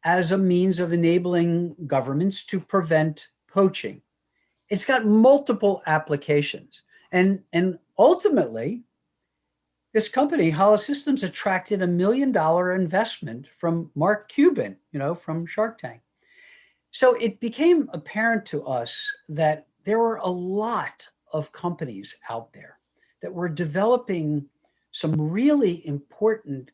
as a means of enabling governments to prevent poaching. It's got multiple applications. And ultimately, this company, Hala Systems, attracted $1 million investment from Mark Cuban, from Shark Tank. So it became apparent to us that there were a lot of companies out there that we're developing some really important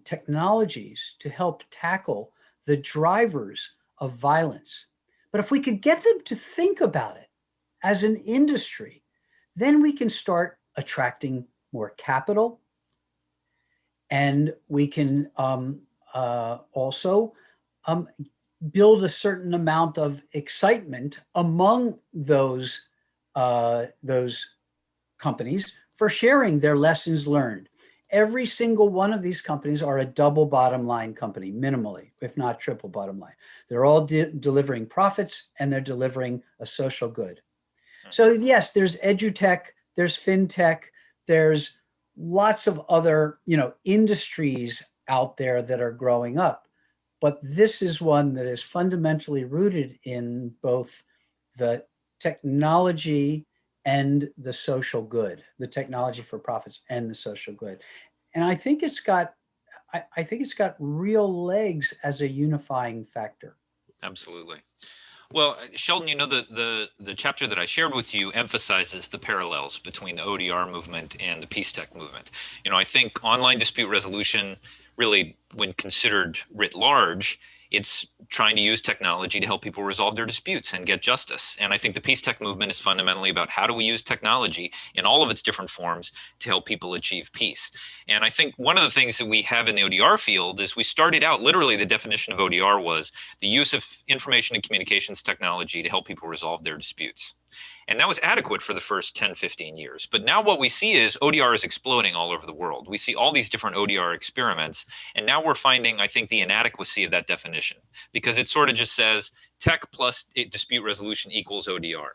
technologies to help tackle the drivers of violence. But if we could get them to think about it as an industry, then we can start attracting more capital, and we can also build a certain amount of excitement among those companies for sharing their lessons learned. Every single one of these companies are a double bottom line company, minimally, if not triple bottom line. They're all delivering profits, and they're delivering a social good. So yes, there's edutech, there's fintech, there's lots of other, industries out there that are growing up. But this is one that is fundamentally rooted in both the technology and the social good, the technology for profits and the social good. And I think it's got real legs as a unifying factor. Absolutely. Well, Sheldon, the chapter that I shared with you emphasizes the parallels between the ODR movement and the peace tech movement. I think online dispute resolution, really, when considered writ large, it's trying to use technology to help people resolve their disputes and get justice. And I think the peace tech movement is fundamentally about how do we use technology in all of its different forms to help people achieve peace. And I think one of the things that we have in the ODR field is we started out, literally the definition of ODR was the use of information and communications technology to help people resolve their disputes. And that was adequate for the first 10, 15 years. But now what we see is ODR is exploding all over the world. We see all these different ODR experiments. And now we're finding, I think, the inadequacy of that definition, because it sort of just says tech plus dispute resolution equals ODR.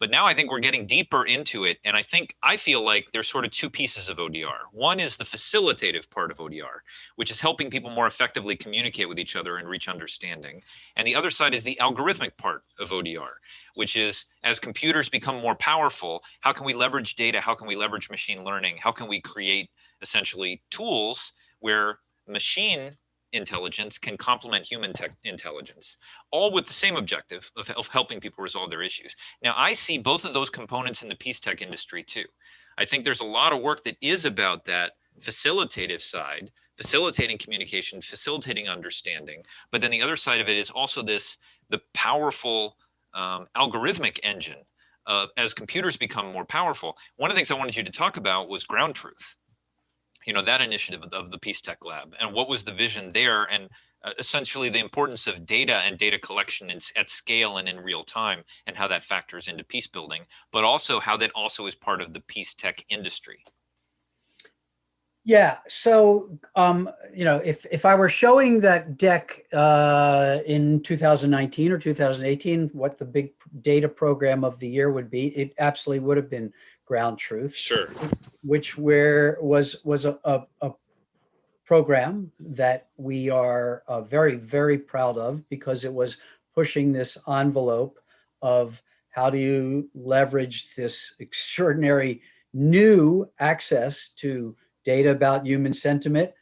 But now I think we're getting deeper into it. And I feel like there's sort of two pieces of ODR. One is the facilitative part of ODR, which is helping people more effectively communicate with each other and reach understanding. And the other side is the algorithmic part of ODR, which is as computers become more powerful, how can we leverage data? How can we leverage machine learning? How can we create essentially tools where machine intelligence can complement human intelligence, all with the same objective of helping people resolve their issues. Now, I see both of those components in the peace tech industry too. I think there's a lot of work that is about that facilitative side, facilitating communication, facilitating understanding. But then the other side of it is also the powerful algorithmic engine as computers become more powerful. One of the things I wanted you to talk about was ground truth. That initiative of the Peace Tech Lab, and what was the vision there, and essentially the importance of data and data collection at scale and in real time, and how that factors into peace building, but also how that also is part of the peace tech industry. Yeah. So, if I were showing that deck in 2019 or 2018, what the big data program of the year would be, it absolutely would have been Ground Truth. Sure. Which was a program that we are very, very proud of, because it was pushing this envelope of how do you leverage this extraordinary new access to data about human sentiment,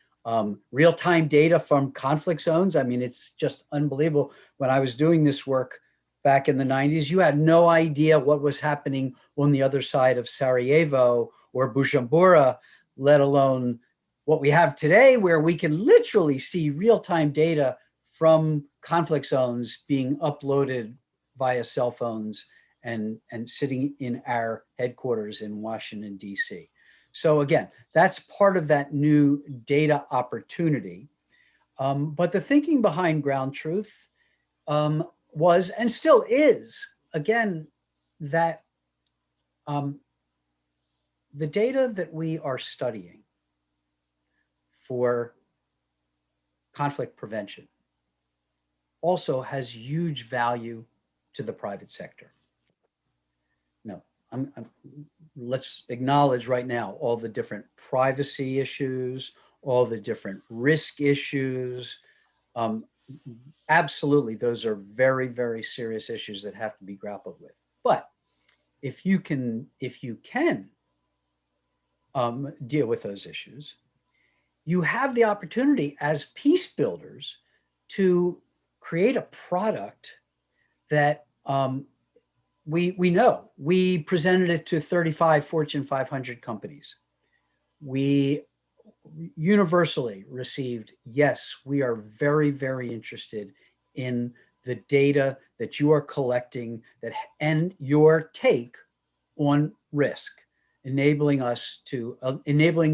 real-time data from conflict zones. I mean, it's just unbelievable. When I was doing this work back in the 90s, you had no idea what was happening on the other side of Sarajevo or Bujumbura, let alone what we have today, where we can literally see real-time data from conflict zones being uploaded via cell phones and sitting in our headquarters in Washington, D.C. So again, that's part of that new data opportunity. But the thinking behind Ground Truth was, and still is, again, that the data that we are studying for conflict prevention also has huge value to the private sector. No, let's acknowledge right now all the different privacy issues, all the different risk issues. Absolutely, those are very, very serious issues that have to be grappled with. But if you can deal with those issues, you have the opportunity as peace builders to create a product that we know. We presented it to 35 Fortune 500 companies. We universally received, yes, we are very, very interested in the data that you are collecting and your take on risk, enabling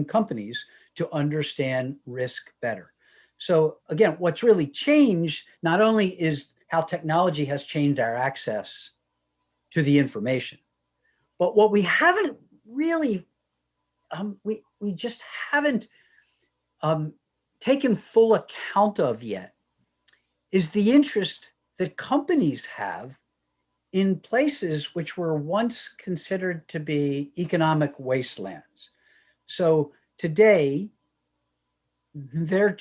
companies to understand risk better. So again, what's really changed not only is how technology has changed our access to the information, but what we haven't really, we just haven't taken full account of yet is the interest that companies have in places which were once considered to be economic wastelands. So today, the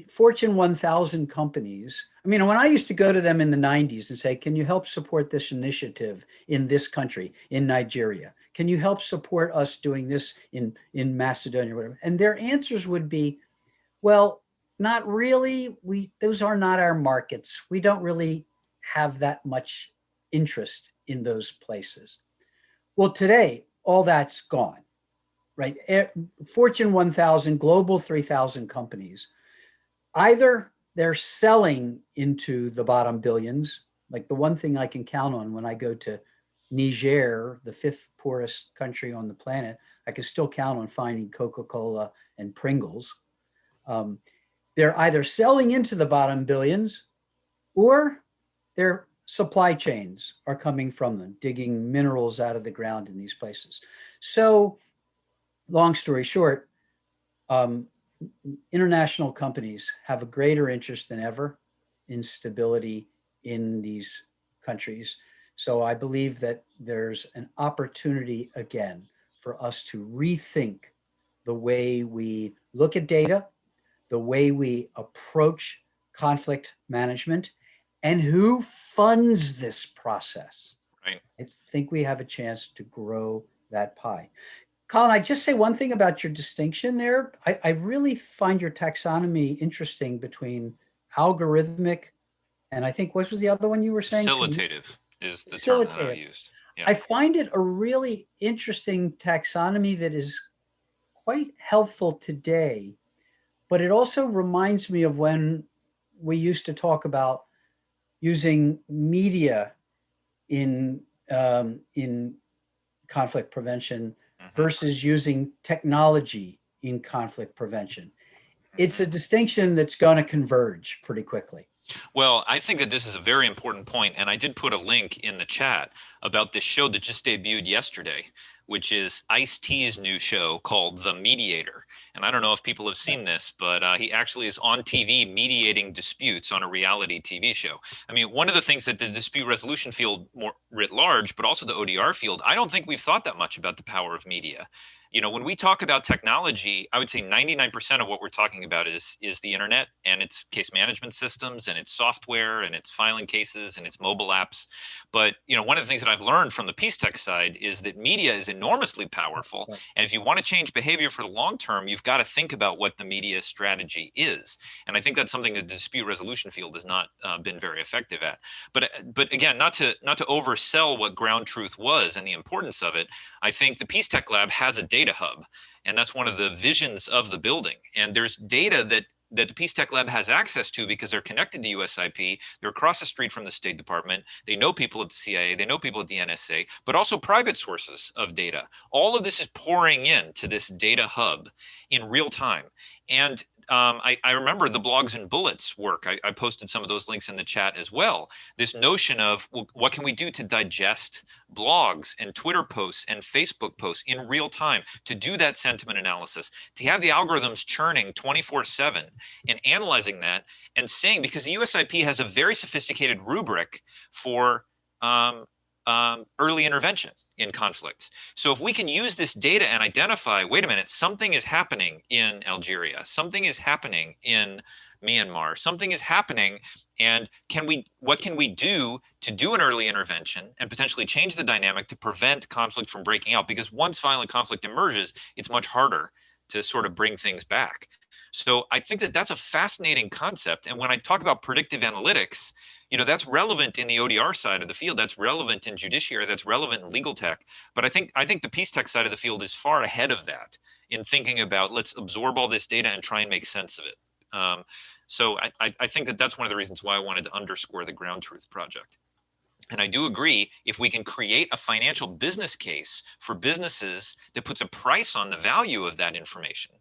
Fortune 1000 companies, I mean, when I used to go to them in the 90s and say, can you help support this initiative in this country, in Nigeria? Can you help support us doing this in Macedonia or whatever? And their answers would be, well, not really. Those are not our markets. We don't really have that much interest in those places. Well, today, all that's gone, right? Fortune 1000, Global 3000 companies, either they're selling into the bottom billions, like the one thing I can count on when I go to Niger, the 5th poorest country on the planet, I can still count on finding Coca-Cola and Pringles. They're either selling into the bottom billions or their supply chains are coming from them, digging minerals out of the ground in these places. So long story short, international companies have a greater interest than ever in stability in these countries. So I believe that there's an opportunity again for us to rethink the way we look at data, the way we approach conflict management, and who funds this process. Right. I think we have a chance to grow that pie. Colin, I just say one thing about your distinction there. I really find your taxonomy interesting between algorithmic and I think what was the other one you were saying? Facilitative is the term that I used. Yeah. I find it a really interesting taxonomy that is quite helpful today, but it also reminds me of when we used to talk about using media in conflict prevention versus using technology in conflict prevention. It's a distinction that's going to converge pretty quickly. Well, I think that this is a very important point, and I did put a link in the chat about this show that just debuted yesterday, which is Ice-T's new show called The Mediator. And I don't know if people have seen this, but he actually is on TV mediating disputes on a reality TV show. I mean, one of the things that the dispute resolution field more writ large, but also the ODR field, I don't think we've thought that much about the power of media. You know, when we talk about technology, I would say 99% of what we're talking about is the internet and its case management systems and its software and its filing cases and its mobile apps. But, you know, one of the things that I've learned from the peace tech side is that media is enormously powerful. And if you want to change behavior for the long term, you've got to think about what the media strategy is. And I think that's something that the dispute resolution field has not been very effective at. But again, not to oversell what ground truth was and the importance of it, I think the Peace Tech Lab has a data hub, and that's one of the visions of the building. And there's data that the Peace Tech Lab has access to because they're connected to USIP. They're across the street from the State Department. They know people at the CIA. They know people at the NSA, but also private sources of data. All of this is pouring into this data hub in real time. And I remember the Blogs and Bullets work. I posted some of those links in the chat as well. This notion of, well, what can we do to digest blogs and Twitter posts and Facebook posts in real time, to do that sentiment analysis, to have the algorithms churning 24/7 and analyzing that and saying, because the USIP has a very sophisticated rubric for early intervention in conflicts. So if we can use this data and identify, wait a minute, something is happening in Algeria, something is happening in Myanmar, something is happening, and what can we do to do an early intervention and potentially change the dynamic to prevent conflict from breaking out? Because once violent conflict emerges, it's much harder to sort of bring things back. So I think that that's a fascinating concept. And when I talk about predictive analytics, that's relevant in the ODR side of the field. That's relevant in judiciary. That's relevant in legal tech. But I think the peace tech side of the field is far ahead of that in thinking about, let's absorb all this data and try and make sense of it. So I think that's one of the reasons why I wanted to underscore the Ground Truth project. And I do agree, if we can create a financial business case for businesses that puts a price on the value of that information,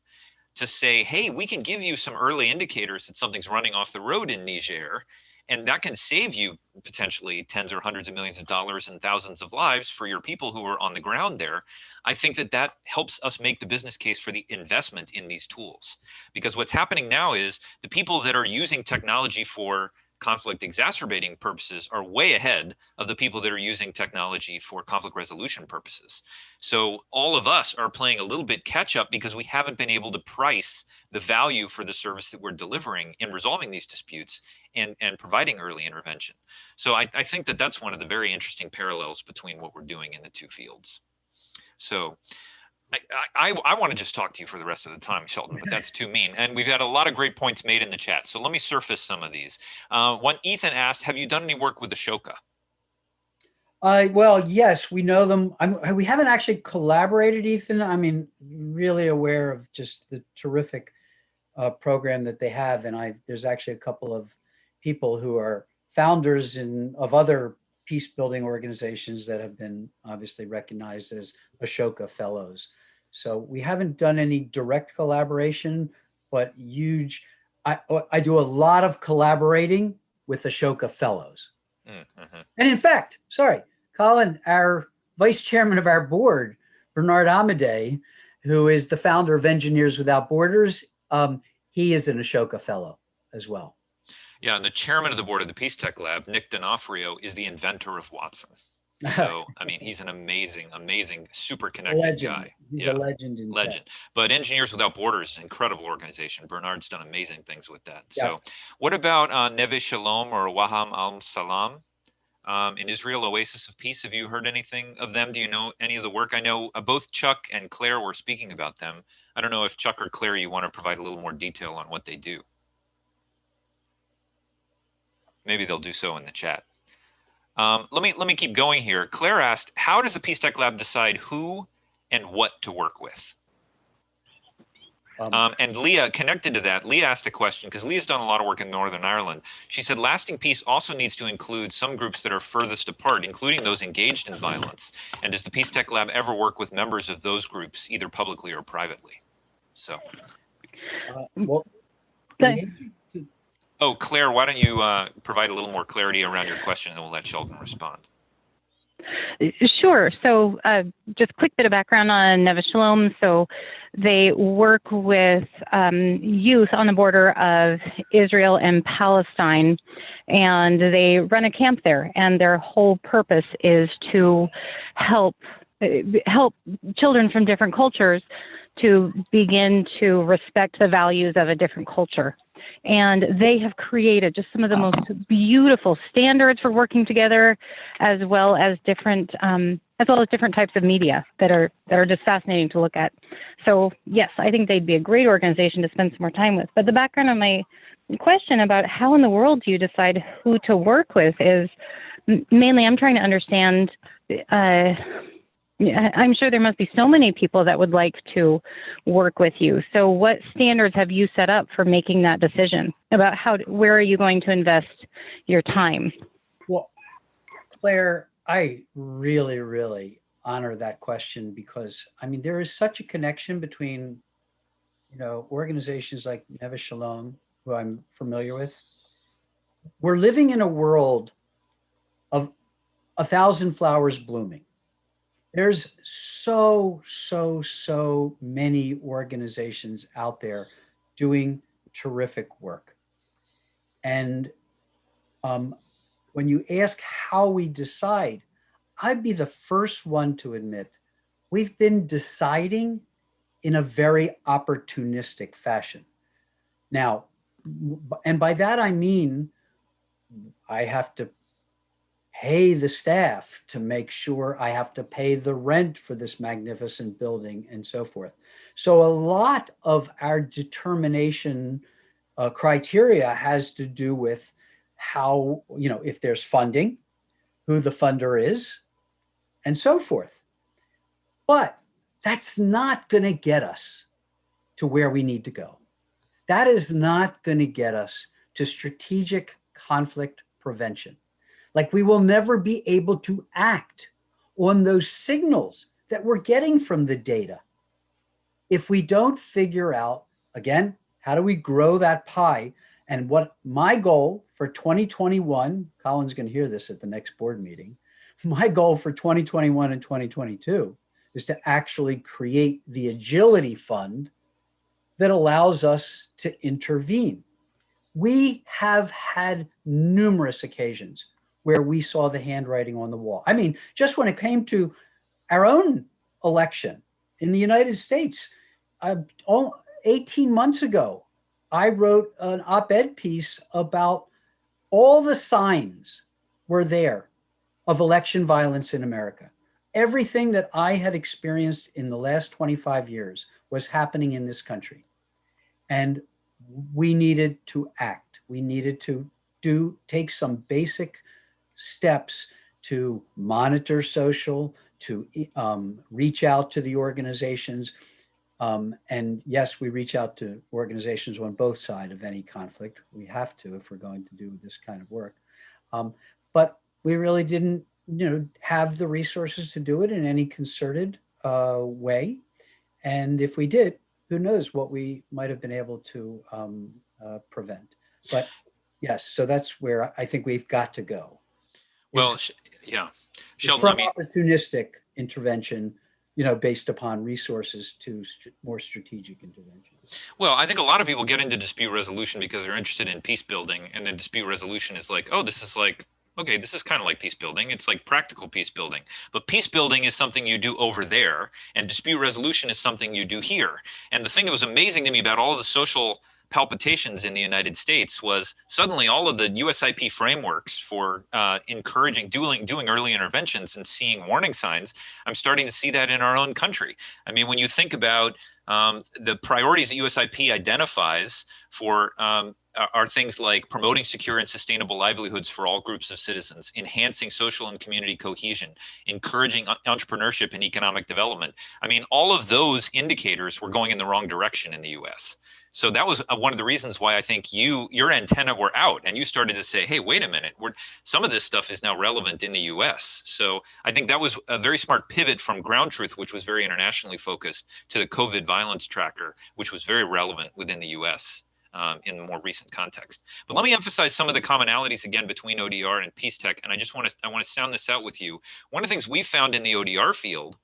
to say, hey, we can give you some early indicators that something's running off the road in Niger, and that can save you potentially tens or hundreds of millions of dollars and thousands of lives for your people who are on the ground there. I think that helps us make the business case for the investment in these tools. Because what's happening now is the people that are using technology for conflict exacerbating purposes are way ahead of the people that are using technology for conflict resolution purposes. So all of us are playing a little bit catch up because we haven't been able to price the value for the service that we're delivering in resolving these disputes and providing early intervention. So I think that's one of the very interesting parallels between what we're doing in the two fields. So I want to just talk to you for the rest of the time, Shelton, but that's too mean. And we've had a lot of great points made in the chat. So let me surface some of these. One, Ethan asked, have you done any work with Ashoka? Well, yes, we know them. We haven't actually collaborated, Ethan. I mean, really aware of just the terrific program that they have. And there's actually a couple of people who are founders of other peace building organizations that have been obviously recognized as Ashoka Fellows. So we haven't done any direct collaboration, but I do a lot of collaborating with Ashoka Fellows. Mm-hmm. And in fact, Colin, our vice chairman of our board, Bernard Amadei, who is the founder of Engineers Without Borders, he is an Ashoka Fellow as well. Yeah, and the chairman of the board of the Peace Tech Lab, Nick D'Onofrio, is the inventor of Watson. So, I mean, he's an amazing, super connected guy. He's a legend. Legend. But Engineers Without Borders is an incredible organization. Bernard's done amazing things with that. Yeah. So what about Neve Shalom or Waham al-Salam in Israel, Oasis of Peace? Have you heard anything of them? Do you know any of the work? I know both Chuck and Claire were speaking about them. I don't know if Chuck or Claire, you want to provide a little more detail on what they do. Maybe they'll do so in the chat. Let me keep going here. Claire asked, how does the Peace Tech Lab decide who and what to work with? And Leah, connected to that, Leah asked a question, because Leah's done a lot of work in Northern Ireland. She said, lasting peace also needs to include some groups that are furthest apart, including those engaged in violence. And does the Peace Tech Lab ever work with members of those groups, either publicly or privately? So. Oh, Claire, why don't you provide a little more clarity around your question, and we'll let Sheldon respond. Sure. So just a quick bit of background on Neve Shalom. So they work with youth on the border of Israel and Palestine, and they run a camp there. And their whole purpose is to help children from different cultures to begin to respect the values of a different culture. And they have created just some of the most beautiful standards for working together, as well as different types of media that are just fascinating to look at. So yes, I think they'd be a great organization to spend some more time with. But the background on my question about how in the world do you decide who to work with is mainly I'm trying to understand. I'm sure there must be so many people that would like to work with you. So what standards have you set up for making that decision about where are you going to invest your time? Well, Claire, I really, really honor that question because, I mean, there is such a connection between, organizations like Neve Shalom, who I'm familiar with. We're living in a world of 1,000 flowers blooming. There's so many organizations out there doing terrific work. And when you ask how we decide, I'd be the first one to admit we've been deciding in a very opportunistic fashion. Now, and by that I mean, I have to pay the staff to make sure I have to pay the rent for this magnificent building and so forth. So a lot of our determination criteria has to do with how, if there's funding, who the funder is, and so forth. But that's not going to get us to where we need to go. That is not going to get us to strategic conflict prevention. Like, we will never be able to act on those signals that we're getting from the data if we don't figure out, again, how do we grow that pie? And what my goal for 2021, Colin's going to hear this at the next board meeting, my goal for 2021 and 2022 is to actually create the agility fund that allows us to intervene. We have had numerous occasions where we saw the handwriting on the wall. I mean, just when it came to our own election in the United States, 18 months ago, I wrote an op-ed piece about all the signs were there of election violence in America. Everything that I had experienced in the last 25 years was happening in this country. And we needed to act. We needed to take some basic steps to monitor social, to reach out to the organizations. And yes, we reach out to organizations on both sides of any conflict. We have to if we're going to do this kind of work. But we really didn't, have the resources to do it in any concerted way. And if we did, who knows what we might have been able to prevent. But yes, so that's where I think we've got to go. Well, yeah. Sheldon, from opportunistic intervention, based upon resources to more strategic intervention. Well, I think a lot of people get into dispute resolution because they're interested in peace building, and then dispute resolution is like, oh, this is like, okay, this is kind of like peace building. It's like practical peace building. But peace building is something you do over there, and dispute resolution is something you do here. And the thing that was amazing to me about all of the social palpitations in the United States was suddenly all of the USIP frameworks for encouraging doing early interventions and seeing warning signs. I'm starting to see that in our own country. I mean, when you think about the priorities that USIP identifies for are things like promoting secure and sustainable livelihoods for all groups of citizens, enhancing social and community cohesion, encouraging entrepreneurship and economic development. I mean, all of those indicators were going in the wrong direction in the US. So that was one of the reasons why I think your antenna were out and you started to say, hey, wait a minute, some of this stuff is now relevant in the US. So I think that was a very smart pivot from Ground Truth, which was very internationally focused, to the COVID violence tracker, which was very relevant within the US in the more recent context. But let me emphasize some of the commonalities again between ODR and Peace Tech. And I want to sound this out with you. One of the things we found in the ODR field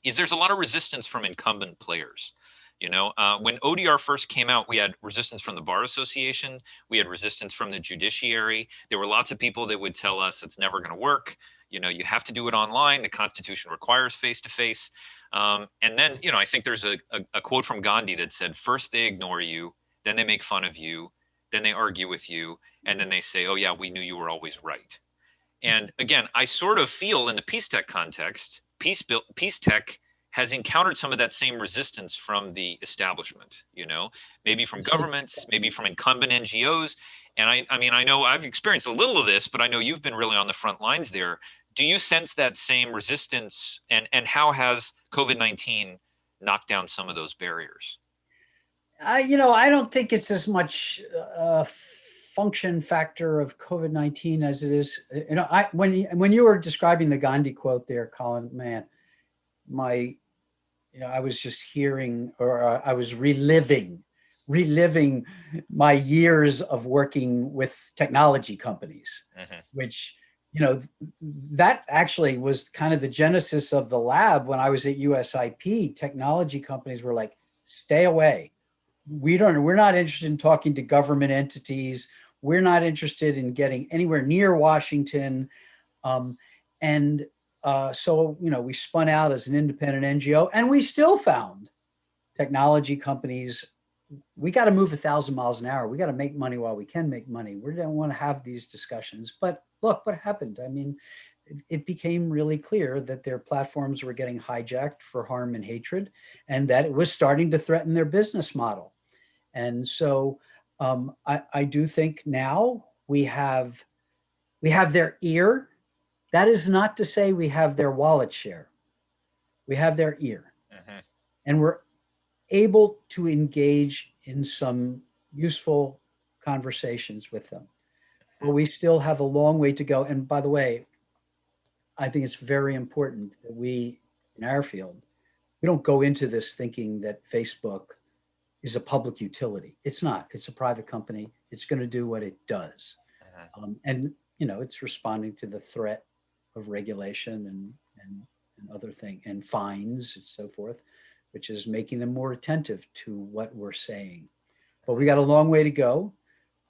is there's a lot of resistance from incumbent players. When ODR first came out, we had resistance from the Bar Association. We had resistance from the judiciary. There were lots of people that would tell us it's never going to work. You have to do it online. The Constitution requires face-to-face. And then, I think there's a quote from Gandhi that said, first they ignore you, then they make fun of you, then they argue with you, and then they say, oh yeah, we knew you were always right. And again, I sort of feel in the Peace Tech context, Peace Tech has encountered some of that same resistance from the establishment, maybe from governments, maybe from incumbent NGOs. And I mean, I know I've experienced a little of this, but I know you've been really on the front lines there. Do you sense that same resistance, and how has COVID-19 knocked down some of those barriers? I don't think it's as much a function factor of COVID-19 as it is, when you were describing the Gandhi quote there, Colin, man, I was just hearing, or I was reliving my years of working with technology companies, which, that actually was kind of the genesis of the lab. When I was at USIP, technology companies were like, stay away. We're not interested in talking to government entities. We're not interested in getting anywhere near Washington. So, we spun out as an independent NGO, and we still found technology companies, we got to move 1,000 miles an hour. We got to make money while we can make money. We don't want to have these discussions. But look what happened. I mean, it became really clear that their platforms were getting hijacked for harm and hatred, and that it was starting to threaten their business model. And so I do think now we have their ear. That is not to say we have their wallet share. We have their ear. And we're able to engage in some useful conversations with them. But we still have a long way to go. And by the way, I think it's very important that we, in our field, we don't go into this thinking that Facebook is a public utility. It's not. It's a private company. It's going to do what it does. And, you know, it's responding to the threat of regulation and other things and fines and so forth, which is making them more attentive to what we're saying. But we got a long way to go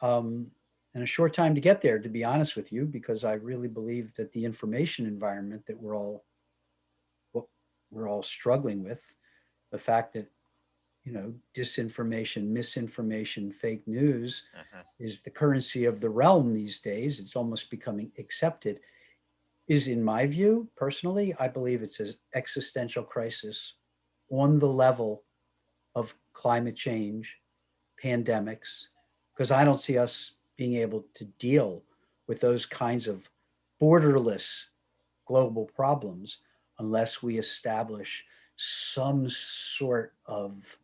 and a short time to get there, to be honest with you, because I really believe that the information environment that we're all struggling with, the fact that, you know, disinformation, misinformation, fake news is the currency of the realm these days. It's almost becoming accepted. Is, in my view, personally, I believe it's an existential crisis on the level of climate change, pandemics, because I don't see us being able to deal with those kinds of borderless global problems unless we establish some sort of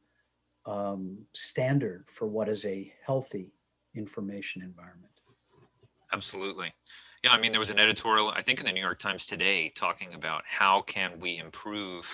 standard for what is a healthy information environment. Absolutely. Yeah, I mean, there was an editorial, I think in the New York Times today, talking about how can we improve,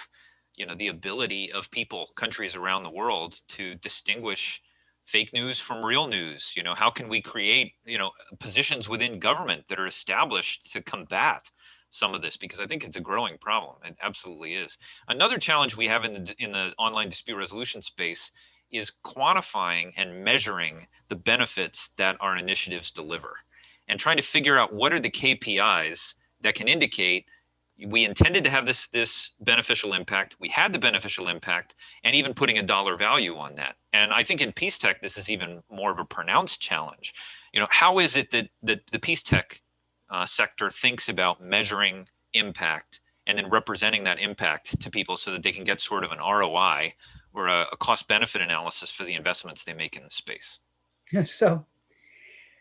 you know, the ability of people, countries around the world to distinguish fake news from real news. You know, how can we create, you know, positions within government that are established to combat some of this, because I think it's a growing problem. It absolutely is. Another challenge we have in the online dispute resolution space is quantifying and measuring the benefits that our initiatives deliver, and trying to figure out what are the KPIs that can indicate we intended to have this beneficial impact, we had the beneficial impact, and even putting a dollar value on that. And I think in peace tech, this is even more of a pronounced challenge. You know, how is it that the peace tech sector thinks about measuring impact and then representing that impact to people so that they can get sort of an ROI or a cost benefit analysis for the investments they make in the space? Yeah, so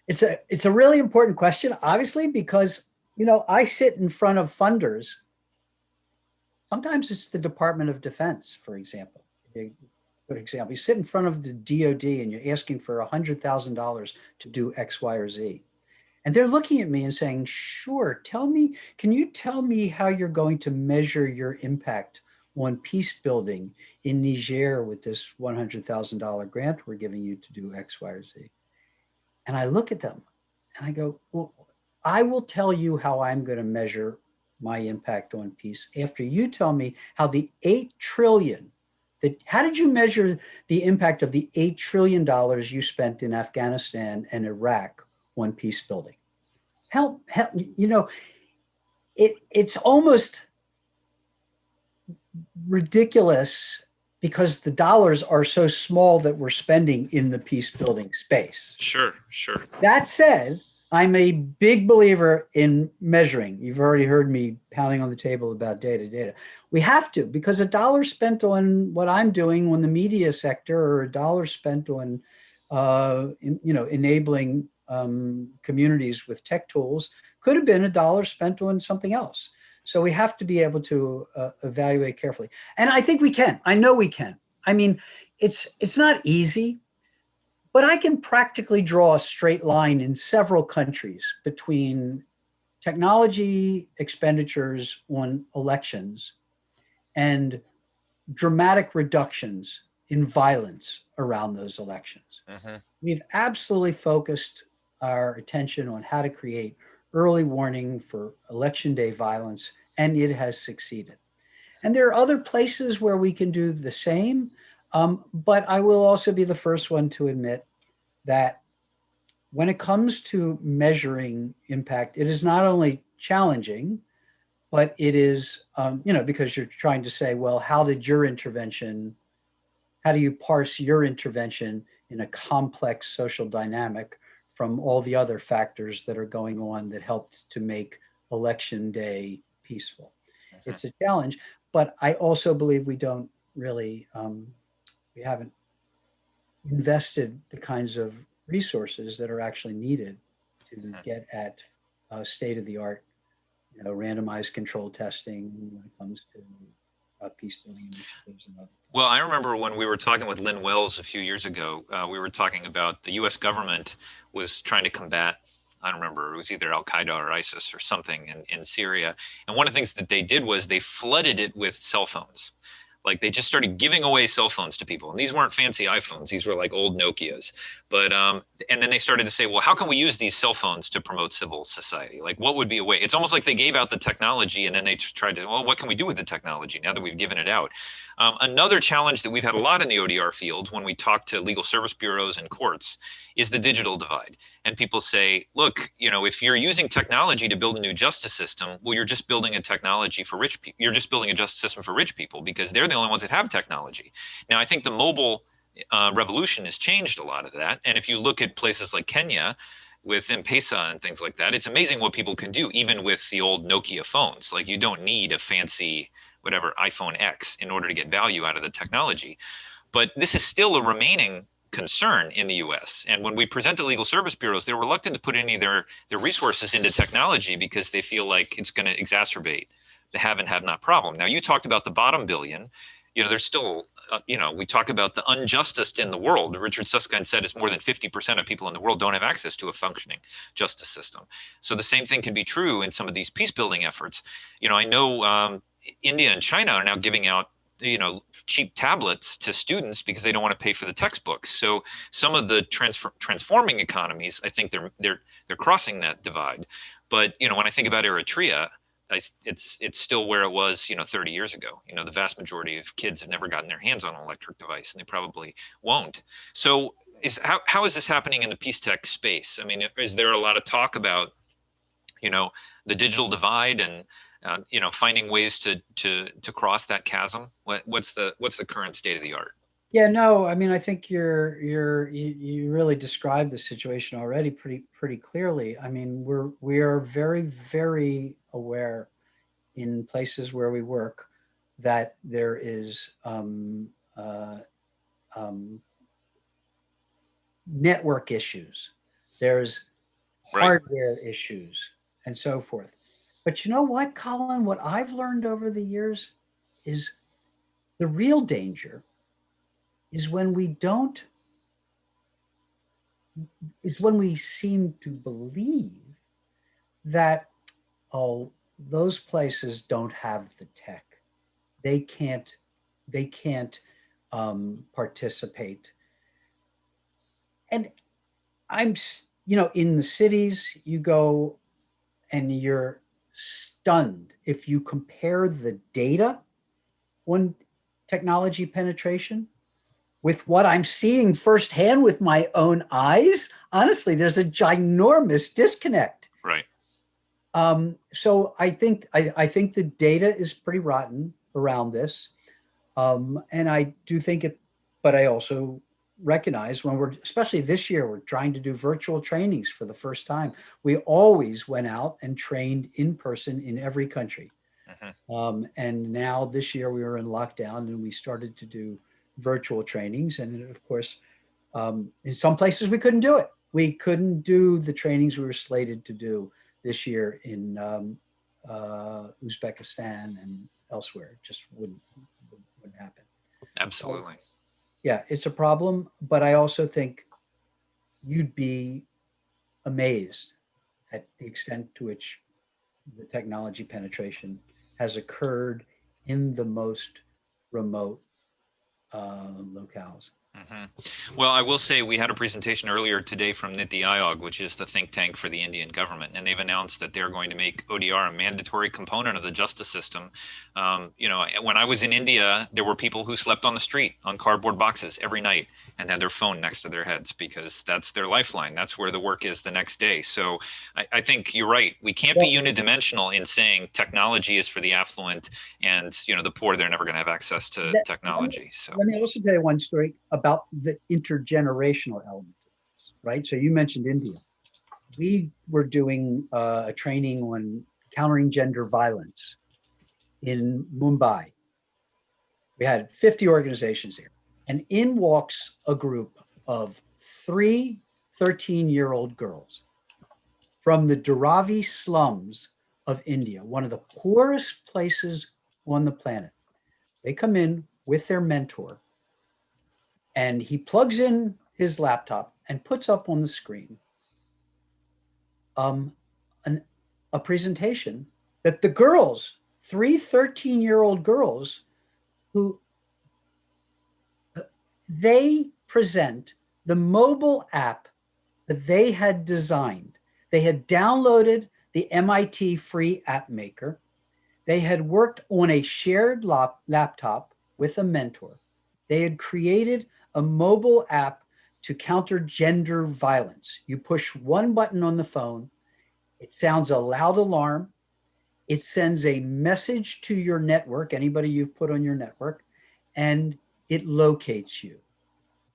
it's a really important question, obviously, because, you know, I sit in front of funders. Sometimes it's the Department of Defense, for example. A good example. You sit in front of the DoD and you're asking for $100,000 to do X, Y, or Z. And they're looking at me and saying, sure, can you tell me how you're going to measure your impact on peace building in Niger with this $100,000 grant we're giving you to do X, Y, or Z? And I look at them and I go, well, I will tell you how I'm going to measure my impact on peace after you tell me how the $8 trillion, how did you measure the impact of the $8 trillion you spent in Afghanistan and Iraq on peace building? Help, you know, it's almost ridiculous because the dollars are so small that we're spending in the peace building space. Sure. That said, I'm a big believer in measuring. You've already heard me pounding on the table about data. We have to, because a dollar spent on what I'm doing on the media sector, or a dollar spent on, enabling communities with tech tools, could have been a dollar spent on something else. So we have to be able to evaluate carefully. And I think we can. I know we can. I mean, it's not easy, but I can practically draw a straight line in several countries between technology expenditures on elections and dramatic reductions in violence around those elections. We've absolutely focused our attention on how to create early warning for election day violence, and it has succeeded. And there are other places where we can do the same, but I will also be the first one to admit that when it comes to measuring impact, it is not only challenging, but it is, because you're trying to say, well, how do you parse your intervention in a complex social dynamic from all the other factors that are going on that helped to make election day peaceful? It's a challenge, but I also believe we don't really, we haven't invested the kinds of resources that are actually needed to get at state-of-the-art, randomized control testing when it comes to peace building initiatives and other things. Well, I remember when we were talking with Lynn Wells a few years ago, we were talking about the US government was trying to combat, I don't remember, it was either Al-Qaeda or ISIS or something in Syria. And one of the things that they did was they flooded it with cell phones. Like they just started giving away cell phones to people. And these weren't fancy iPhones. These were like old Nokias. But, and then they started to say, well, how can we use these cell phones to promote civil society? Like what would be a way? It's almost like they gave out the technology and then they tried to, well, what can we do with the technology now that we've given it out? Another challenge that we've had a lot in the ODR field when we talk to legal service bureaus and courts is the digital divide. And people say, look, if you're using technology to build a new justice system, well, you're just building a technology for rich people. You're just building a justice system for rich people because they're the only ones that have technology. Now, I think the mobile revolution has changed a lot of that. And if you look at places like Kenya with M-Pesa and things like that, it's amazing what people can do, even with the old Nokia phones. Like you don't need a fancy whatever iPhone X in order to get value out of the technology. But this is still a remaining concern in the US. And when we present to legal service bureaus, they're reluctant to put any of their resources into technology because they feel like it's going to exacerbate the have and have not problem. Now, you talked about the bottom billion. There's still, we talk about the unjustice in the world. Richard Susskind said it's more than 50% of people in the world don't have access to a functioning justice system. So the same thing can be true in some of these peace building efforts. I know India and China are now giving out cheap tablets to students because they don't want to pay for the textbooks. So some of the transforming economies, I think they're crossing that divide. But when I think about Eritrea, it's still where it was 30 years ago. The vast majority of kids have never gotten their hands on an electric device, and they probably won't. So how is this happening in the peace tech space? I mean, is there a lot of talk about the digital divide and finding ways to cross that chasm? What's the current state of the art? Yeah, no, I mean, I think you really described the situation already pretty clearly. I mean, we are very, very aware in places where we work that there is network issues, there's hardware issues, and so forth. But you know what, Colin? What I've learned over the years is the real danger is when we seem to believe that, oh, those places don't have the tech. They can't participate. And I'm, in the cities, you go and you're stunned if you compare the data on technology penetration with what I'm seeing firsthand with my own eyes. Honestly, there's a ginormous disconnect. Right. So I think the data is pretty rotten around this, and I do think it. But I also recognize when especially this year, we're trying to do virtual trainings for the first time. We always went out and trained in person in every country. Mm-hmm. And now this year we were in lockdown and we started to do virtual trainings. And of course, in some places we couldn't do it. We couldn't do the trainings we were slated to do this year in Uzbekistan and elsewhere. It just wouldn't happen. Absolutely. Yeah, it's a problem, but I also think you'd be amazed at the extent to which the technology penetration has occurred in the most remote locales. Mm-hmm. Well, I will say we had a presentation earlier today from Niti Aayog, which is the think tank for the Indian government, and they've announced that they're going to make ODR a mandatory component of the justice system. When I was in India, there were people who slept on the street on cardboard boxes every night and had their phone next to their heads because that's their lifeline. That's where the work is the next day. So I think you're right. We can't be unidimensional in saying technology is for the affluent and the poor, they're never going to have access to technology. So let me also tell you one story about the intergenerational element of this, right? So you mentioned India. We were doing a training on countering gender violence in Mumbai. We had 50 organizations here. And in walks a group of 3 13-year-old girls. from the Dharavi slums of India, one of the poorest places on the planet. They come in with their mentor, and he plugs in his laptop and puts up on the screen a presentation that the girls, 3 13-year-old girls, who they present the mobile app that they had designed. They had downloaded the MIT free app maker. They had worked on a shared laptop with a mentor. They had created a mobile app to counter gender violence. You push one button on the phone, it sounds a loud alarm, it sends a message to your network, anybody you've put on your network, and it locates you.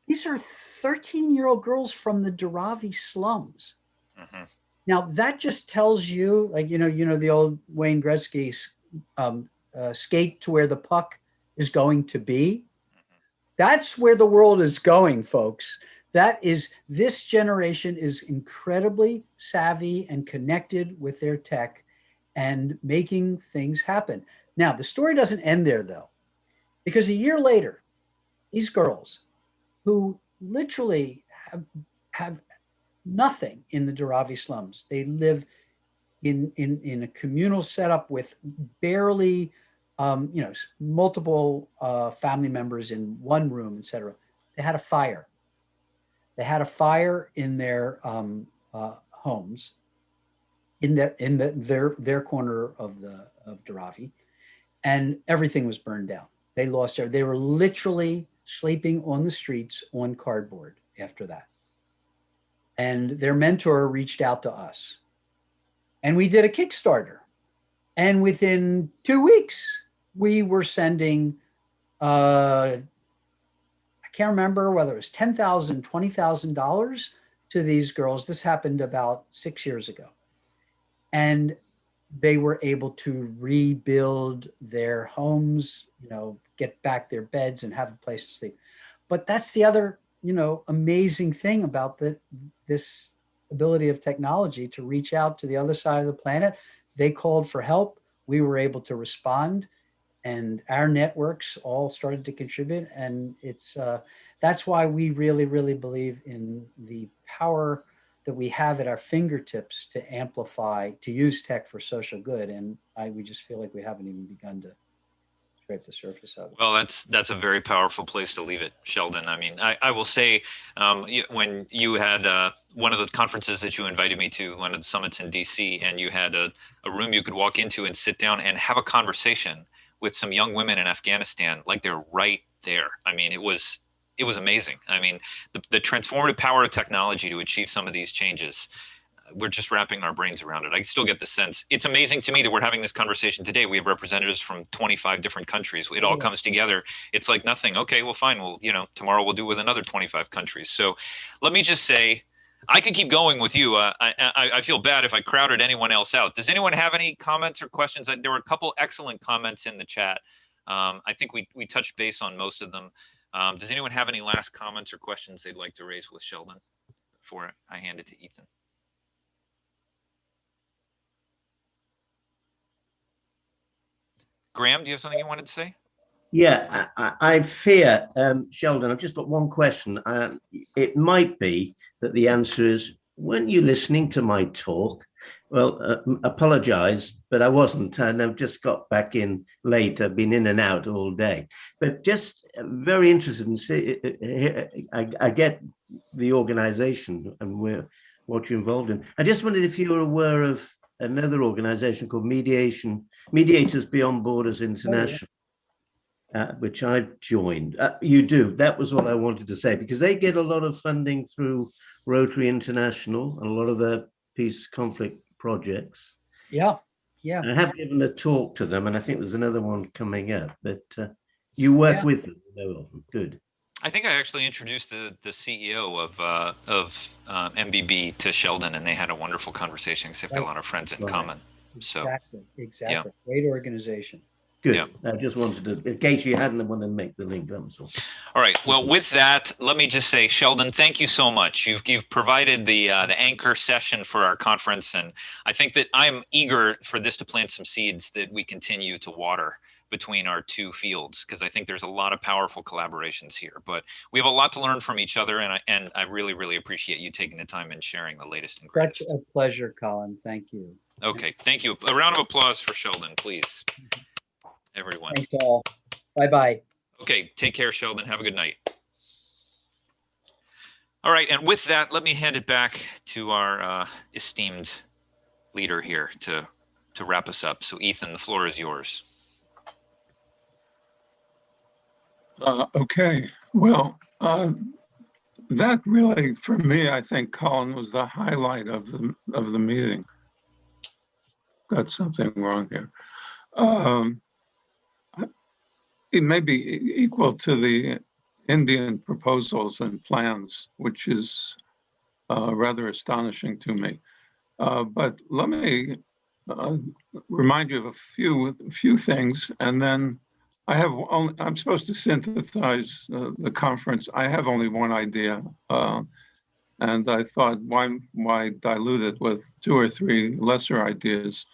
These are 13-year-old girls from the Dharavi slums. Mm-hmm. Now that just tells you, like, you know, the old Wayne Gretzky skate to where the puck is going to be. That's where the world is going, folks. This generation is incredibly savvy and connected with their tech and making things happen. Now, the story doesn't end there, though, because a year later, these girls who literally have nothing in the Dharavi slums, they live in a communal setup with barely, multiple family members in one room, etc. They had a fire. They had a fire in their homes, in their corner of Dharavi, and everything was burned down. They lost their. They were literally sleeping on the streets on cardboard after that. And their mentor reached out to us, and we did a Kickstarter. And within 2 weeks, we were sending, I can't remember whether it was $10,000, $20,000 to these girls. This happened about 6 years ago. And they were able to rebuild their homes, get back their beds and have a place to sleep. But that's the other, amazing thing about this ability of technology to reach out to the other side of the planet. They called for help. We were able to respond, and our networks all started to contribute. And that's why we really, really believe in the power that we have at our fingertips to amplify, to use tech for social good. And we just feel like we haven't even begun to scrape the surface of it. Well, that's a very powerful place to leave it, Sheldon. I mean, I will say, when you had one of the conferences that you invited me to, one of the summits in DC, and you had a room you could walk into and sit down and have a conversation with some young women in Afghanistan, like they're right there. I mean, it was amazing. I mean, the transformative power of technology to achieve some of these changes, we're just wrapping our brains around it. I still get the sense. It's amazing to me that we're having this conversation today. We have representatives from 25 different countries. It all comes together. It's like nothing. Okay, well, fine. Well, tomorrow we'll do with another 25 countries. So let me just say, I could keep going with you. I feel bad if I crowded anyone else out. Does anyone have any comments or questions? There were a couple excellent comments in the chat. I think we touched base on most of them. Does anyone have any last comments or questions they'd like to raise with Sheldon before I hand it to Ethan? Graham, do you have something you wanted to say? Yeah, I fear, Sheldon, I've just got one question. It might be that the answer is, weren't you listening to my talk? Well, apologize, but I wasn't. And I've just got back in late. I've been in and out all day. But just very interested in see. I get the organization and what you're involved in. I just wondered if you were aware of another organization called Mediators Beyond Borders International, which I've joined. You do. That was what I wanted to say, because they get a lot of funding through Rotary International and a lot of their peace conflict projects. Yeah. I have given a talk to them, and I think there's another one coming up. But you work with them, you know of them. Good. I think I actually introduced the CEO of MBB to Sheldon, and they had a wonderful conversation because they've got a lot of friends in common. Exactly. Yeah. Great organization. Good. Yeah. I just wanted to, in case you hadn't wanted to make the link, that was all. All right. Well, with that, let me just say, Sheldon, thank you so much. You've provided the anchor session for our conference, and I think that I'm eager for this to plant some seeds that we continue to water between our two fields, because I think there's a lot of powerful collaborations here. But we have a lot to learn from each other, and I really, really appreciate you taking the time and sharing the latest and greatest. Such a pleasure, Colin. Thank you. Okay. Thank you. A round of applause for Sheldon, please. Everyone. Thanks all. Bye-bye. Okay, take care, Sheldon. Have a good night. All right, and with that, let me hand it back to our esteemed leader here to wrap us up. So Ethan, the floor is yours. Okay, well, that really, for me, I think Colin was the highlight of the meeting. Got something wrong here. It may be equal to the Indian proposals and plans, which is rather astonishing to me. But let me remind you of a few things, and then I'm supposed to synthesize the conference. I have only one idea, and I thought, why dilute it with 2 or 3 lesser ideas?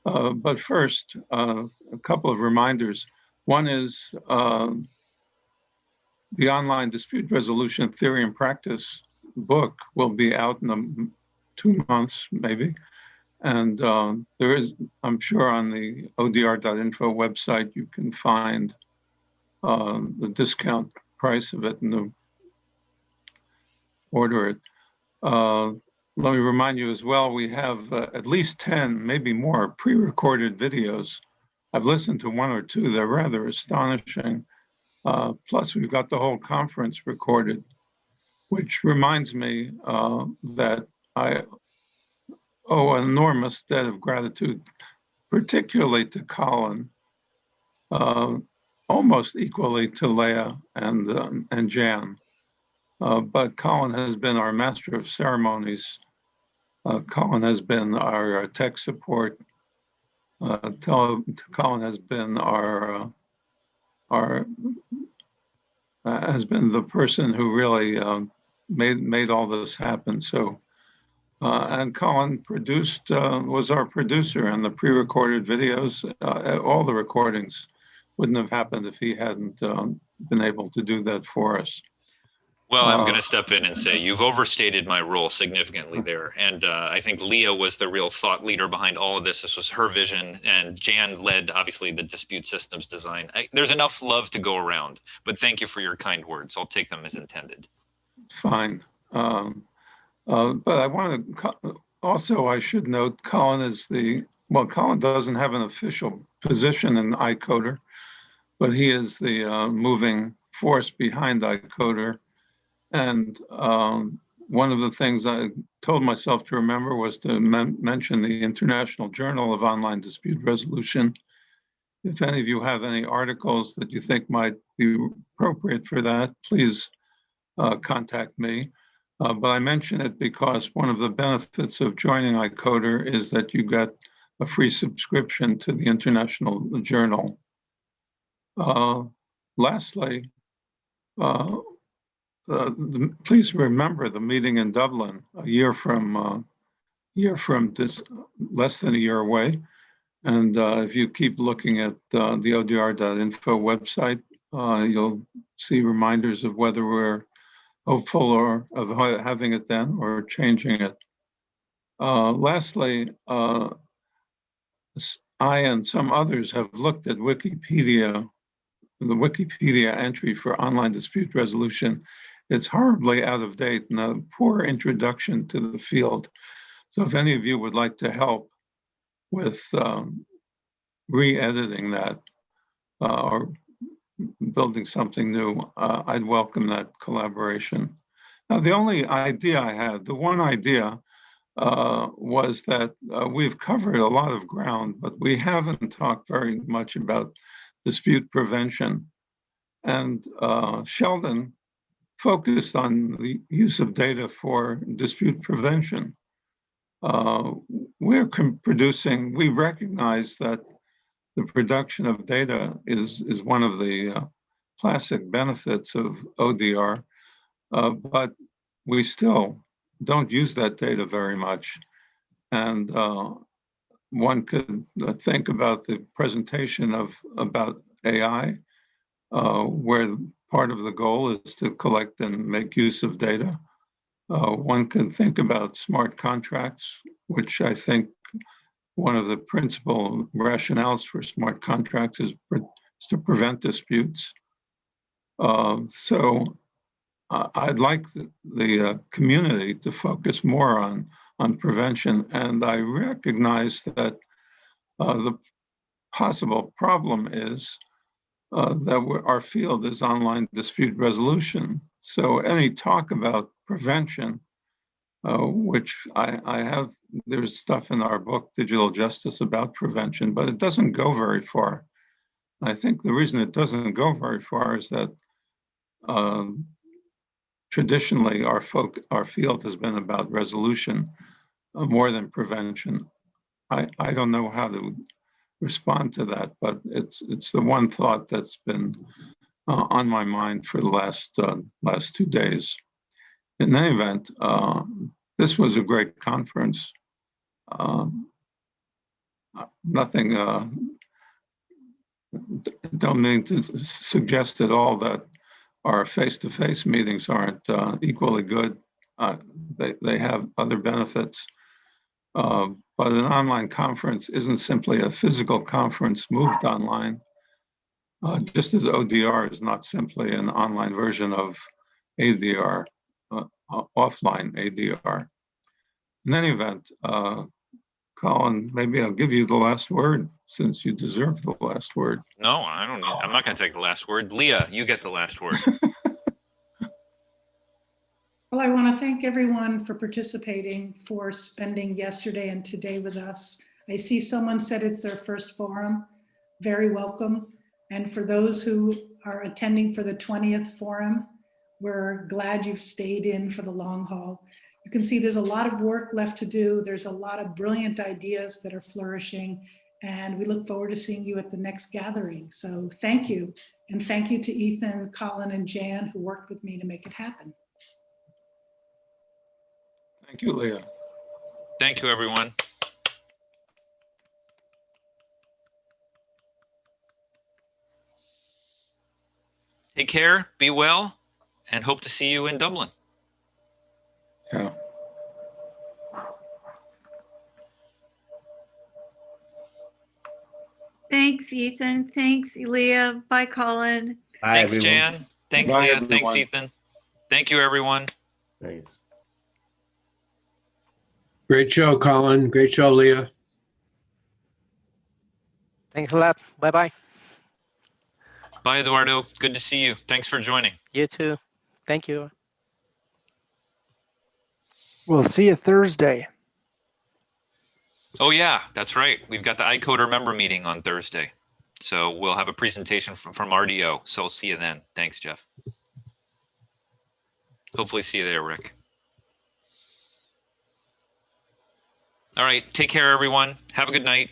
But first, a couple of reminders. One is the online dispute resolution theory and practice book will be out in 2 months, maybe. And there is, I'm sure on the ODR.info website, you can find the discount price of it and order it. Let me remind you as well, we have at least 10, maybe more, pre-recorded videos. I've listened to 1 or 2, they're rather astonishing. Plus, we've got the whole conference recorded, which reminds me that I owe an enormous debt of gratitude, particularly to Colin, almost equally to Leah and Jan. But Colin has been our master of ceremonies. Colin has been our tech support. Colin has been has been the person who really made all this happen. So, and Colin was our producer, and the pre-recorded videos, all the recordings wouldn't have happened if he hadn't been able to do that for us. Well, I'm going to step in and say you've overstated my role significantly there. And I think Leah was the real thought leader behind all of this. This was her vision. And Jan led, obviously, the dispute systems design. There's enough love to go around. But thank you for your kind words. I'll take them as intended. Fine. But I want to also, I should note, Colin is Colin doesn't have an official position in iCoder, but he is the moving force behind iCoder. And one of the things I told myself to remember was to mention the International Journal of Online Dispute Resolution. If any of you have any articles that you think might be appropriate for that, please contact me. But I mention it because one of the benefits of joining iCoder is that you get a free subscription to the International Journal. Lastly, please remember the meeting in Dublin a year from this, less than a year away. And if you keep looking at the ODR.info website, you'll see reminders of whether we're hopeful or of having it then or changing it. Lastly, I and some others have looked at Wikipedia, the Wikipedia entry for online dispute resolution. It's horribly out of date and a poor introduction to the field. So if any of you would like to help with re-editing that or building something new, I'd welcome that collaboration. Now, the only idea I had, the one idea was that we've covered a lot of ground, but we haven't talked very much about dispute prevention. And Sheldon focused on the use of data for dispute prevention. We recognize that the production of data is one of the classic benefits of ODR, but we still don't use that data very much. And one could think about the presentation about AI, where part of the goal is to collect and make use of data. One can think about smart contracts, which I think one of the principal rationales for smart contracts is to prevent disputes. So I'd like the community to focus more on prevention, and I recognize that the possible problem is that our field is online dispute resolution. So any talk about prevention, which I have, there's stuff in our book, Digital Justice, about prevention, but it doesn't go very far. I think the reason it doesn't go very far is that traditionally our field has been about resolution more than prevention. I don't know how to respond to that, but it's the one thought that's been on my mind for the last 2 days. In any event, this was a great conference. Nothing, don't mean to suggest at all that our face-to-face meetings aren't equally good. They have other benefits. But an online conference isn't simply a physical conference moved online, just as ODR is not simply an online version of ADR, offline ADR. In any event, Colin, maybe I'll give you the last word since you deserve the last word. No, I don't need, I'm not going to take the last word. Leah, you get the last word. Well, I want to thank everyone for participating, for spending yesterday and today with us. I see someone said it's their first forum. Very welcome. And for those who are attending for the 20th forum, we're glad you've stayed in for the long haul. You can see there's a lot of work left to do. There's a lot of brilliant ideas that are flourishing, and we look forward to seeing you at the next gathering. So thank you. And thank you to Ethan, Colin, and Jan who worked with me to make it happen. Thank you, Leah. Thank you, everyone. Take care, be well, and hope to see you in Dublin. Yeah. Thanks, Ethan. Thanks, Leah. Bye, Colin. Bye, Thanks, everyone. Jan. Thanks, Bye, Leah. everyone. Thanks, Ethan. Thank you, everyone. Thanks. Great show, Colin. Great show, Leah. Thanks a lot. Bye-bye. Bye, Eduardo. Good to see you. Thanks for joining. You too. Thank you. We'll see you Thursday. Oh, yeah, that's right. We've got the iCoder member meeting on Thursday. So we'll have a presentation from RDO. So I'll see you then. Thanks, Jeff. Hopefully see you there, Rick. All right. Take care, everyone. Have a good night.